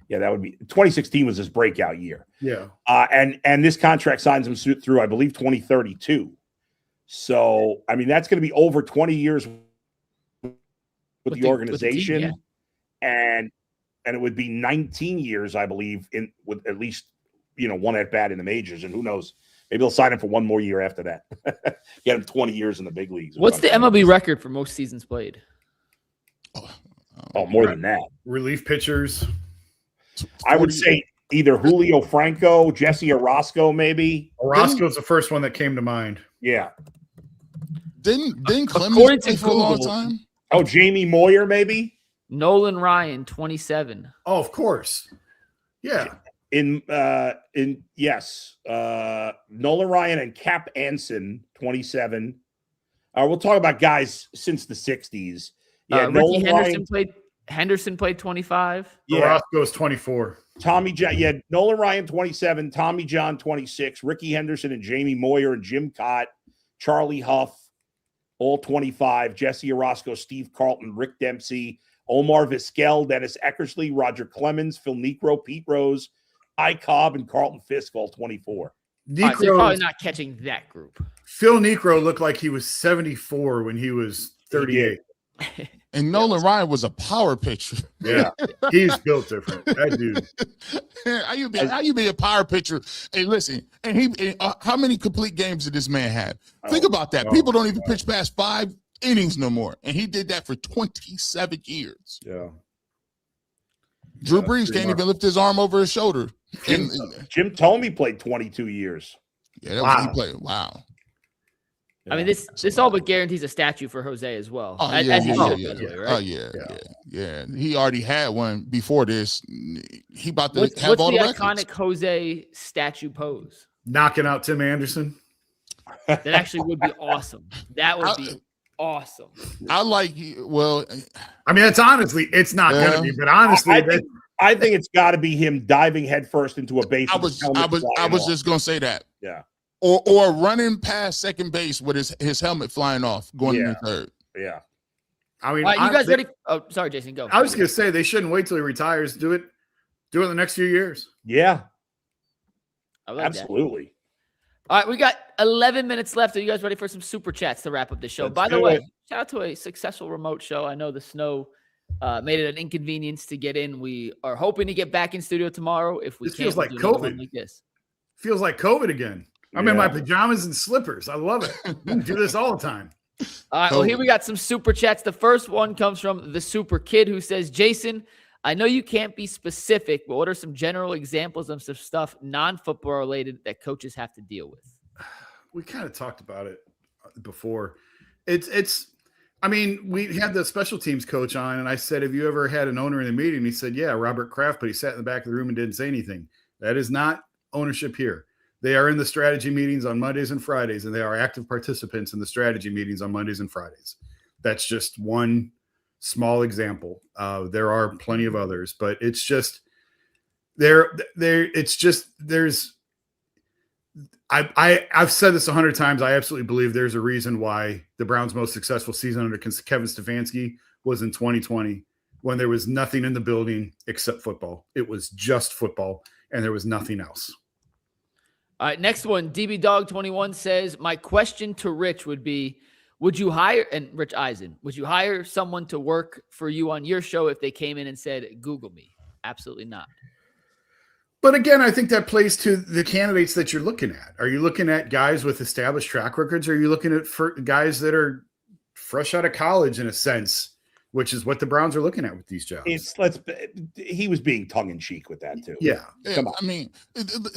Yeah, that would be 2016 was his breakout year. Yeah. And this contract signs him through, I believe, 2032. So, I mean, that's going to be over 20 years with the organization. With the team, yeah. And it would be 19 years, I believe, with at least, one at bat in the majors. And who knows? Maybe they'll sign him for one more year after that. Get him 20 years in the big leagues. What's the MLB record for most seasons played? Oh, more than that. Relief pitchers. I would say either Julio Franco, Jesse Orosco, maybe. Orosco's the first one that came to mind. Yeah. Didn't Clemens According play to for a long Google, time? Oh, Jamie Moyer, maybe. Nolan Ryan, 27. Oh, of course. Yeah. Yes. Nolan Ryan and Cap Anson, 27. We'll talk about guys since the 60s. Yeah, Ricky Henderson played 25. Yeah. Orozco's 24. Tommy John, Nolan Ryan 27, Tommy John 26, Ricky Henderson and Jamie Moyer and Jim Cott, Charlie Huff, all 25, Jesse Orosco, Steve Carlton, Rick Dempsey, Omar Vizquel, Dennis Eckersley, Roger Clemens, Phil Niekro, Pete Rose, I Cobb, and Carlton Fisk, all 24. Right, so you're probably not catching that group. Phil Niekro looked like he was 74 when he was 38. And Nolan Ryan was a power pitcher. Yeah, he's built different. That dude. How you be a power pitcher? Hey, listen, and how many complete games did this man have? Think about that. People don't even pitch past 5 innings no more, and he did that for 27 years. Yeah. Drew Brees can't even lift his arm over his shoulder. Jim Thome played 22 years. Yeah, that was he played. Wow. I mean, this all but guarantees a statue for Jose as well. Oh, As yeah. he should, right? Oh, yeah. He already had one before this. He about to have what's all the the iconic records. Jose statue pose? Knocking out Tim Anderson. That actually would be awesome. That would be awesome. I like, well, I mean, it's not going to be, but honestly, I think it's got to be him diving headfirst into a base. I was just going to say that. Yeah. Or running past second base with his helmet flying off, going into third. Yeah. I mean, All right, you guys ready? Oh, sorry, Jason, go. I was going to say they shouldn't wait till he retires. Do it in the next few years. Yeah. I like absolutely. That. All right, we got 11 minutes left. Are you guys ready for some super chats to wrap up the show? Let's By the do way, it. shout out to a successful remote show. I know the snow Made it an inconvenience to get in. We are hoping to get back in studio tomorrow. If we This can't, feels like we'll do another one COVID. like this. Feels like COVID again. I'm in my pajamas and slippers. I love it. We do this all the time. All right, well, here we got some super chats. The first one comes from the Super Kid, who says, Jason, I know you can't be specific, but what are some general examples of some stuff non-football related that coaches have to deal with? We kind of talked about it before. I mean, we had the special teams coach on, and I said, have you ever had an owner in the meeting? He said, yeah, Robert Kraft, but he sat in the back of the room and didn't say anything. That is not ownership here. They are in the strategy meetings on Mondays and Fridays, and they are active participants in the strategy meetings on Mondays and Fridays. That's just one small example. There are plenty of others, but it's just I've said this 100 times. I absolutely believe there's a reason why the Browns' most successful season under Kevin Stefanski was in 2020, when there was nothing in the building except football. It was just football, and there was nothing else. All right, next one. DB Dog 21 says, my question to Rich would be, would you hire, and Rich Eisen, would you hire someone to work for you on your show if they came in and said, Google me? Absolutely not. But again, I think that plays to the candidates that you're looking at. Are you looking at guys with established track records? Or are you looking at guys that are fresh out of college in a sense, which is what the Browns are looking at with these jobs? He was being tongue in cheek with that too. Yeah. Come on. I mean,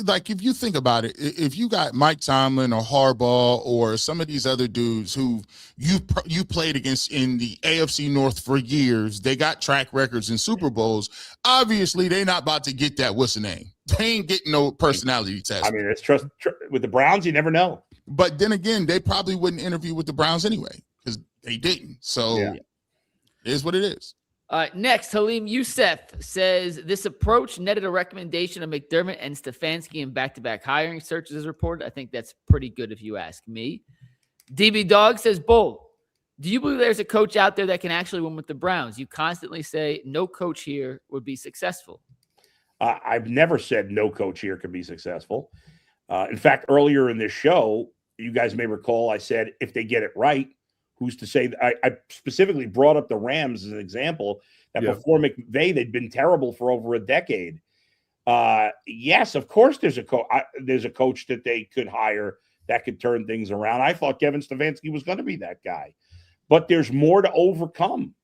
like if you think about it, if you got Mike Tomlin or Harbaugh or some of these other dudes who you played against in the AFC North for years, they got track records in Super Bowls. Obviously, they're not about to get that. What's the name? They ain't getting no personality test. I mean, it's trust with the Browns. You never know. But then again, they probably wouldn't interview with the Browns anyway because they didn't. So it is what it is. Next, Halim Youssef says, this approach netted a recommendation of McDermott and Stefanski in back-to-back hiring searches as reported. I think that's pretty good if you ask me. DB Dog says, Bull, do you believe there's a coach out there that can actually win with the Browns? You constantly say no coach here would be successful. I've never said no coach here could be successful. In fact, earlier in this show, you guys may recall, I said, if they get it right, who's to say that I specifically brought up the Rams as an example that before McVay, they'd been terrible for over a decade. Yes, of course, there's a coach that they could hire that could turn things around. I thought Kevin Stefanski was going to be that guy, but there's more to overcome.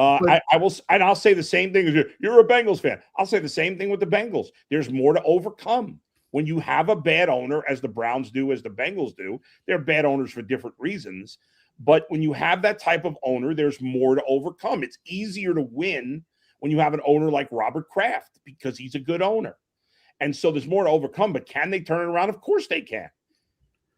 I'll say the same thing as you're a Bengals fan. I'll say the same thing with the Bengals. There's more to overcome. When you have a bad owner, as the Browns do, as the Bengals do, they're bad owners for different reasons. But when you have that type of owner, there's more to overcome. It's easier to win when you have an owner like Robert Kraft because he's a good owner. And so there's more to overcome. But can they turn it around? Of course they can.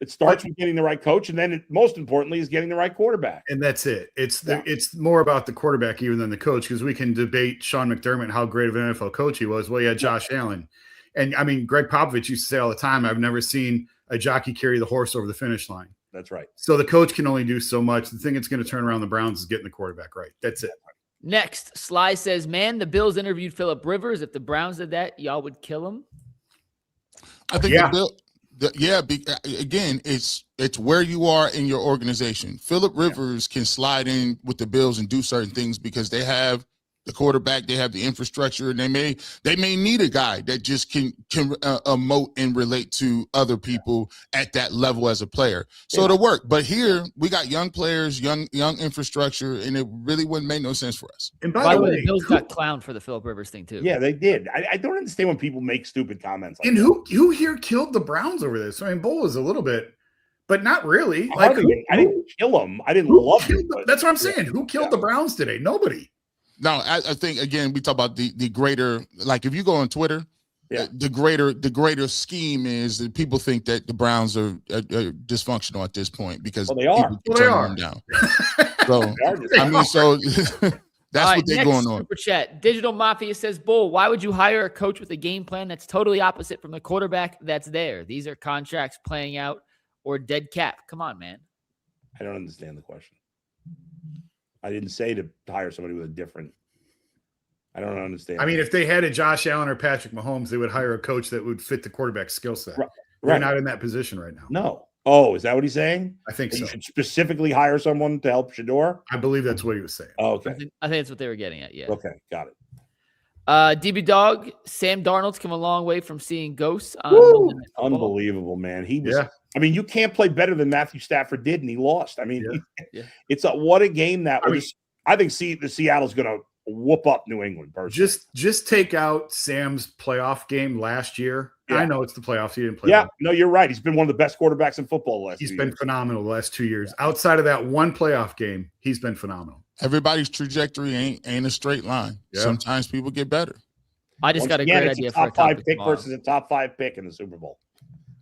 It starts with getting the right coach, and then most importantly is getting the right quarterback. And that's it. It's more about the quarterback even than the coach, because we can debate Sean McDermott, how great of an NFL coach he was. Well, he had Josh Allen. And, I mean, Greg Popovich used to say all the time, I've never seen a jockey carry the horse over the finish line. That's right. So the coach can only do so much. The thing that's going to turn around the Browns is getting the quarterback right. That's it. Next, Sly says, man, the Bills interviewed Phillip Rivers. If the Browns did that, y'all would kill him? I think again, it's where you are in your organization. Phillip Rivers can slide in with the Bills and do certain things because they have the quarterback, they have the infrastructure, and they may need a guy that just can emote and relate to other people at that level as a player. So it'll work. But here we got young players, young infrastructure, and it really wouldn't make no sense for us. And by the way, the Bills got clowned for the Phillip Rivers thing too. Yeah, they did. I don't understand when people make stupid comments. And who here killed the Browns over this? I mean, Bull was a little bit, but not really. I didn't kill them. I didn't love them. That's what I'm saying. Who killed the Browns today? Nobody. No, I think again we talk about the greater, like if you go on Twitter, the greater scheme is that people think that the Browns are dysfunctional at this point because they are. They are. Them down. So I mean, so that's what they're going on. Super chat. Digital Mafia says, Bull, why would you hire a coach with a game plan that's totally opposite from the quarterback that's there? These are contracts playing out or dead cap. Come on, man. I don't understand the question. I didn't say to hire somebody with a different. I don't understand. I mean, if they had a Josh Allen or Patrick Mahomes, they would hire a coach that would fit the quarterback skill set. Right. They're not in that position right now. No. Oh, is that what he's saying? I think That so. you should specifically hire someone to help Shedeur? I believe that's what he was saying. Oh, I okay. think that's what they were getting at. Yeah. Okay, got it. DB Dog, Sam Darnold's come a long way from seeing ghosts on Woo! Monday Night Football. Unbelievable, man. He was. Yeah. I mean, you can't play better than Matthew Stafford did, and he lost. I mean, Yeah. it's what a game that I was. I think the Seattle's going to whoop up New England. Personally, Just take out Sam's playoff game last year. Yeah. I know it's the playoffs. He didn't play. yeah, well. no, you're right. He's been one of the best quarterbacks in football the last. He's few been years. phenomenal the last 2 years. Outside of that one playoff game, he's been phenomenal. Everybody's trajectory ain't a straight line. Yeah. Sometimes people get better. I just Once got a again, great it's idea a for a top 5 topic pick tomorrow. versus a top 5 pick in the Super Bowl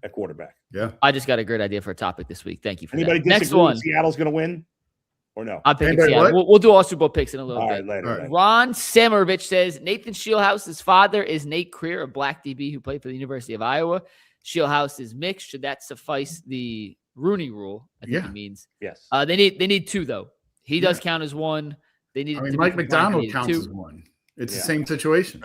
at quarterback. Yeah. I just got a great idea for a topic this week. Thank you for Anybody that. Next disagree one. with Seattle's going to win or no? I'm picking Anybody Seattle. what? We'll do all Super Bowl picks in a little All bit. right, later. All right. later. Ron Samorovich says Nathan Scheelhaase's father is Nate Creer, a black DB who played for the University of Iowa. Scheelhaase is mixed. Should that suffice the Rooney rule? I think Yeah. it means. Yes. They need 2 though. He does count as 1. They need. I mean, Mike McDonald counts as 1. It's the same situation.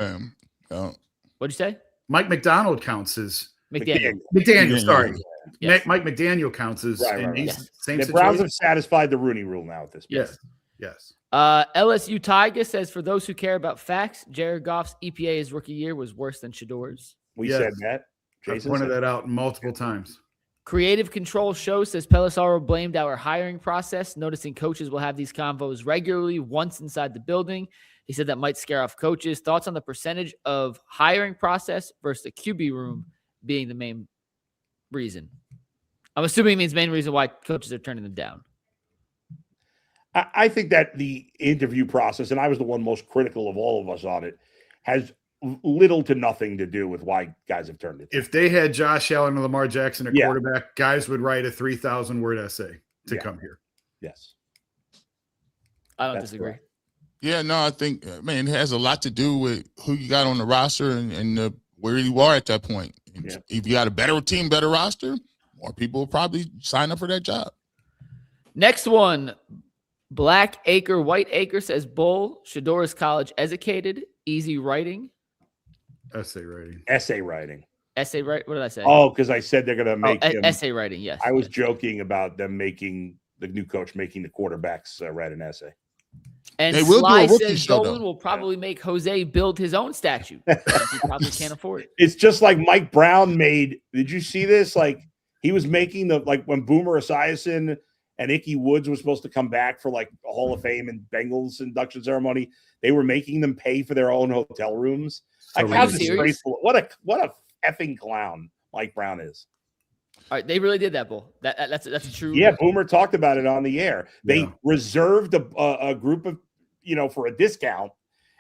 What'd you say? Mike McDonald counts as McDaniel. McDaniel. Sorry, Yes. Mike McDaniel counts as Right, and right. he's Yes. same The situation. Browns have satisfied the Rooney rule now at this point. Yes. LSU Tiger says for those who care about facts, Jared Goff's EPA his rookie year was worse than Shedeur's. We Yes. said that. I Jason pointed said that out multiple times. Creative Control Show says Pelissero blamed our hiring process, noticing coaches will have these convos regularly once inside the building. He said that might scare off coaches. Thoughts on the percentage of hiring process versus the QB room being the main reason? I'm assuming it means main reason why coaches are turning them down. I think that the interview process, and I was the one most critical of all of us on it, has little to nothing to do with why guys have turned it down. If they had Josh Allen or Lamar Jackson at Yeah. quarterback, guys would write a 3,000-word essay to come here. Yes. I don't That's disagree. correct. Yeah, no, I think, man, it has a lot to do with who you got on the roster and where you are at that point. Yeah. If you got a better team, better roster, more people will probably sign up for that job. Next one. Black Acre, White Acre says Bull. Shedeur is college educated. Easy writing. Essay writing. Essay writing. Essay write. What did I say? Oh, because I said they're going to make him. essay writing. Yes. I was yes. joking about them making the new coach making the quarterbacks write an essay. And They will do a Sly rookie says show, Dolan though. will probably make Jose build his own statue. He probably can't afford it. It's just like Mike Brown made. Did you see this? Like he was making when Boomer Esiason and Ickey Woods was supposed to come back for like a Hall of Fame and Bengals induction ceremony. They were making them pay for their own hotel rooms. Like So how ridiculous. disgraceful! What a effing clown Mike Brown is. All right, they really did that, Bull. That's true. Yeah, Boomer talked about it on the air. They Yeah. reserved a group of for a discount,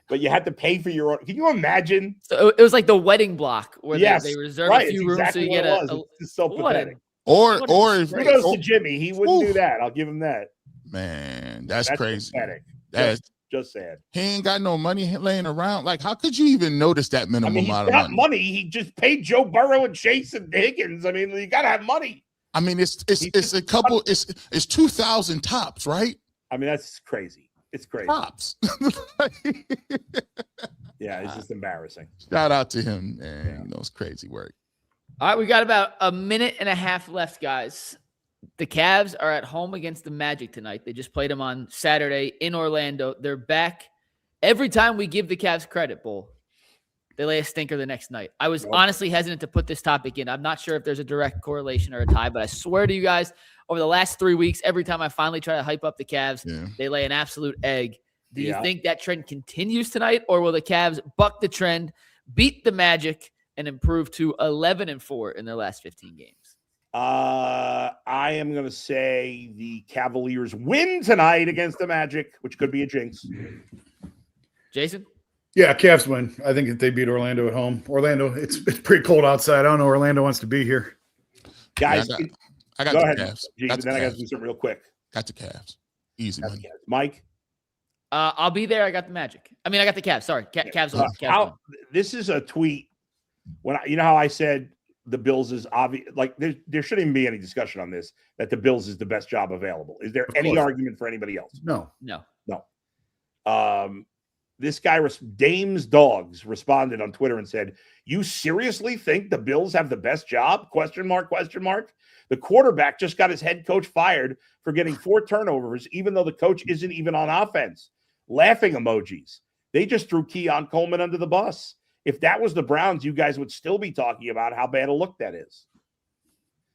but you had to pay for your own. Can you imagine? So it was like the wedding block where Yes, they reserve right. a few It's rooms exactly so you what get it was. a It's just so what a- pathetic. Or What a or if disgrace. Kudos oh, to Jimmy. He wouldn't Oof. do that. I'll give him that. man, that's crazy. Pathetic. That's Just sad. he ain't got no money laying around. Like, how could you even notice that I minimum mean, he's amount of got money? money. He just paid Joe Burrow and Chase and Higgins. I mean, you got to have money. I mean, it's a couple. It's 2,000 tops, right? I mean, that's crazy. It's crazy. Tops. Yeah, it's just embarrassing. Shout out to him, man. He knows crazy work. All right, we got about a minute and a half left, guys. The Cavs are at home against the Magic tonight. They just played them on Saturday in Orlando. They're back. Every time we give the Cavs credit, Bull, they lay a stinker the next night. I was honestly hesitant to put this topic in. I'm not sure if there's a direct correlation or a tie, but I swear to you guys, over the last 3 weeks, every time I finally try to hype up the Cavs, Yeah. they lay an absolute egg. Do you Yeah. think that trend continues tonight, or will the Cavs buck the trend, beat the Magic, and improve to 11-4 in their last 15 games? I am going to say the Cavaliers win tonight against the Magic, which could be a jinx. Jason? Yeah, Cavs win. I think if they beat Orlando at home. Orlando, it's pretty cold outside. I don't know. Orlando wants to be here. Guys, Yeah, I got go the ahead. Cavs. Gee, Got but the then I got to Cavs. do something real quick. Got the Cavs. Easy money. Mike? I'll be there. I got the Magic. I mean, I got the Cavs. Sorry. Cavs. Cavs win. This is a tweet. You know how I said the Bills is obvious, like there shouldn't even be any discussion on this, that the Bills is the best job available. Is there Of any course. argument for anybody else? No. No. No. This guy, Dame's Dogs, responded on Twitter and said, "You seriously think the Bills have the best job? Question mark, question mark. The quarterback just got his head coach fired for getting 4 turnovers, even though the coach isn't even on offense. Laughing emojis. They just threw Keon Coleman under the bus. If that was the Browns, you guys would still be talking about how bad a look that is."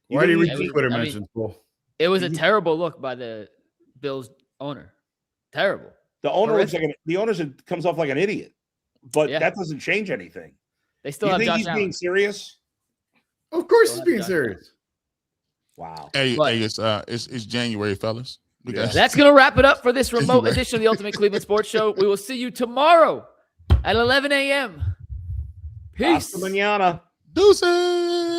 Why do you read I the mean- Twitter I mean- mentions, Bull? It was a terrible look by the Bills owner. Terrible. The owner looks Horrific. like the owner comes off like an idiot, but Yeah. that doesn't change anything. They still You have think Josh he's Allen. being serious? Of course, Still he's have being Josh serious. Wow. Hey, But- it's January, fellas. We got That's going to wrap it up for this remote edition of the Ultimate Cleveland Sports Show. We will see you tomorrow at 11 a.m. Peace. Hasta mañana. deuces.